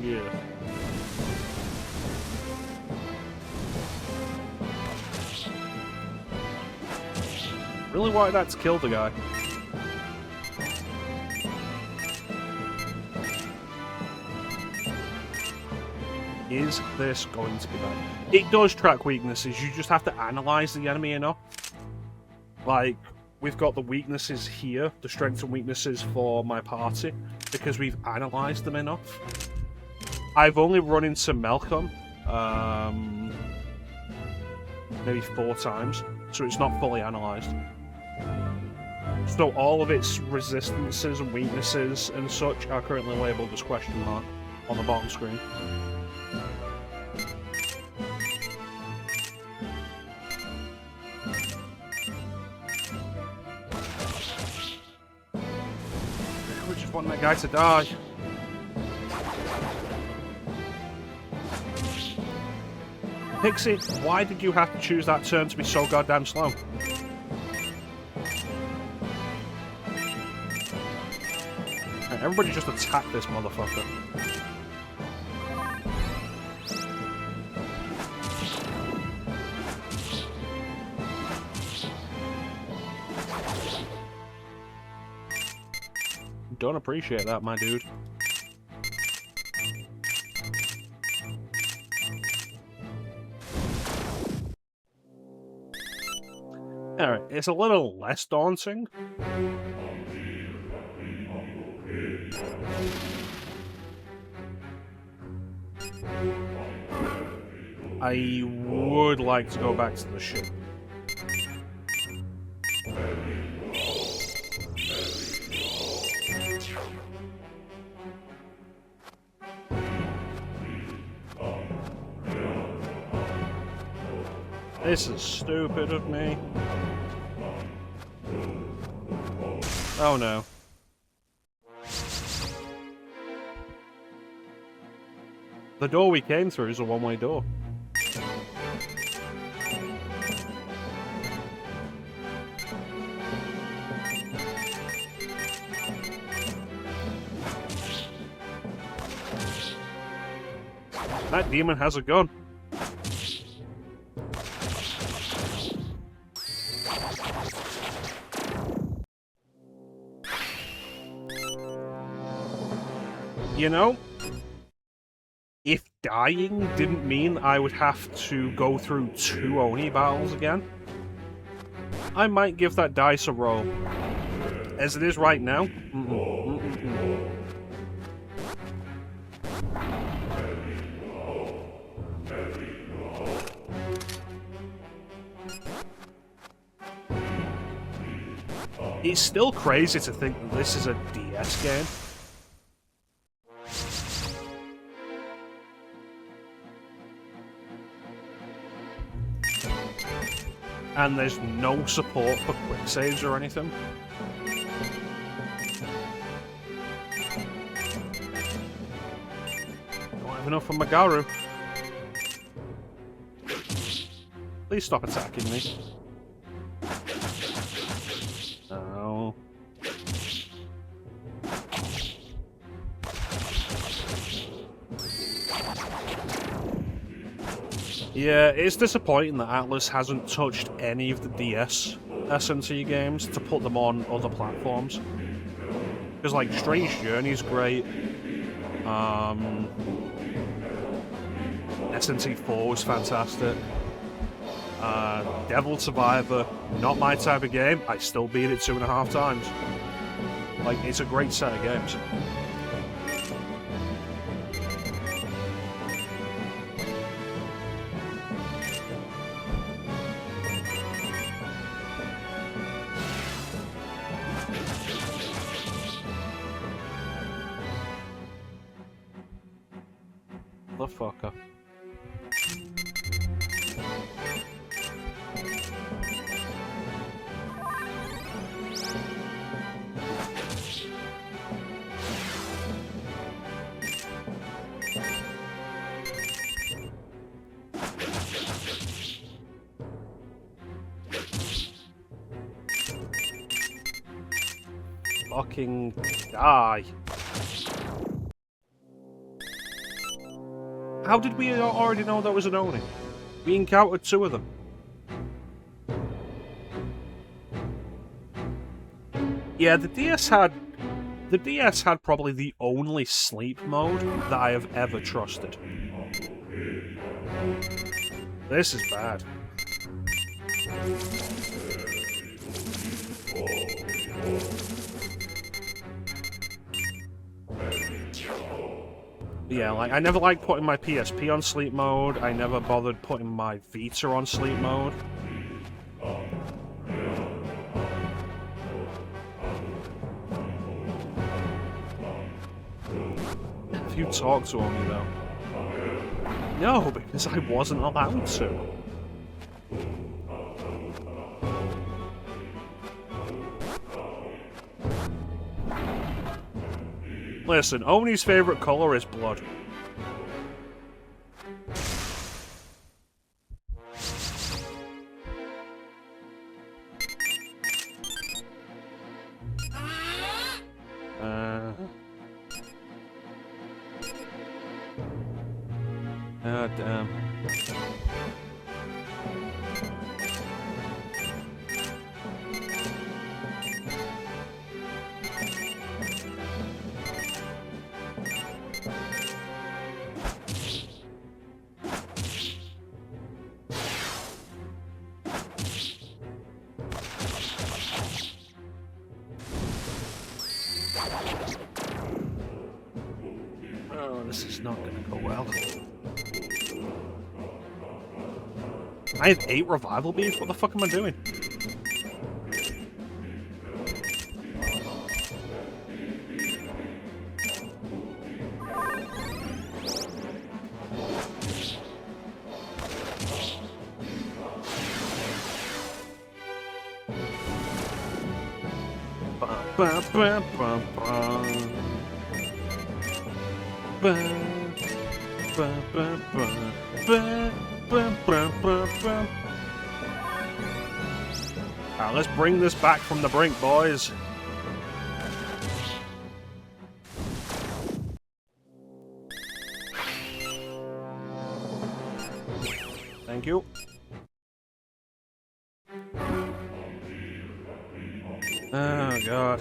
Yeah. Really wanted that to kill the guy. Is this going to be bad? It does track weaknesses, you just have to analyze the enemy enough. Like, we've got the weaknesses here, the strengths and weaknesses for my party, because we've analysed them enough. I've only run into Malcolm, maybe 4 times, so it's not fully analysed. So all of its resistances and weaknesses and such are currently labelled as question mark on the bottom screen. We just want that guy to die. Pixie, why did you have to choose that turn to be so goddamn slow? Right, everybody just attack this motherfucker. Don't appreciate that, my dude. Alright, it's a little less daunting. I would like to go back to the ship. This is stupid of me. Oh no. The door we came through is a one-way door. That demon has a gun. You know, if dying didn't mean I would have to go through 2 Oni battles again, I might give that dice a roll. As it is right now, It's still crazy to think that this is a DS game. And there's no support for quick saves or anything. Don't have enough for Magaru. Please stop attacking me. No. Yeah, it's disappointing that Atlas hasn't touched any of the DS SNC games to put them on other platforms. Because, like, Strange Journey's great. SNC 4 was fantastic. Devil Survivor, not my type of game. I still beat it 2.5 times. Like, it's a great set of games. Motherfucker. Fucking die. How did we already know that was an Oni? We encountered 2 of them. Yeah, the DS had probably the only sleep mode that I have ever trusted. This is bad. Yeah, like, I never liked putting my PSP on sleep mode. I never bothered putting my Vita on sleep mode. Have you talked to me, though? No, because I wasn't allowed to. Listen, Oni's favorite color is blood. Damn. Oh, this is not going to go well. I have 8 revival beads? What the fuck am I doing? Ba, ba, ba, ba. Ba, ba, ba, ba. Ba, ba, ba, ba, ba. Alright, let's bring this back from the brink, boys. Thank you. Oh, God.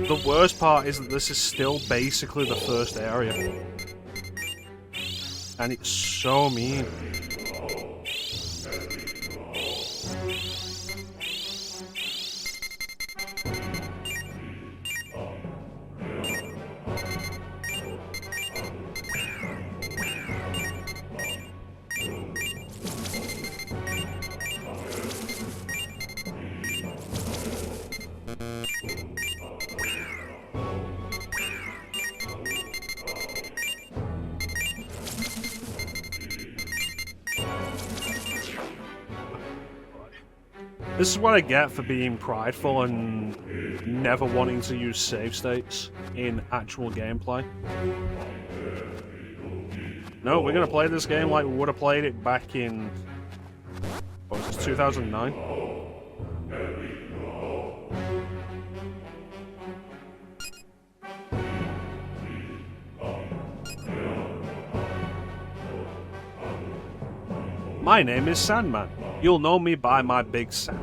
The worst part is that this is still basically the first area. And it's so mean. This is what I get for being prideful and never wanting to use save states in actual gameplay. No, we're gonna play this game like we would have played it back in... what was this, 2009? My name is Sandman. You'll know me by my big sack.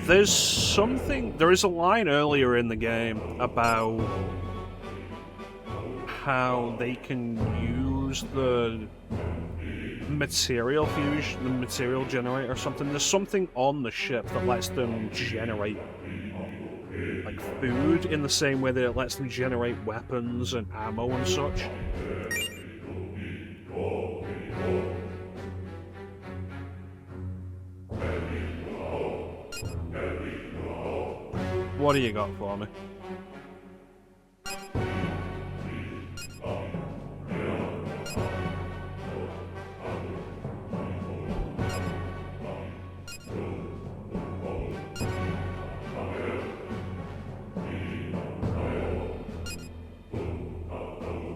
There is a line earlier in the game about how they can use the material fusion, the material generator or something. There's something on the ship that lets them generate like food in the same way that it lets them generate weapons and ammo and such. What do you got for me?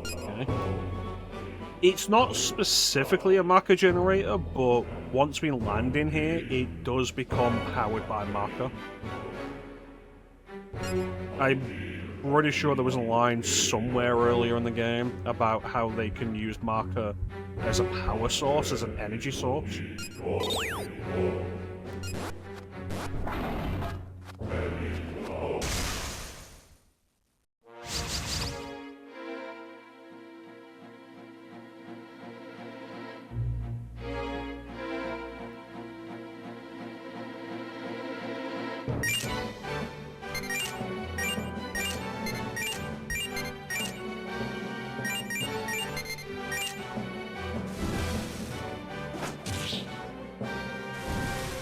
Okay. It's not specifically a mecha generator, but once we land in here, it does become powered by mecha. I'm pretty sure there was a line somewhere earlier in the game about how they can use mecha as a power source, as an energy source.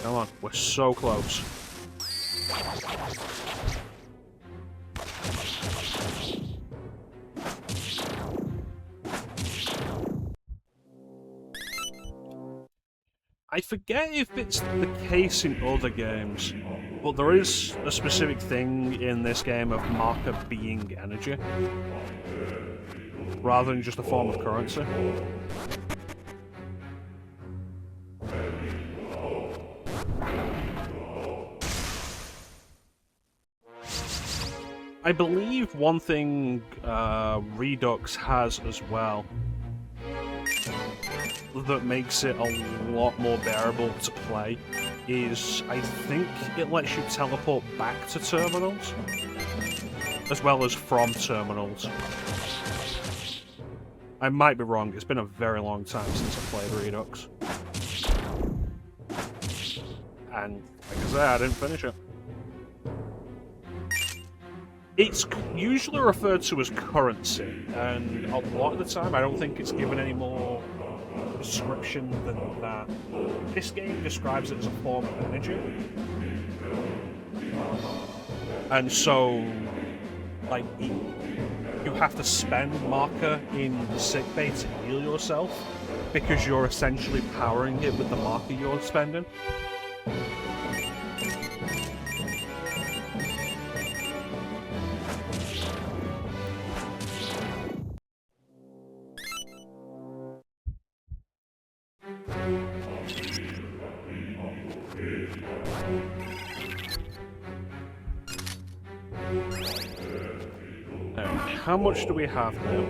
Come on, we're so close. I forget if it's the case in other games, but there is a specific thing in this game of mecha being energy, rather than just a form of currency. I believe one thing Redux has as well that makes it a lot more bearable to play is I think it lets you teleport back to terminals as well as from terminals. I might be wrong, it's been a very long time since I played Redux. And like I said, I didn't finish it. It's usually referred to as currency, and a lot of the time I don't think it's given any more description than that. This game describes it as a form of energy. And so, like, you have to spend mecha in sickbay to heal yourself, because you're essentially powering it with the marker you're spending. How much do we have now?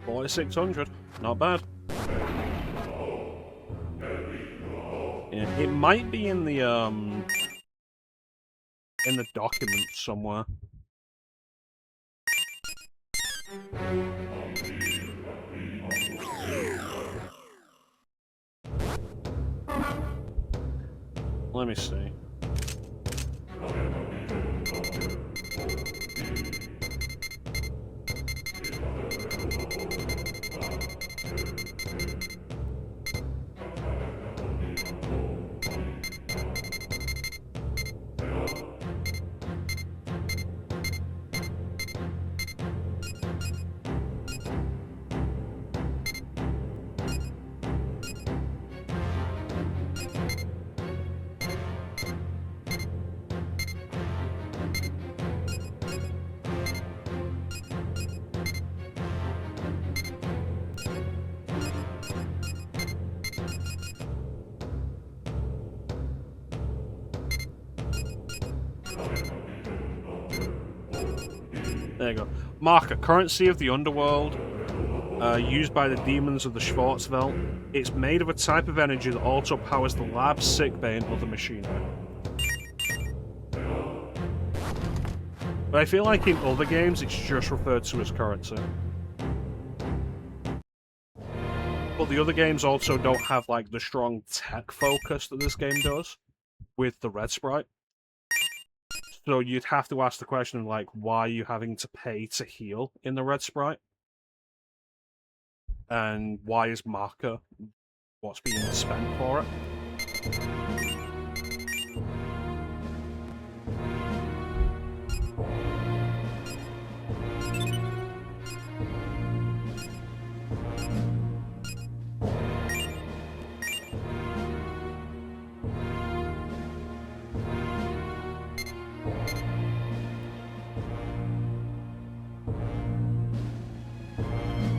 4,600. Not bad. Yeah, it might be in the document somewhere. Let me see. There you go. Marker, currency of the underworld, used by the demons of the Schwarzwelt. It's made of a type of energy that also powers the lab, sickbay, and other machinery. But I feel like in other games, it's just referred to as currency. But the other games also don't have, like, the strong tech focus that this game does with the red sprite. So you'd have to ask the question, like, why are you having to pay to heal in the red sprite? And why is marker what's being spent for it?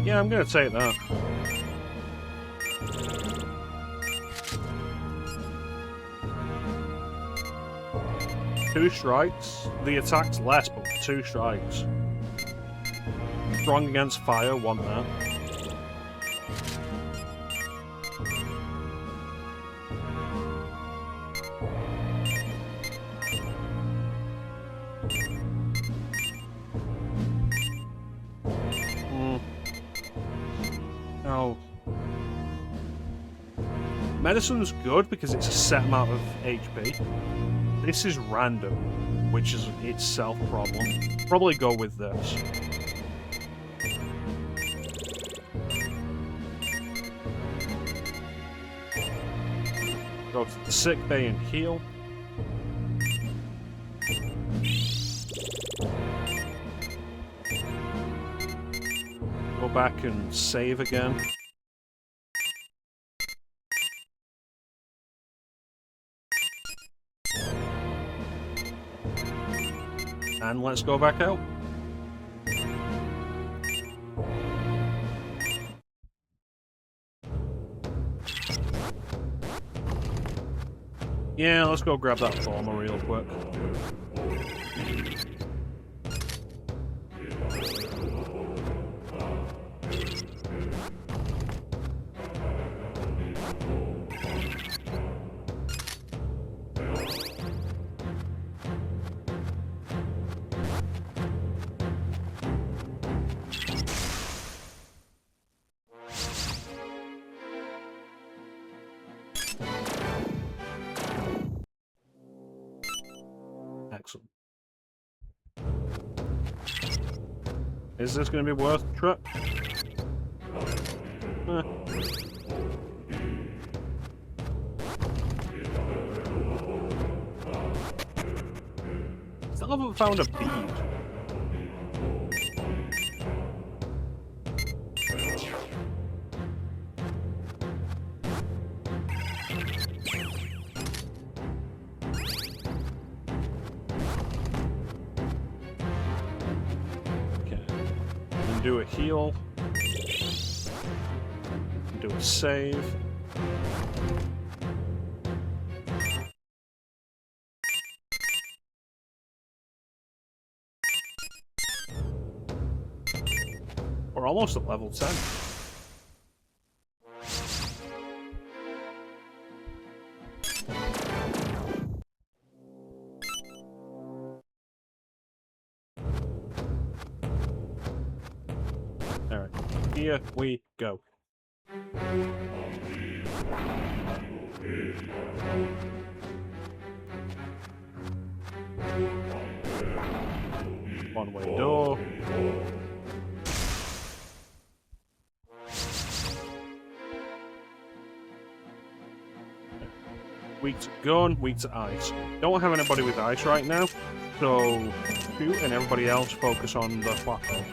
Yeah, I'm gonna take that. Two strikes. The attack's less, but 2 strikes. Strong against fire, want that. Oh. Medicine's good because it's a set amount of HP. This is random, which is itself a problem. Probably go with this. Go to the sick bay and heal. Go back and save again. And let's go back out. Yeah, let's go grab that former real quick. Excellent. Is this going to be worth the trip? Still haven't found a bead. do a heal. Do a save. We're almost at level 10. Alright, here we go. One-way door. Weak to gun, weak to ice. Don't have anybody with ice right now, so shoot and everybody else focus on the platform.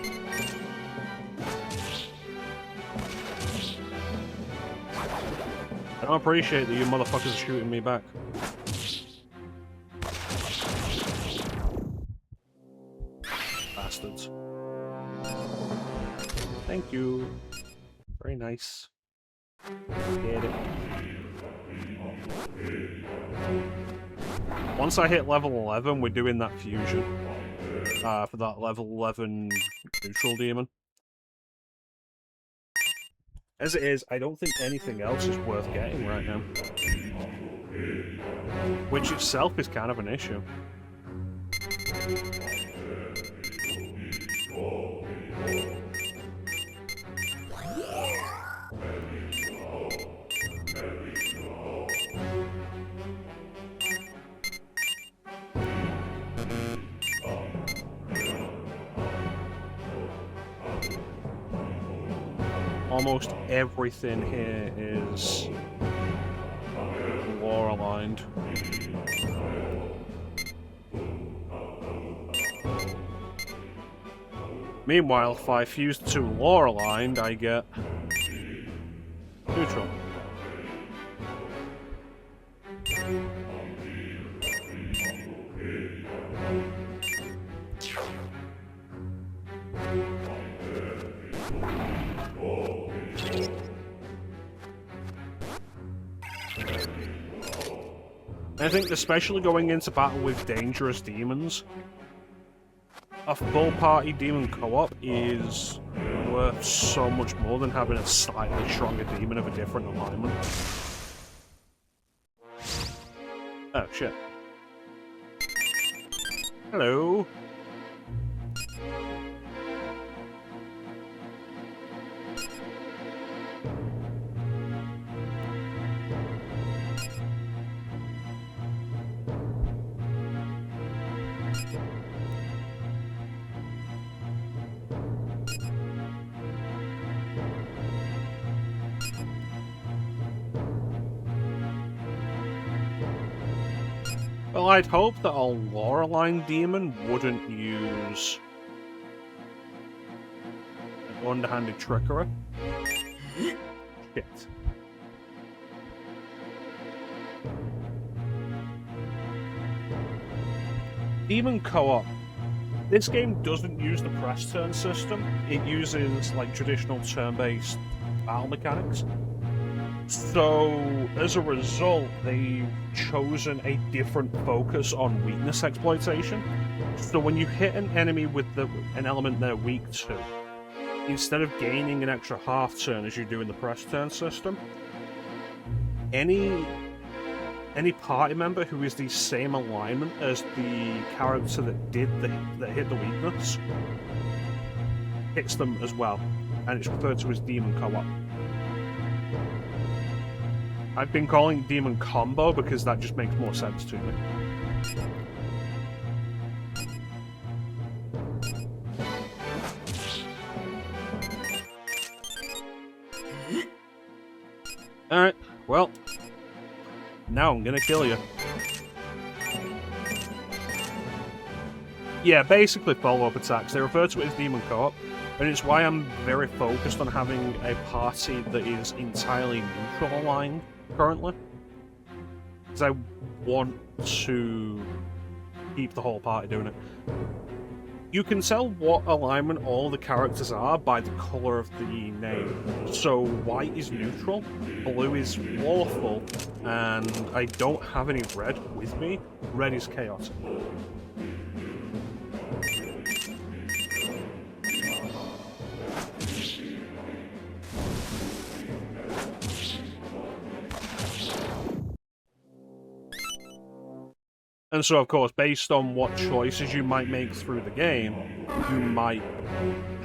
I don't appreciate that you motherfuckers are shooting me back. Bastards. Thank you. Very nice. Get it. Once I hit level 11, we're doing that fusion. For that level 11 neutral demon. As it is, I don't think anything else is worth getting right now. Which itself is kind of an issue. Almost everything here is lore aligned. Meanwhile, if I fuse the two lore aligned, I get neutral. I think especially going into battle with dangerous demons, a full party demon co-op is worth so much more than having a slightly stronger demon of a different alignment. Oh shit. Hello. Well, I'd hope that a lore-aligned demon wouldn't use an underhanded trickery. Shit. Demon co-op. This game doesn't use the press turn system. It uses like traditional turn-based battle mechanics. So, as a result, they've chosen a different focus on weakness exploitation. So when you hit an enemy with an element they're weak to, instead of gaining an extra half turn as you do in the press turn system, any party member who is the same alignment as the character that hit the weakness hits them as well, and it's referred to as demon co-op. I've been calling it demon combo because that just makes more sense to me. Alright, well, now I'm gonna kill you. Yeah, basically follow-up attacks. They refer to it as demon co-op, and it's why I'm very focused on having a party that is entirely neutral aligned currently. Because I want to keep the whole party doing it. You can tell what alignment all the characters are by the colour of the name. So white is neutral, blue is lawful, and I don't have any red with me. Red is chaotic. And so, of course, based on what choices you might make through the game, you might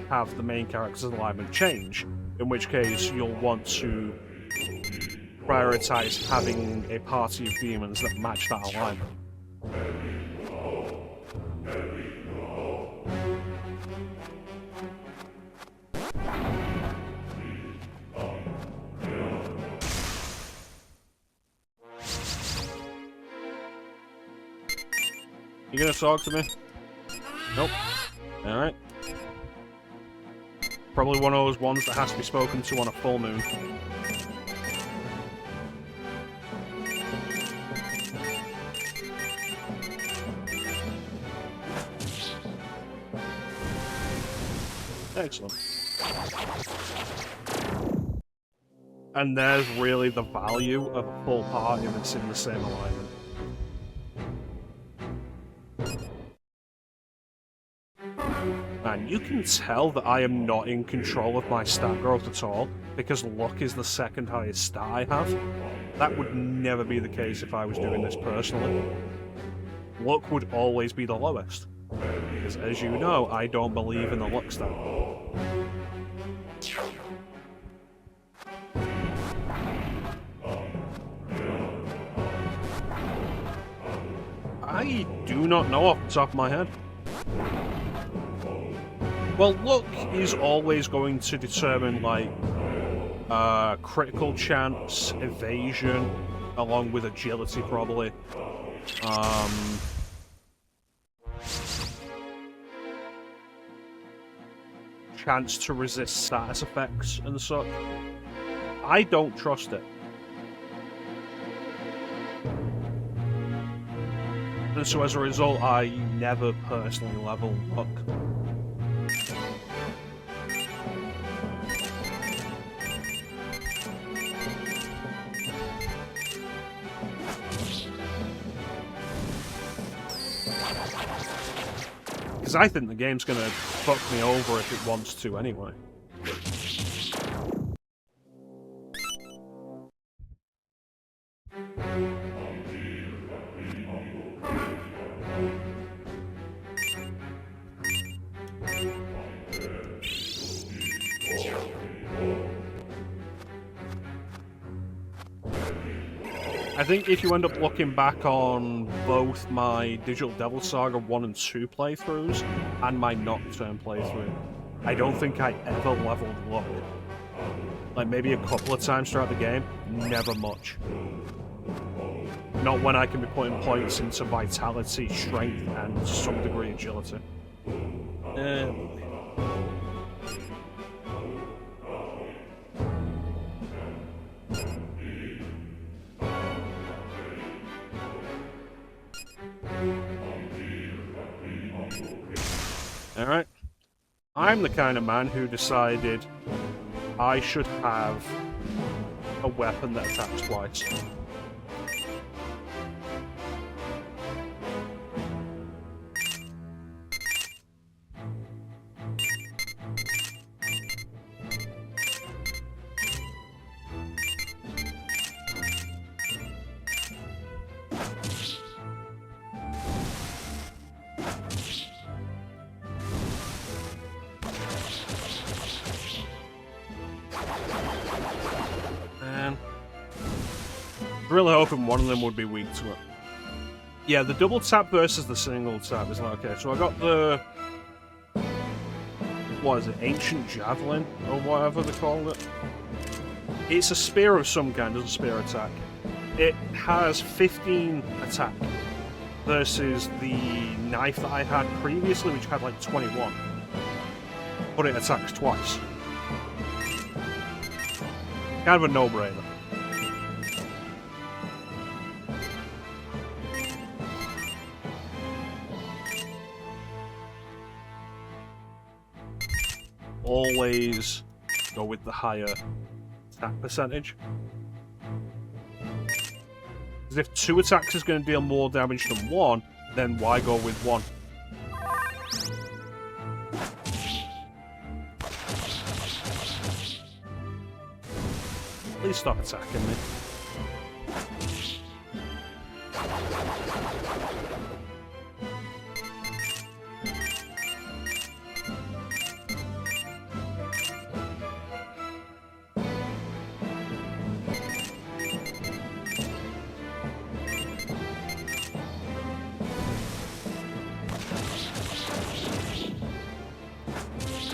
have the main character's alignment change, in which case you'll want to prioritize having a party of demons that match that alignment. You gonna talk to me? Nope. Alright. Probably one of those ones that has to be spoken to on a full moon. Excellent. And there's really the value of a full party that's in the same alignment. Man, you can tell that I am not in control of my stat growth at all, because luck is the second highest stat I have. That would never be the case if I was doing this personally. Luck would always be the lowest, because as you know, I don't believe in the luck stat. I do not know off the top of my head. Well, luck is always going to determine, like, critical chance, evasion, along with agility, probably. Chance to resist status effects and such. I don't trust it. And so as a result, I never personally level luck. Because I think the game's gonna fuck me over if it wants to anyway. I think if you end up looking back on both my Digital Devil Saga 1 and 2 playthroughs and my Nocturne playthrough, I don't think I ever leveled luck. Like maybe a couple of times throughout the game, never much. Not when I can be putting points into vitality, strength, and some degree agility. Alright. I'm the kind of man who decided I should have a weapon that attacks twice. Really hoping one of them would be weak to it. Yeah, the double tap versus the single tap is like, okay, so I got the... what is it? Ancient Javelin? Or whatever they called it. It's a spear of some kind, doesn't spear attack. It has 15 attack versus the knife that I had previously, which had like 21. But it attacks twice. Kind of a no-brainer. always go with the higher attack percentage. Because if 2 attacks is going to deal more damage than 1, then why go with 1? Please stop attacking me.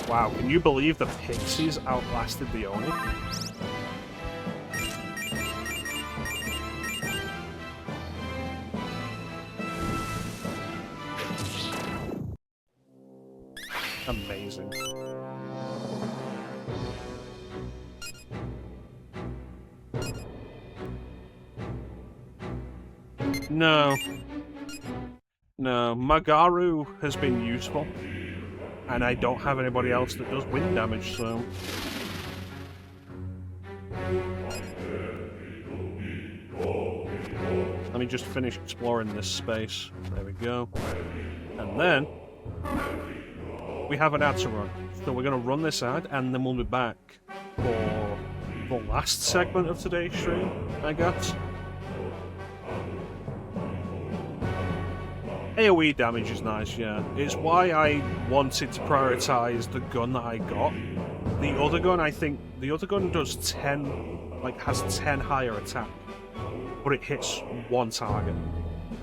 Wow, can you believe the pixies outlasted the Oni? Amazing. No. No, Magaru has been useful. And I don't have anybody else that does wind damage, so... Let me just finish exploring this space. There we go. And then... we have an ad to run. So we're going to run this ad, and then we'll be back for the last segment of today's stream, I guess. AoE damage is nice, yeah. It's why I wanted to prioritize the gun that I got. The other gun, I think, the other gun does 10, like, has 10 higher attack, but it hits 1 target.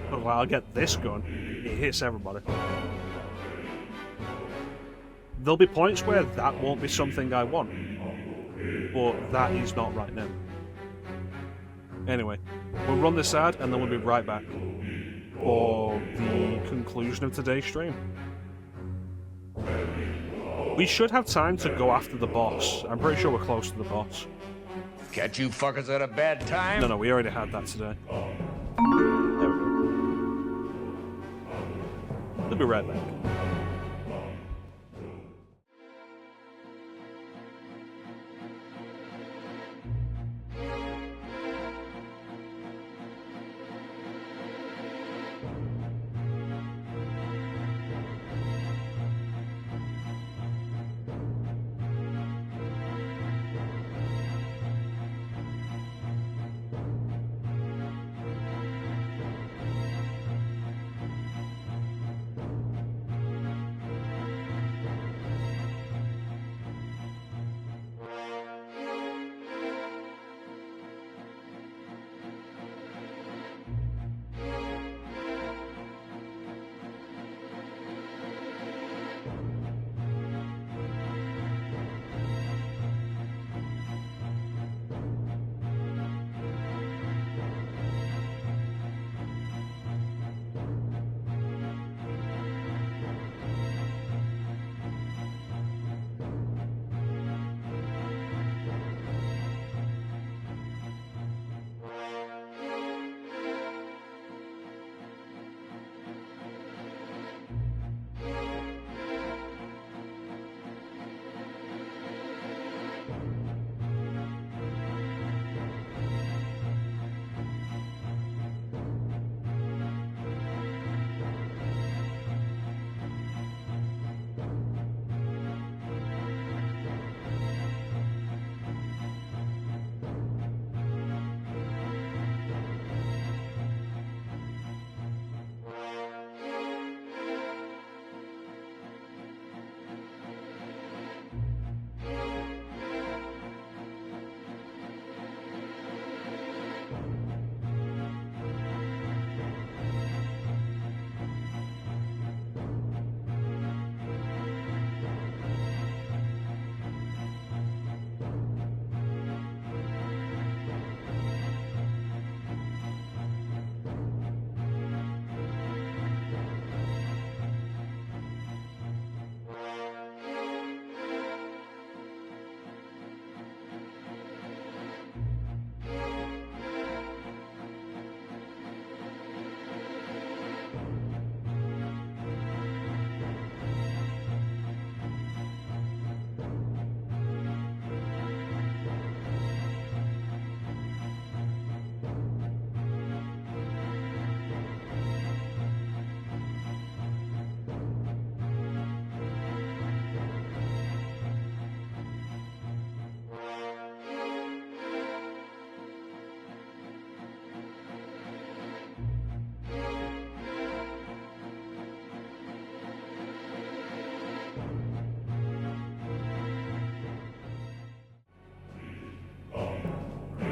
But while I get this gun, it hits everybody. There'll be points where that won't be something I want, but that is not right now. Anyway, we'll run this ad, and then we'll be right back for the conclusion of today's stream. We should have time to go after the boss. I'm pretty sure we're close to the boss. Catch you fuckers at a bad time? No, we already had that today. There we go. We'll be right back.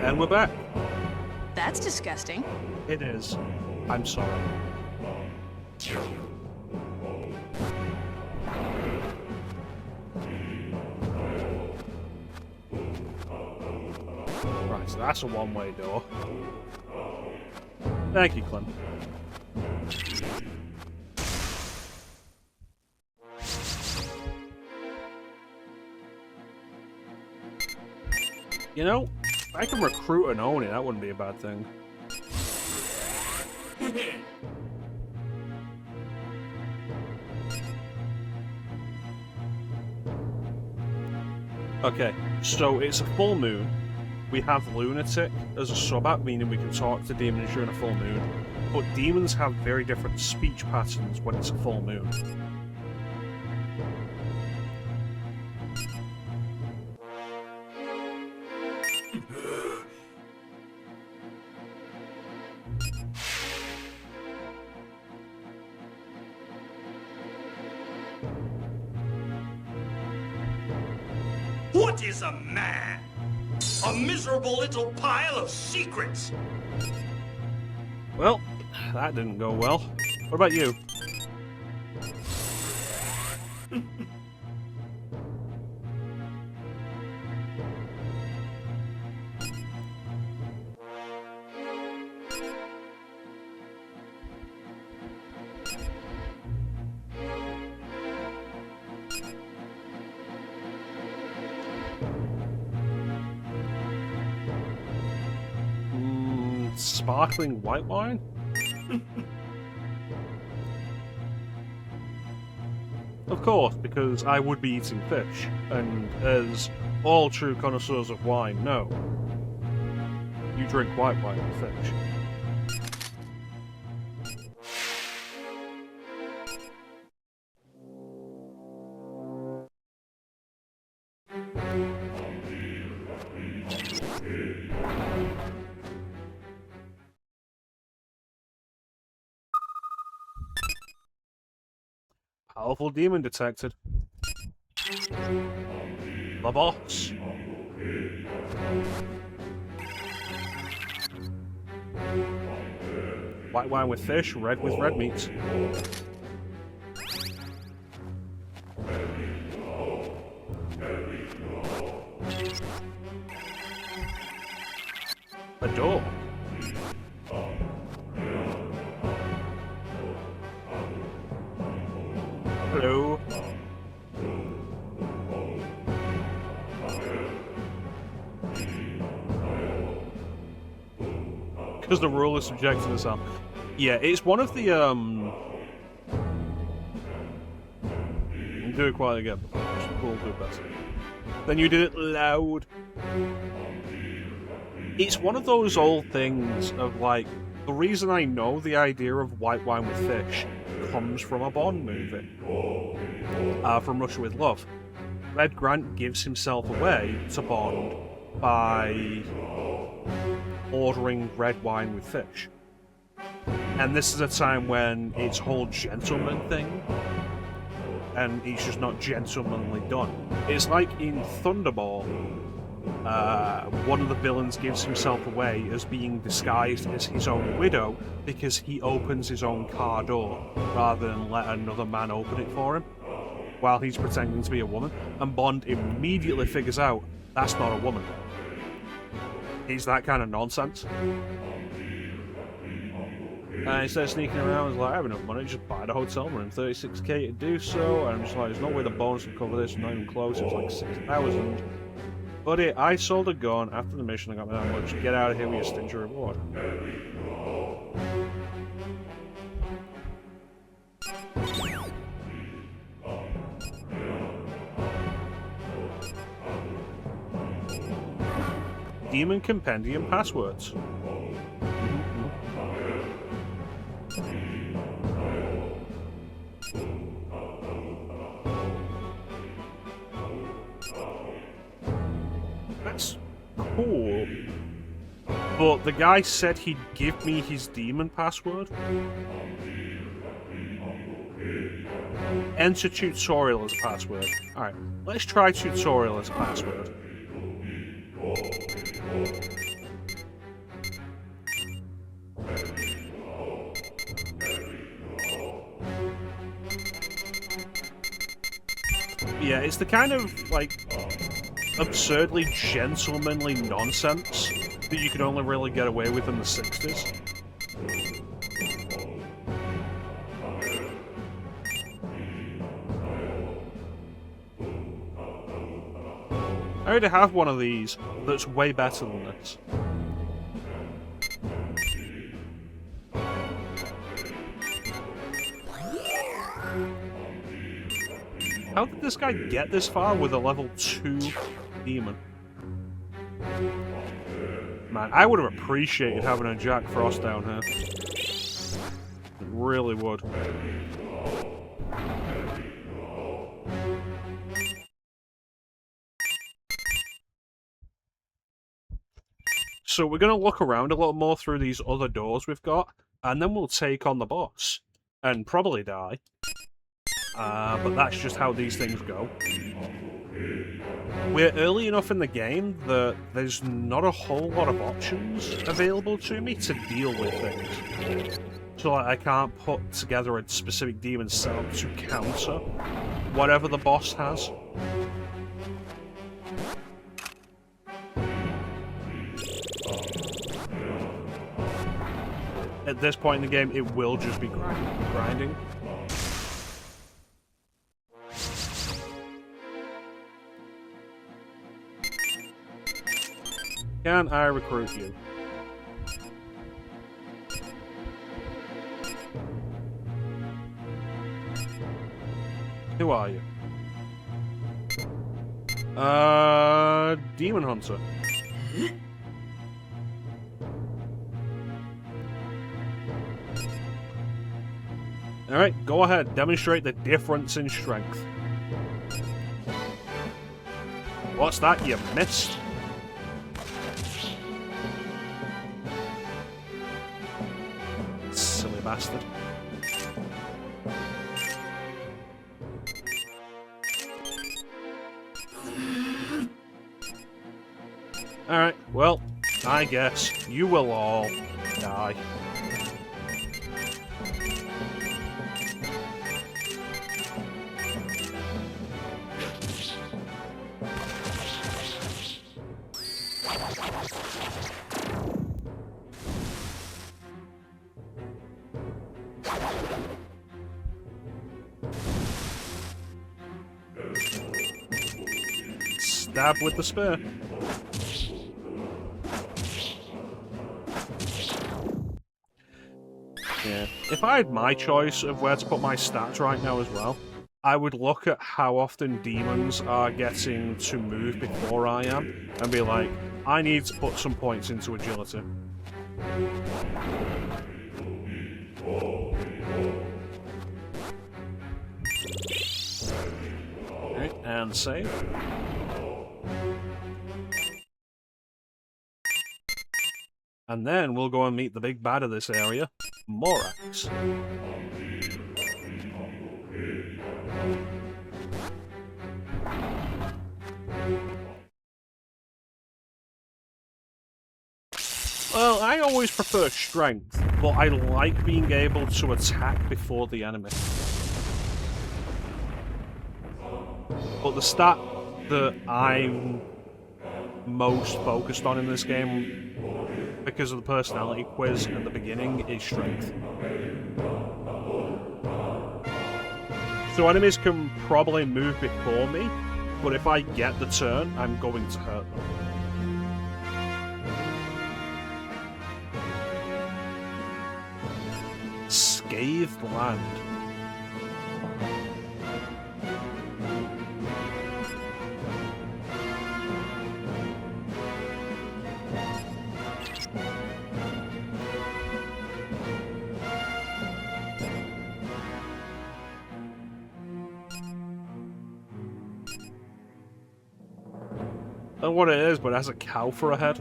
And we're back. That's disgusting. It is. I'm sorry. Right, so that's a one-way door. Thank you, Clint. You know, if I can recruit an Oni, that wouldn't be a bad thing. Okay, so it's a full moon. We have Lunatic as a sub-app, meaning we can talk to demons during a full moon. But demons have very different speech patterns when it's a full moon. What is a man? A miserable little pile of secrets. Well, that didn't go well. What about you? Sparkling white wine? Of course, because I would be eating fish, and as all true connoisseurs of wine know, you drink white wine with fish. Powerful demon detected. The boss. White wine with fish, red with red meat. A door. Hello. Because the rule is subject to the sound. Yeah, it's one of the do it quietly again. Cool, do it better. Then you did it loud. It's one of those old things of like, the reason I know the idea of white wine with fish comes from a Bond movie. From Russia with Love. Red Grant gives himself away to Bond by ordering red wine with fish. And this is a time when it's a whole gentleman thing, and it's just not gentlemanly done. It's like in Thunderball, one of the villains gives himself away as being disguised as his own widow because he opens his own car door rather than let another man open it for him while he's pretending to be a woman, and Bond immediately figures out that's not a woman. He's that kind of nonsense. And instead of sneaking around, he's like, I have enough money, just buy the hotel room, 36k to do so. And I'm just like, there's no way the bonus can cover this, not even close, it was like 6,000. Buddy, I sold a gun after the mission, I got me that much. Get out of here with your stingy reward. Demon Compendium passwords. That's cool. But the guy said he'd give me his demon password. Enter tutorial as password. Alright, let's try tutorial as password. Yeah, it's the kind of, like, absurdly gentlemanly nonsense that you could only really get away with in the 60s. I already have one of these that's way better than this. How did this guy get this far with a level 2 demon? Man, I would have appreciated having a Jack Frost down here. It really would. So we're going to look around a little more through these other doors we've got, and then we'll take on the boss. And probably die. But that's just how these things go. We're early enough in the game that there's not a whole lot of options available to me to deal with things. So like, I can't put together a specific demon setup to counter whatever the boss has. At this point in the game, it will just be grinding. Can I recruit you? Who are you? Demon Hunter. Alright, go ahead. Demonstrate the difference in strength. What's that? You missed? Silly bastard. Alright, well, I guess you will all die. Stab with the spear. Yeah. If I had my choice of where to put my stats right now as well, I would look at how often demons are getting to move before I am, and be like, I need to put some points into agility. Okay, and save. And then we'll go and meet the big bad of this area, Morax. Well, I always prefer strength, but I like being able to attack before the enemy. But the stat that I'm most focused on in this game, because of the personality quiz at the beginning, is strength. So enemies can probably move before me, but if I get the turn, I'm going to hurt them. Scathed land. I don't know what it is, but it has a cow for a head.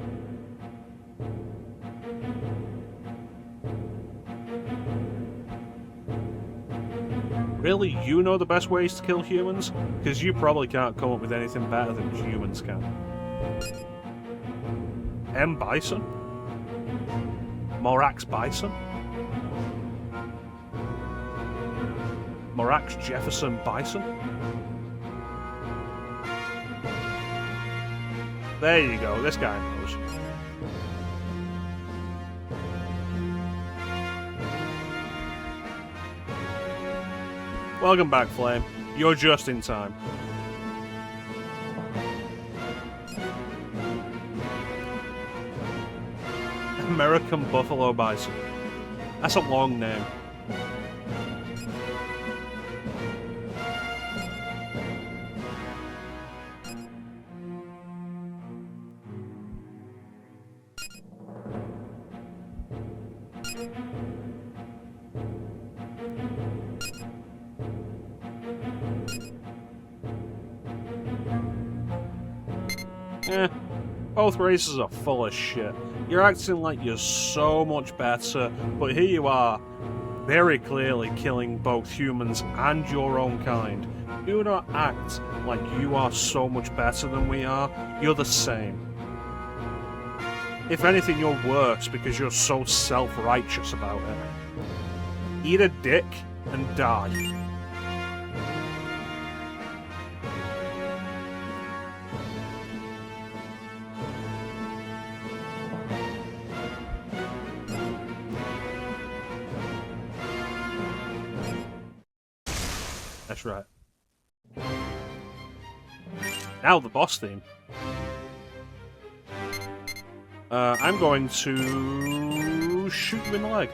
Really? You know the best ways to kill humans? Because you probably can't come up with anything better than humans can. M. Bison? Morax Bison? Morax Jefferson Bison? There you go, this guy knows. Welcome back, Flame. You're just in time. American Buffalo Bison. That's a long name. Both races are full of shit. You're acting like you're so much better, but here you are, very clearly killing both humans and your own kind. Do not act like you are so much better than we are. You're the same. If anything, you're worse because you're so self-righteous about it. Eat a dick and die. That's right. Now the boss theme. I'm going to shoot him in the leg.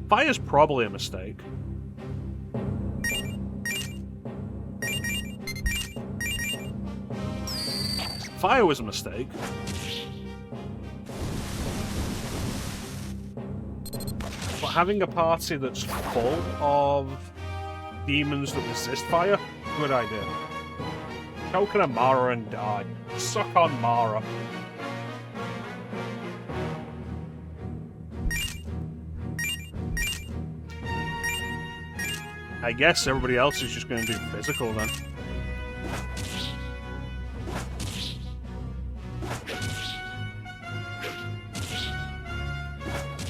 Fire's probably a mistake. Fire was a mistake. But having a party that's full of demons that resist fire, good idea. Choke on Mara and die. Suck on Mara. I guess everybody else is just going to do physical then.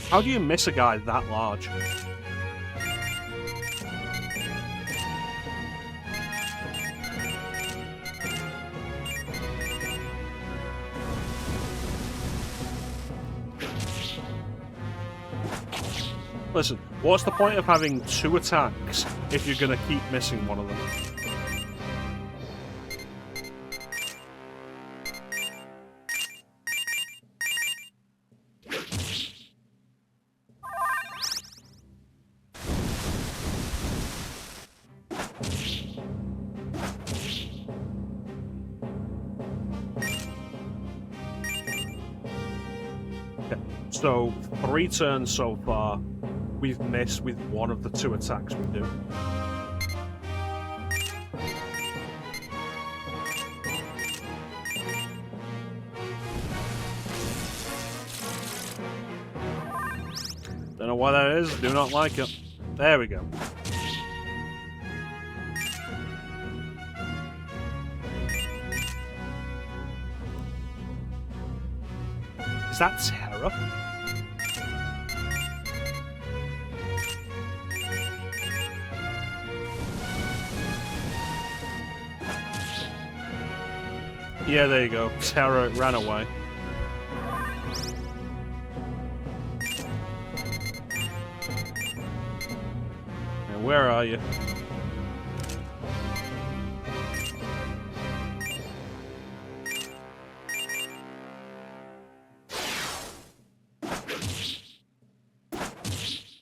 How do you miss a guy that large? Listen, what's the point of having 2 attacks if you're gonna keep missing one of them? So, 3 turns so far, we've missed with one of the 2 attacks we do. Don't know why that is, do not like it. There we go. Is that Terra? Yeah, there you go. Terra ran away. And where are you?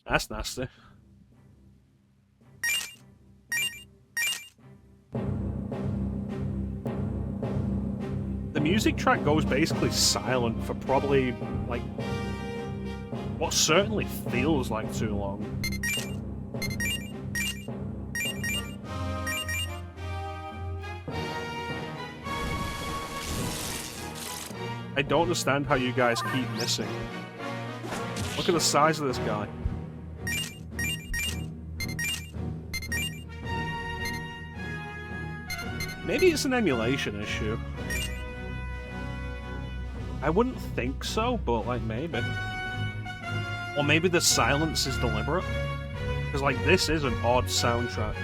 That's nasty. The music track goes basically silent for probably, like, what certainly feels like too long. I don't understand how you guys keep missing. Look at the size of this guy. Maybe it's an emulation issue. I wouldn't think so, but, like, maybe. Or maybe the silence is deliberate. Because, like, this is an odd soundtrack.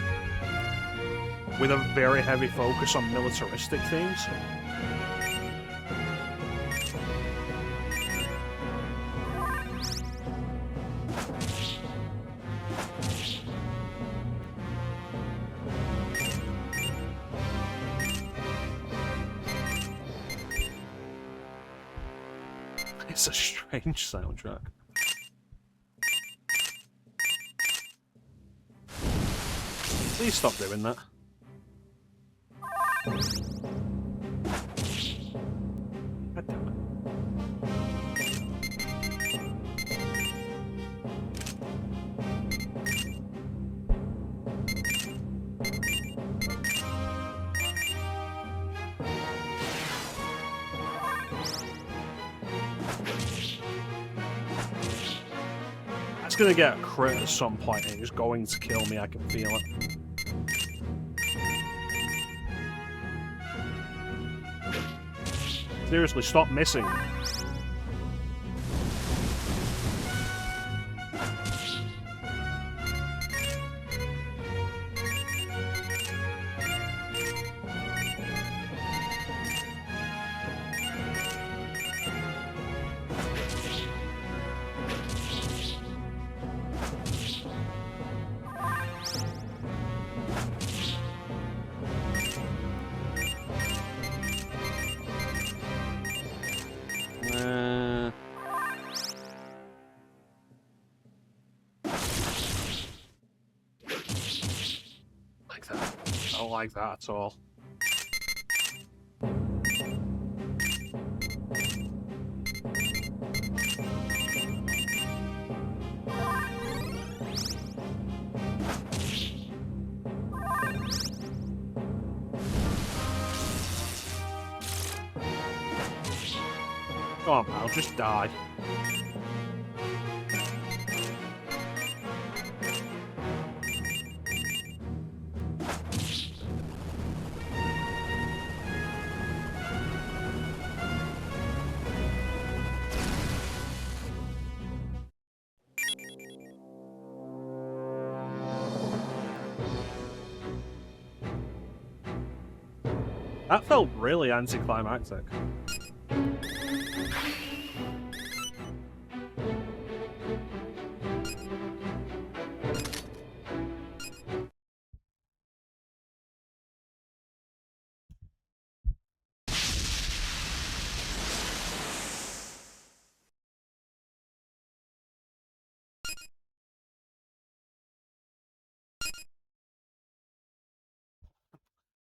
with a very heavy focus on militaristic themes. It's a strange soundtrack. Please stop doing that. God damn it. That's gonna get a crit at some point and it's going to kill me, I can feel it. Seriously, stop missing. Like that. I don't like that at all. Come on, pal, just die. That felt really anticlimactic.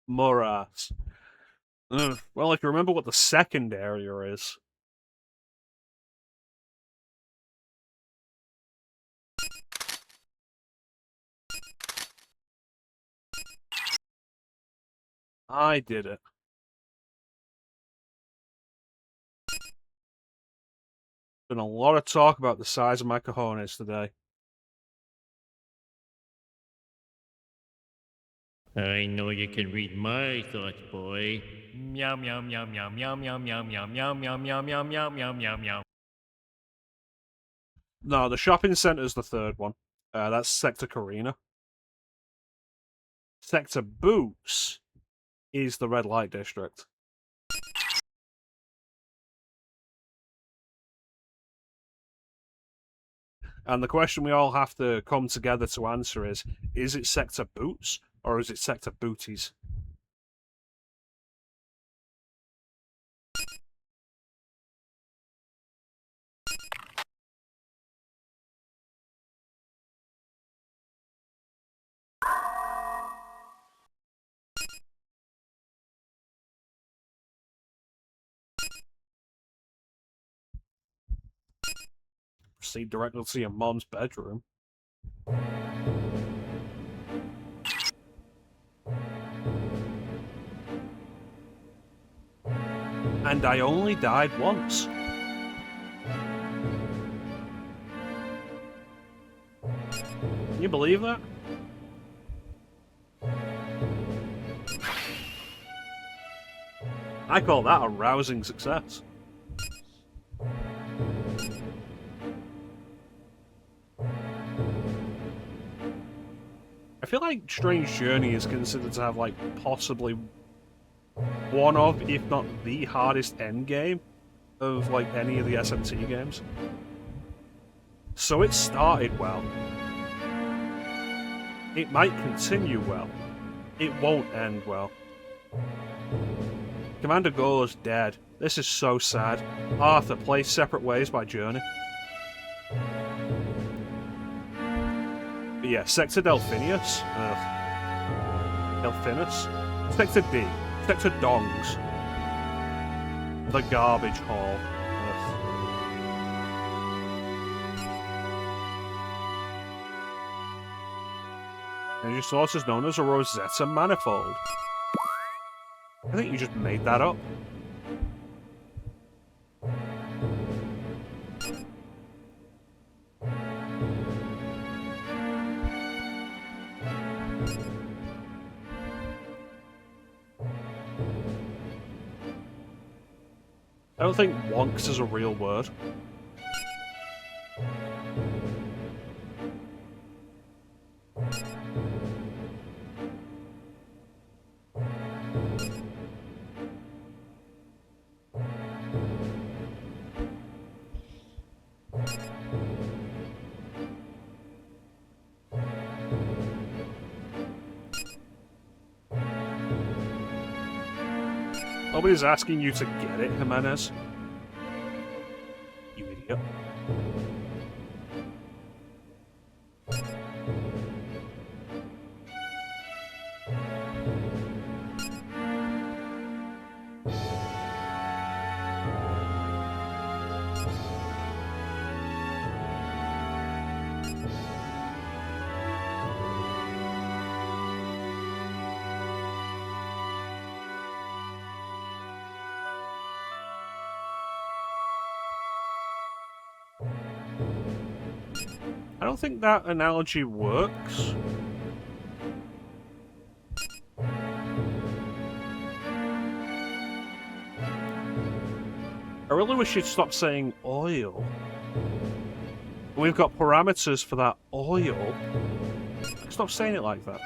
Morass. Well, if you remember what the second area is. I did it. Been a lot of talk about the size of my cojones today. I know you can read my thoughts, boy. Meow meow meow meow meow meow meow meow meow meow meow meow meow meow meow meow. No, the shopping center's the third one. That's Sector Carina. Sector Boots is the red light district. And the question we all have to come together to answer is it Sector Boots or is it Sector Booties? Proceed directly to your mom's bedroom. And I only died once. Can you believe that? I call that a rousing success. I feel like Strange Journey is considered to have, like, possibly one of, if not the hardest endgame of, like, any of the SMT games. So it started well. It might continue well. It won't end well. Commander Gore's dead. This is so sad. I'll have to play Separate Ways by Journey. But yeah, Sector Delphinius. Delphinus? Sector D. Sector Dongs. The Garbage Hall. Energy source is known as a Rosetta Manifold. I think you just made that up. I don't think wonks is a real word. Nobody's asking you to get it, Jimenez. You idiot. I don't think that analogy works. I really wish you'd stop saying oil. We've got parameters for that oil. Stop saying it like that.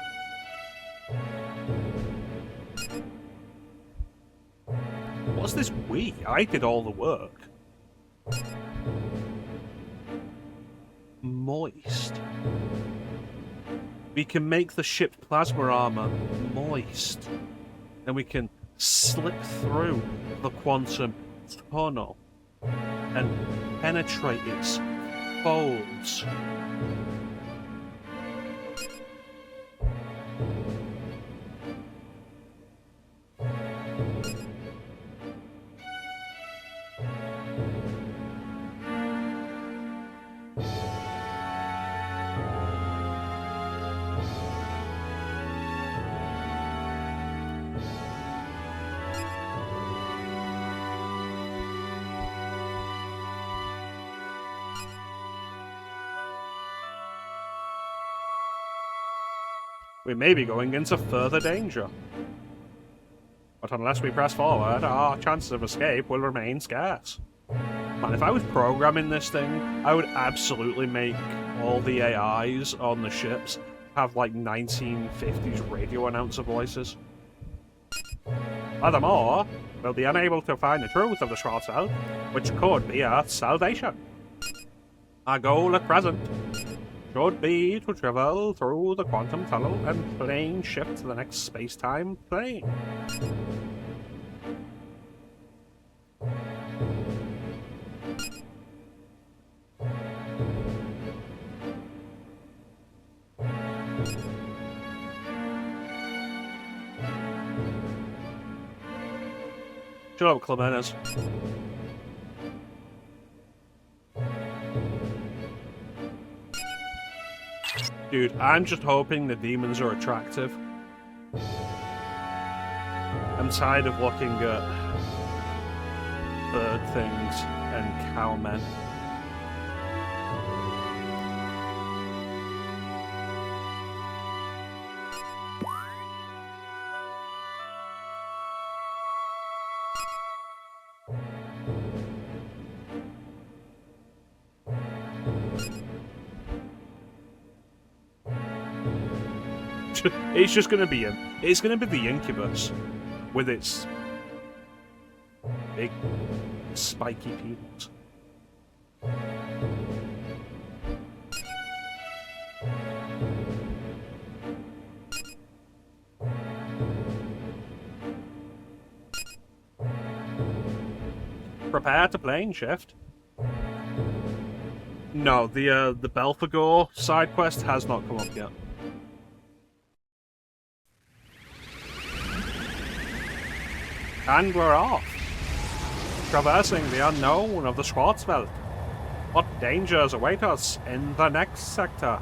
What's this we? I did all the work. Moist. We can make the ship's plasma armor moist. And we can slip through the quantum tunnel and penetrate its folds. We may be going into further danger. But unless we press forward, our chances of escape will remain scarce. And if I was programming this thing, I would absolutely make all the AIs on the ships have like 1950s radio announcer voices. Furthermore, we'll be unable to find the truth of the Schwarzwald, which could be Earth's salvation. Our goal at present should be to travel through the quantum tunnel and plane shift to the next space-time plane. Shut up, Clemennes. Dude, I'm just hoping the demons are attractive. I'm tired of looking at bird things and cowmen. it's just gonna be it's gonna be the incubus with its big spiky pupils. Prepare to plane shift. No, the Belphegor side quest has not come up yet. And we're off, traversing the unknown of the Schwarzwald. What dangers await us in the next sector?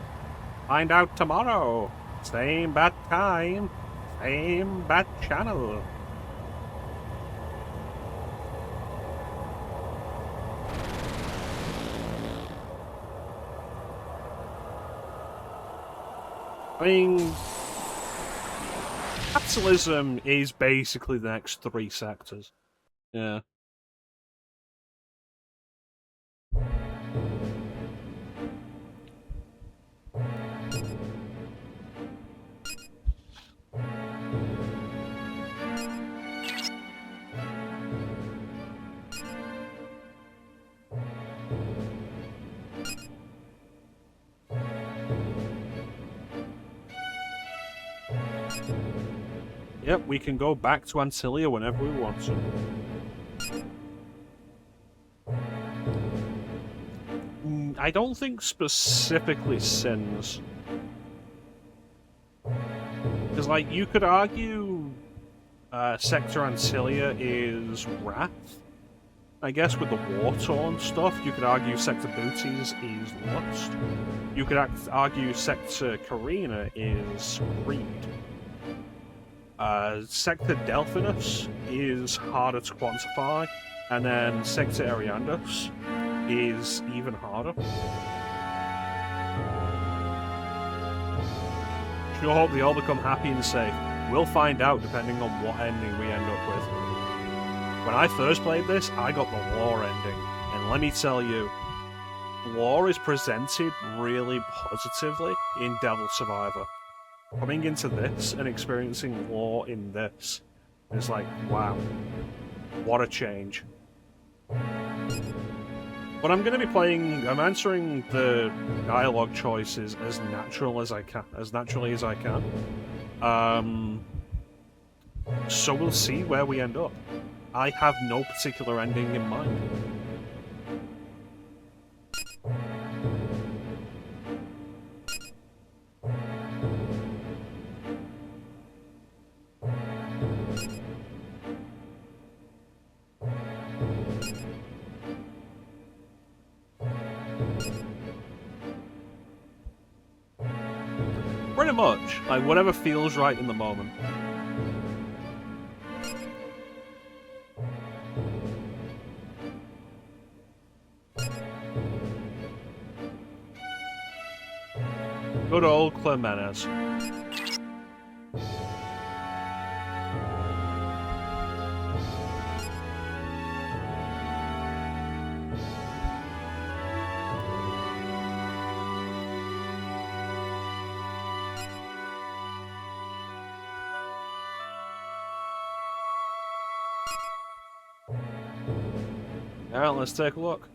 Find out tomorrow. Same bat time, same bat channel. I mean, capitalism is basically the next 3 sectors. Yeah. Yep, we can go back to Antilia whenever we want to. I don't think specifically sins. Because, like, you could argue Sector Antilia is Wrath. I guess with the war-torn stuff, you could argue Sector Booties is Lust. You could argue Sector Carina is Greed. Sector Delphinus is harder to quantify, and then Sector Ariandus is even harder. Sure hope they all become happy and safe. We'll find out depending on what ending we end up with. When I first played this, I got the lore ending, and let me tell you, lore is presented really positively in Devil Survivor. Coming into this and experiencing lore in this is like, wow, what a change. But I'm going to be playing, I'm answering the dialogue choices as naturally as I can. So we'll see where we end up. I have no particular ending in mind. Pretty much, like whatever feels right in the moment. Good old Clemenes. Alright, let's take a look.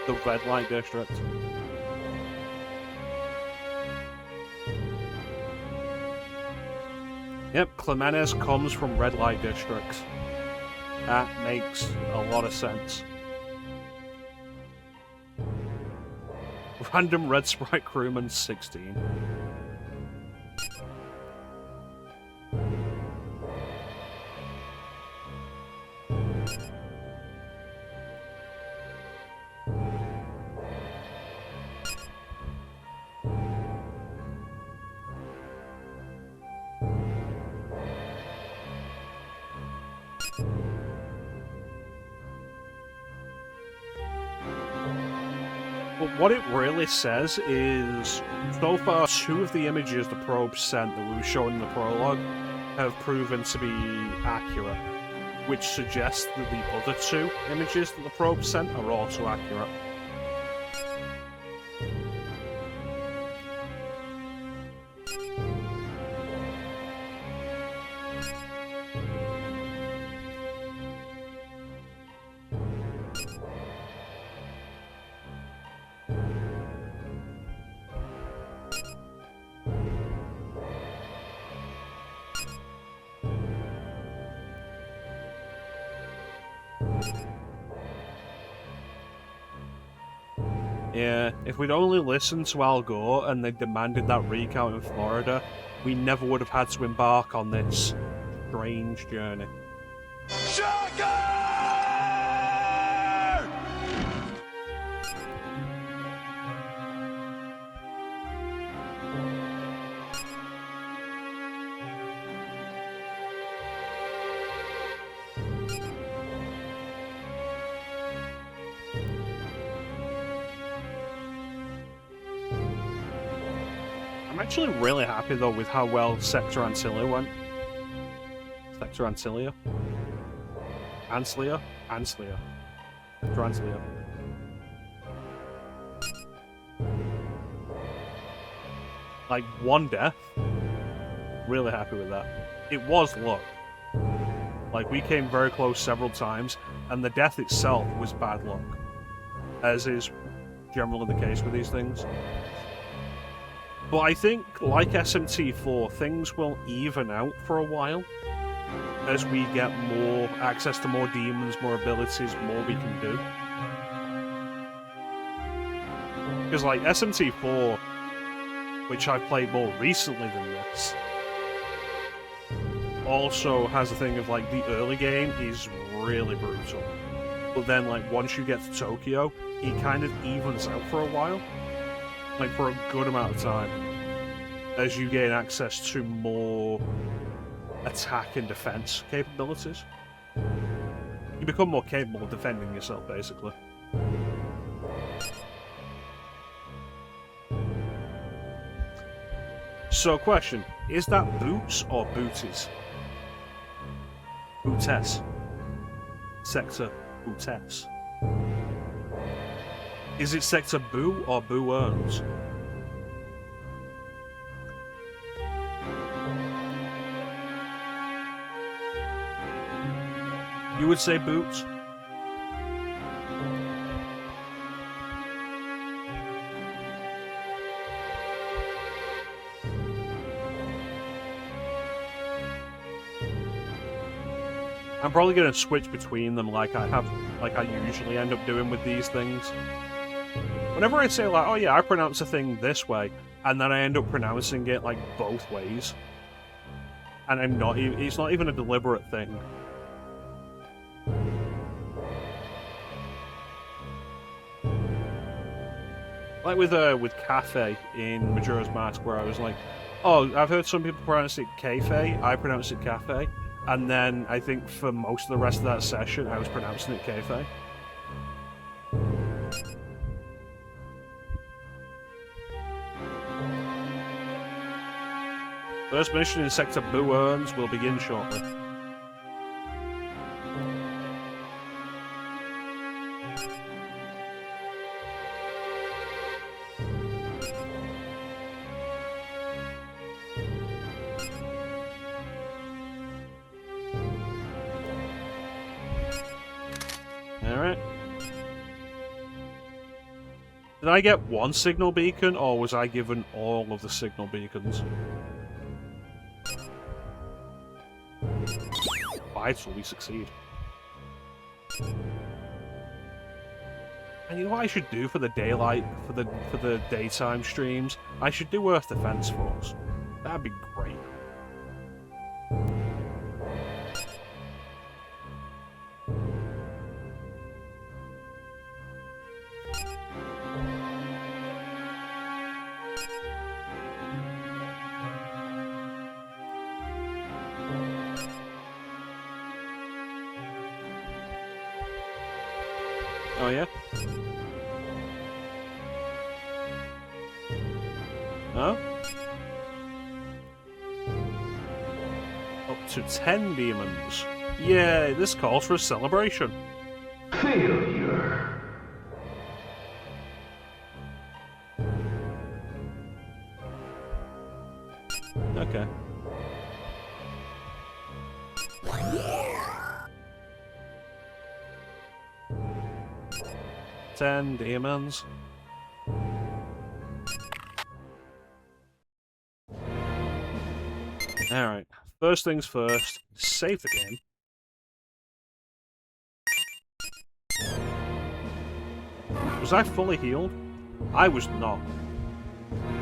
The red light district. Yep, Clemenes comes from red light districts. That makes a lot of sense. Random red sprite crewman 16. But what it really says is, so far, 2 of the images the probe sent that we were showing in the prologue have proven to be accurate, which suggests that the other 2 images that the probe sent are also accurate. Yeah, if we'd only listened to Al Gore and they demanded that recount in Florida, we never would have had to embark on this strange journey. I'm actually really happy though with how well Sector Ancilia went. Sector Ancilia? Ancilia? Ancilia. Sector Ancilia. Like, 1 death. Really happy with that. It was luck. Like, we came very close several times, and the death itself was bad luck. As is generally the case with these things. But I think, like SMT4, things will even out for a while. As we get more access to more demons, more abilities, more we can do. Because, like, SMT4, which I've played more recently than this, also has a thing of, like, the early game is really brutal. But then, like, once you get to Tokyo, it kind of evens out for a while. Like, for a good amount of time. As you gain access to more attack and defense capabilities. You become more capable of defending yourself, basically. So, question. Is that boots or booties? Bootes. Sector Bootes. Is it Sector Boo or Boo Earns? You would say boots? I'm probably going to switch between them like I usually end up doing with these things. Whenever I say like, oh yeah, I pronounce a thing this way, and then I end up pronouncing it like both ways. And it's not even a deliberate thing. Like with cafe in Majora's Mask, where I was like, oh, I've heard some people pronounce it cafe, I pronounce it cafe, and then I think for most of the rest of that session, I was pronouncing it cafe. First mission in Sector Boo Earns will begin shortly. Alright. Did I get 1 signal beacon, or was I given all of the signal beacons? Vital, we succeed. And you know what I should do for the daylight, for the daytime streams? I should do Earth Defense Force. That'd be great. Oh yeah? No? Up to 10 demons. Yay, this calls for a celebration. Failure. Okay. Ten demons. Alright. First things first, save the game. Was I fully healed? I was not.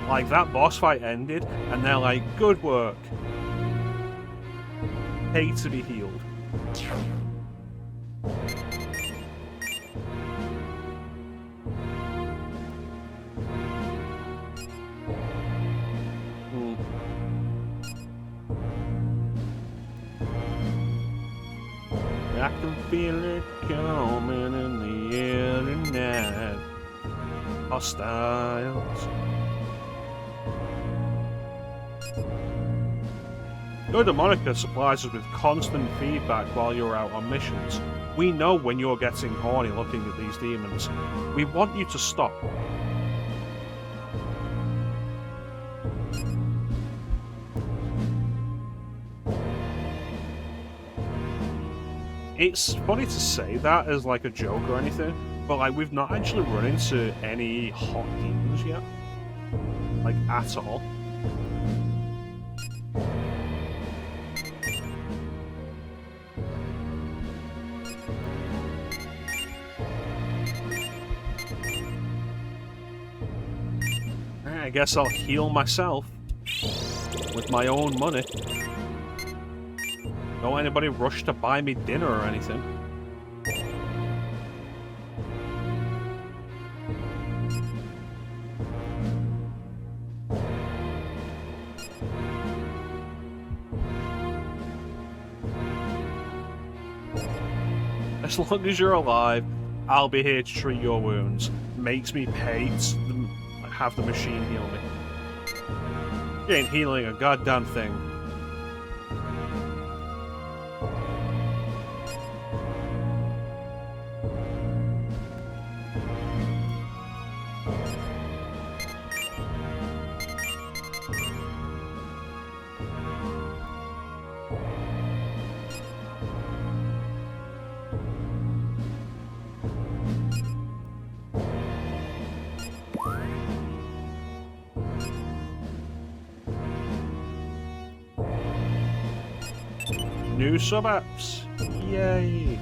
Like, that boss fight ended, and they're like, good work. Pay to be healed. I can feel it coming in the air tonight. Hostiles. Your Demonica supplies us with constant feedback while you're out on missions. We know when you're getting horny looking at these demons. We want you to stop. It's funny to say that as like a joke or anything, but like we've not actually run into any hot demons yet. Like at all. I guess I'll heal myself with my own money. Don't anybody rush to buy me dinner or anything. As long as you're alive, I'll be here to treat your wounds. Makes me pay to have the machine heal me. You ain't healing a goddamn thing. New sub-apps! Yay!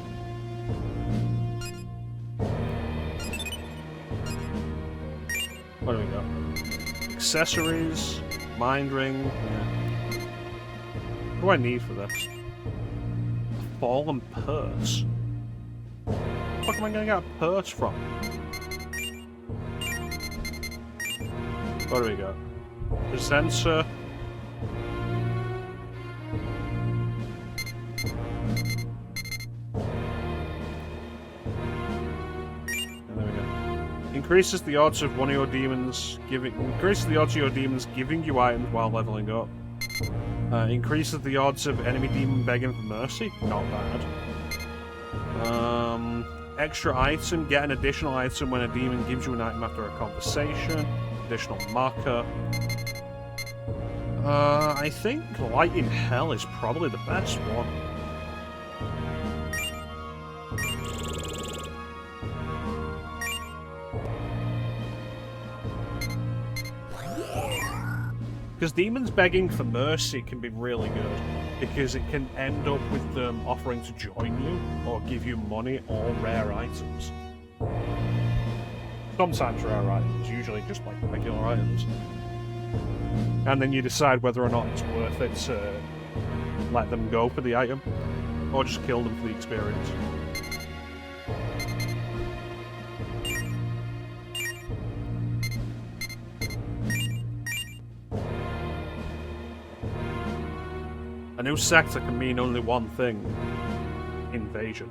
What do we got? Accessories, mind ring. Yeah. What do I need for this? A fallen purse. Where the fuck am I gonna get a purse from? What do we got? Presenter. Increases the odds of one of your demons giving you items while leveling up. Increases the odds of enemy demon begging for mercy. Not bad. Extra item. Get an additional item when a demon gives you an item after a conversation. Additional marker. I think Light in Hell is probably the best one. Because demons begging for mercy can be really good, because it can end up with them offering to join you, or give you money or rare items. Sometimes rare items, usually just like regular items. And then you decide whether or not it's worth it to let them go for the item, or just kill them for the experience. A new sector can mean only one thing. Invasion.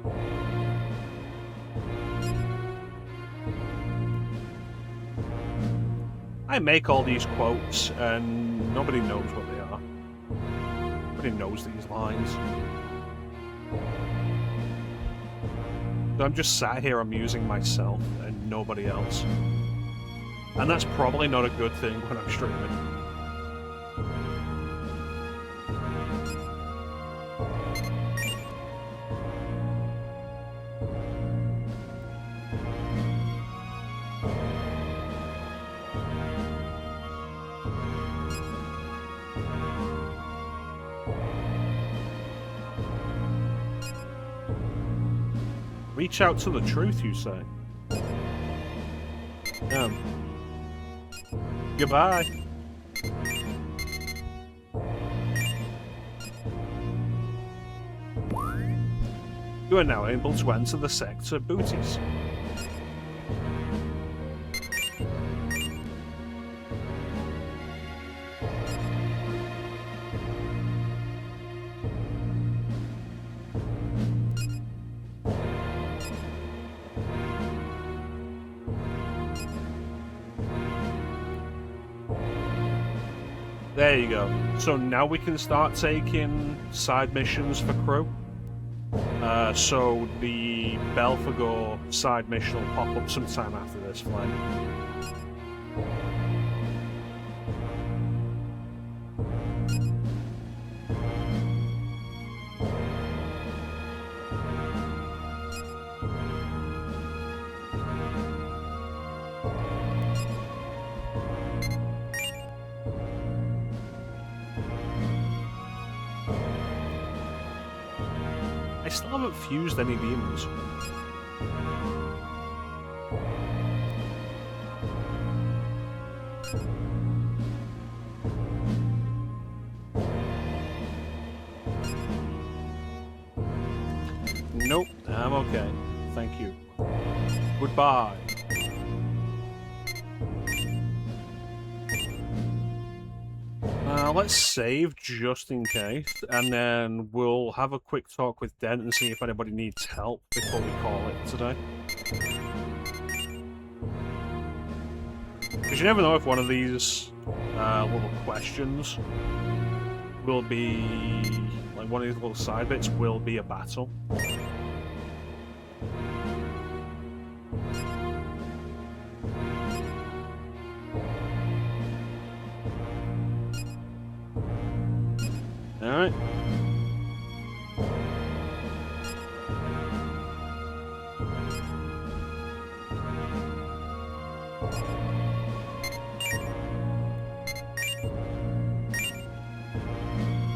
I make all these quotes and nobody knows what they are. Nobody knows these lines. So I'm just sat here amusing myself and nobody else. And that's probably not a good thing when I'm streaming. Reach out to the truth, you say? Goodbye. You are now able to enter the sector booties. There you go. So now we can start taking side missions for crew. So the Belphegor side mission will pop up sometime after this flight. I still haven't fused any demons. Nope, I'm okay. Thank you. Goodbye. Let's save just in case, and then we'll have a quick talk with Dent and see if anybody needs help before we call it today. Because you never know if one of these little questions will be, like one of these little side bits will be a battle. Alright.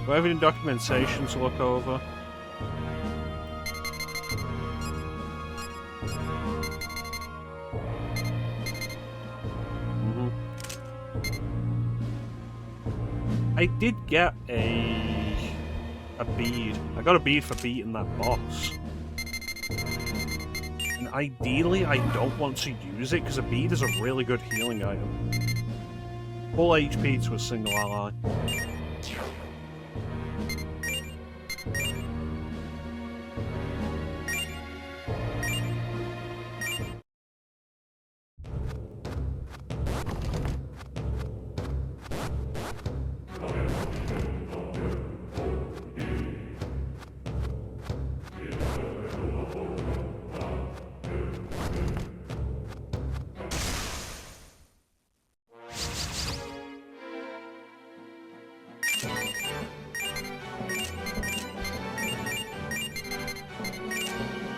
Do I have any documentation to look over? I did get a bead. I got a bead for beating that boss. And ideally, I don't want to use it because a bead is a really good healing item. Full HP to a single ally.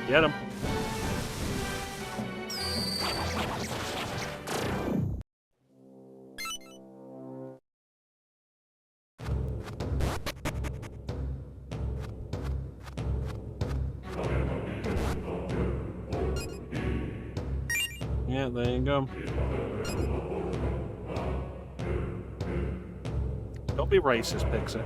Get him. Yeah, there you go. Don't be racist, Pixie.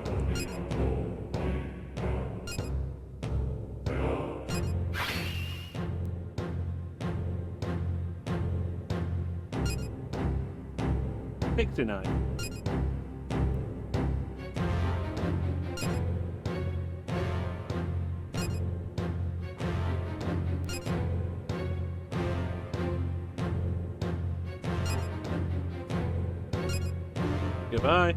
Pixie Night. Goodbye.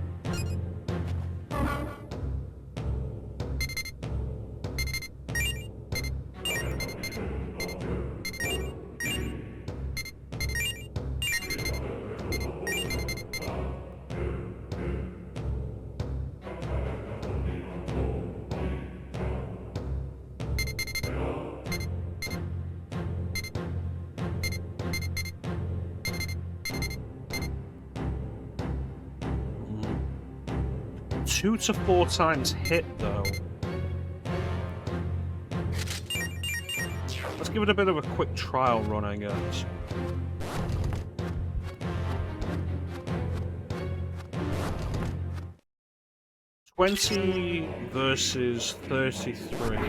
Two to 4 times hit, though. Let's give it a bit of a quick trial run, I guess. $20 versus 33.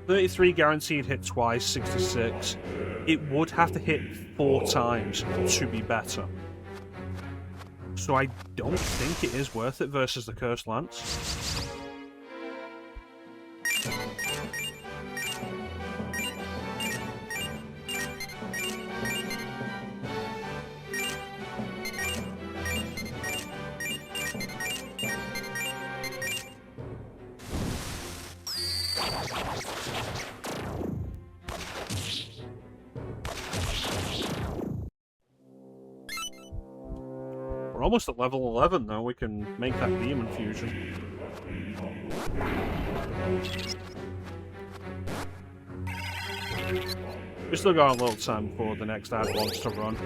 33 guaranteed hit twice, 66. It would have to hit 4 times to be better. So I don't think it is worth it versus the Cursed Lance. We're almost at level 11 now, we can make that demon fusion. We still got a little time before the next ad wants to run.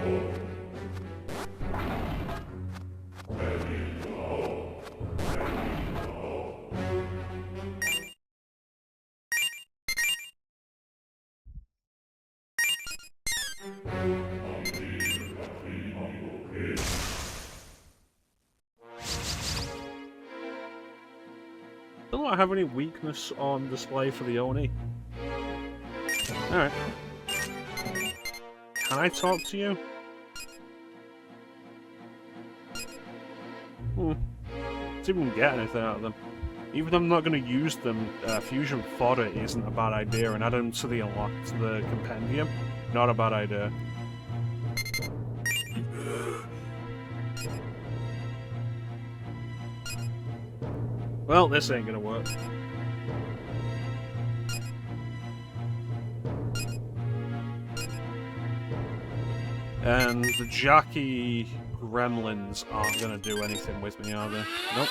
Still don't have any weakness on display for the Oni. Alright. Can I talk to you? See if we can get anything out of them. Even though I'm not going to use them, fusion fodder isn't a bad idea, and add them to the compendium, not a bad idea. Well, this ain't gonna work. And the Jackie gremlins aren't gonna do anything with me, are they? Nope.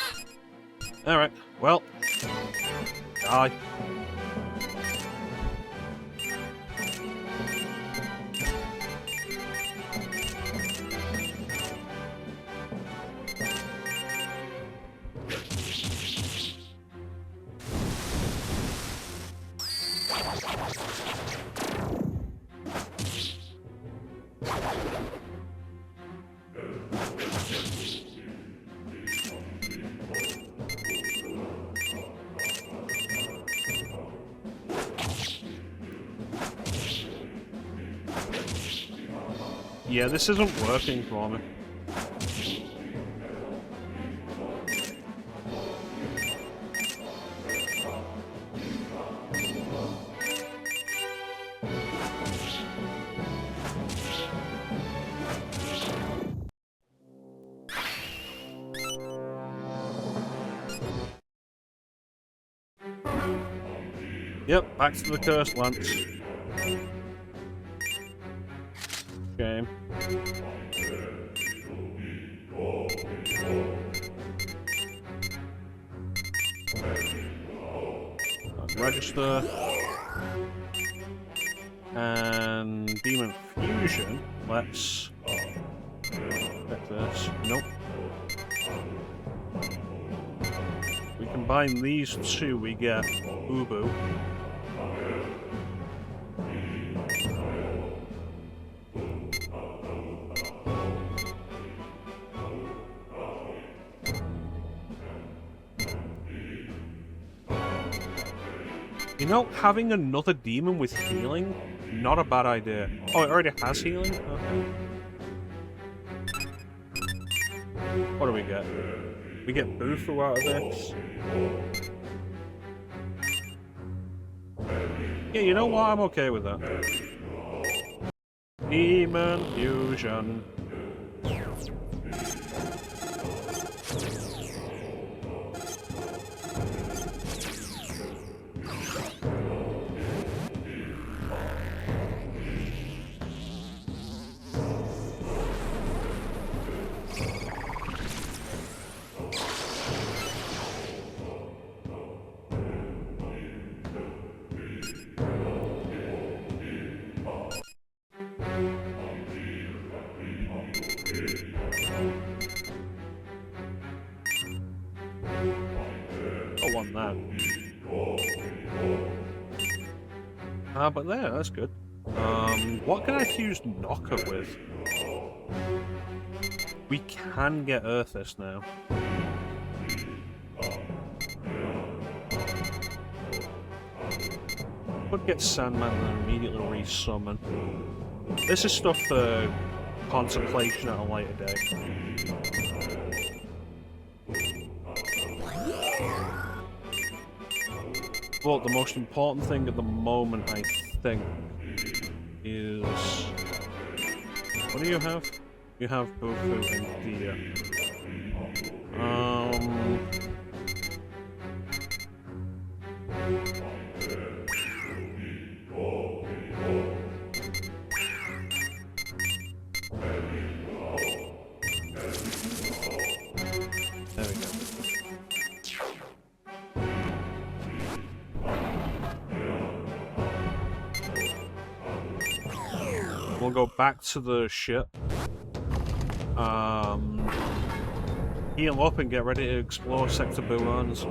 Alright, well. Die. Yeah, this isn't working for me. Yep, back to the Cursed Lance. Shame. Register. And Demon Fusion. Let's check this. Nope. We combine these two, we get Ubu. You know, having another demon with healing, not a bad idea. Oh, it already has healing? Okay. What do we get? We get Bufu out of this. Yeah, you know what? I'm okay with that. Demon Fusion. I want that. But there, that's good. What can I fuse Knocker with? We can get Earthis now. Could get Sandman and then immediately resummon. This is stuff for contemplation at a later date. But the most important thing at the moment, I think, is... What do you have? You have Bufu and Dia. There we go. We'll go back to the ship. Heal up and get ready to explore Sector Buans.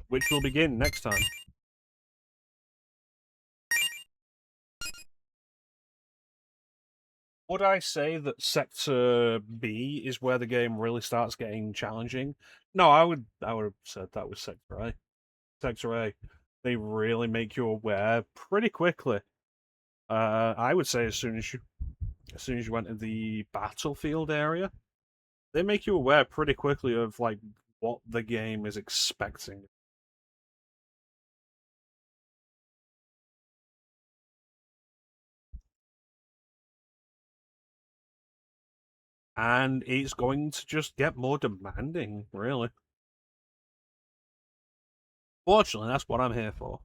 Which will begin next time. Would I say that Sector B is where the game really starts getting challenging? No, I would have said that was Sector A. Sector A, they really make you aware pretty quickly. I would say as soon as you went to the battlefield area, they make you aware pretty quickly of like what the game is expecting. And it's going to just get more demanding, really. Fortunately, that's what I'm here for.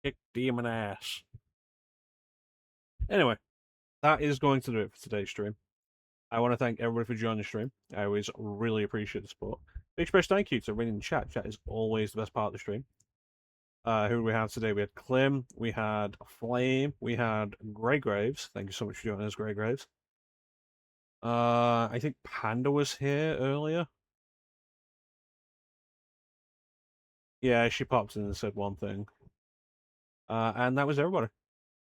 Kick demon ass. Anyway, that is going to do it for today's stream. I want to thank everybody for joining the stream. I always really appreciate the support. Big special thank you to everyone in the chat. Chat is always the best part of the stream. Who do we have today? We had Clem, we had Flame, we had Grey Graves. Thank you so much for joining us, Grey Graves. I think Panda was here earlier. Yeah, she popped in and said one thing. And that was everybody.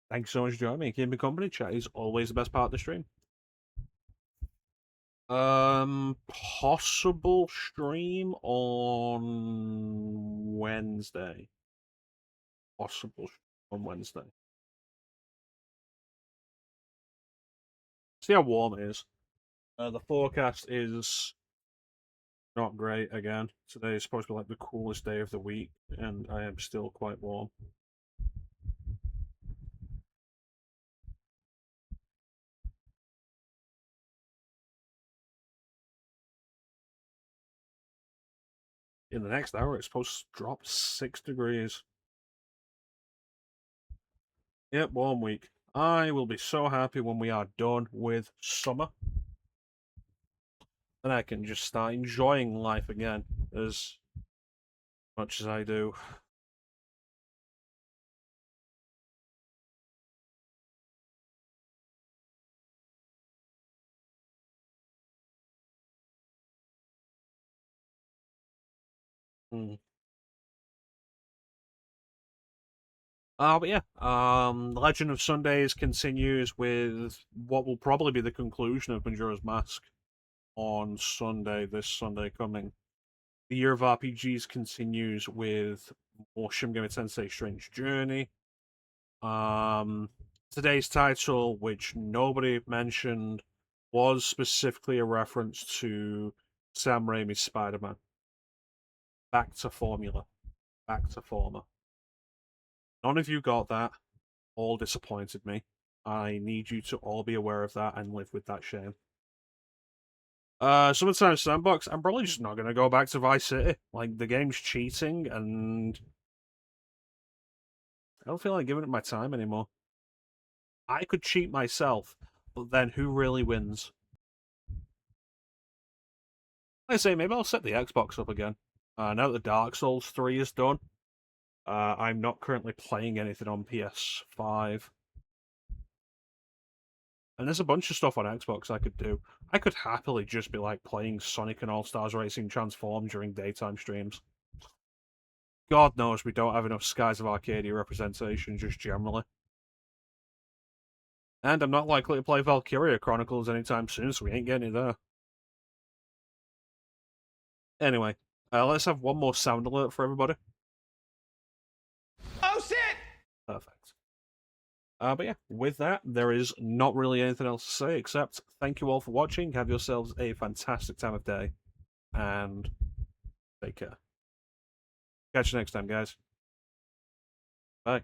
Thank you so much for joining me. Keep me company. Chat is always the best part of the stream. Possible stream on Wednesday. Possible on Wednesday. See how warm it is. The forecast is not great again. Today is supposed to be like the coolest day of the week, and I am still quite warm. In the next hour, it's supposed to drop 6 degrees. Yep, warm week. I will be so happy when we are done with summer. Then I can just start enjoying life again as much as I do. But yeah, The Legend of Sundays continues with what will probably be the conclusion of Majora's Mask on Sunday, this Sunday coming. The Year of RPGs continues with more Shin Megami Tensei Strange Journey. Today's title, which nobody mentioned, was specifically a reference to Sam Raimi's Spider-Man. Back to formula. Back to former. None of you got that. All disappointed me. I need you to all be aware of that and live with that shame. Summertime Sandbox, I'm probably just not going to go back to Vice City. Like, the game's cheating, and I don't feel like giving it my time anymore. I could cheat myself, but then who really wins? Like I say, maybe I'll set the Xbox up again. Now that the Dark Souls 3 is done, I'm not currently playing anything on PS5. And there's a bunch of stuff on Xbox I could do. I could happily just be like playing Sonic and All-Stars Racing Transform during daytime streams. God knows we don't have enough Skies of Arcadia representation just generally. And I'm not likely to play Valkyria Chronicles anytime soon, so we ain't getting it there. Anyway, let's have one more sound alert for everybody. Oh shit! Perfect. But yeah, with that, there is not really anything else to say except thank you all for watching. Have yourselves a fantastic time of day, and take care. Catch you next time, guys. Bye.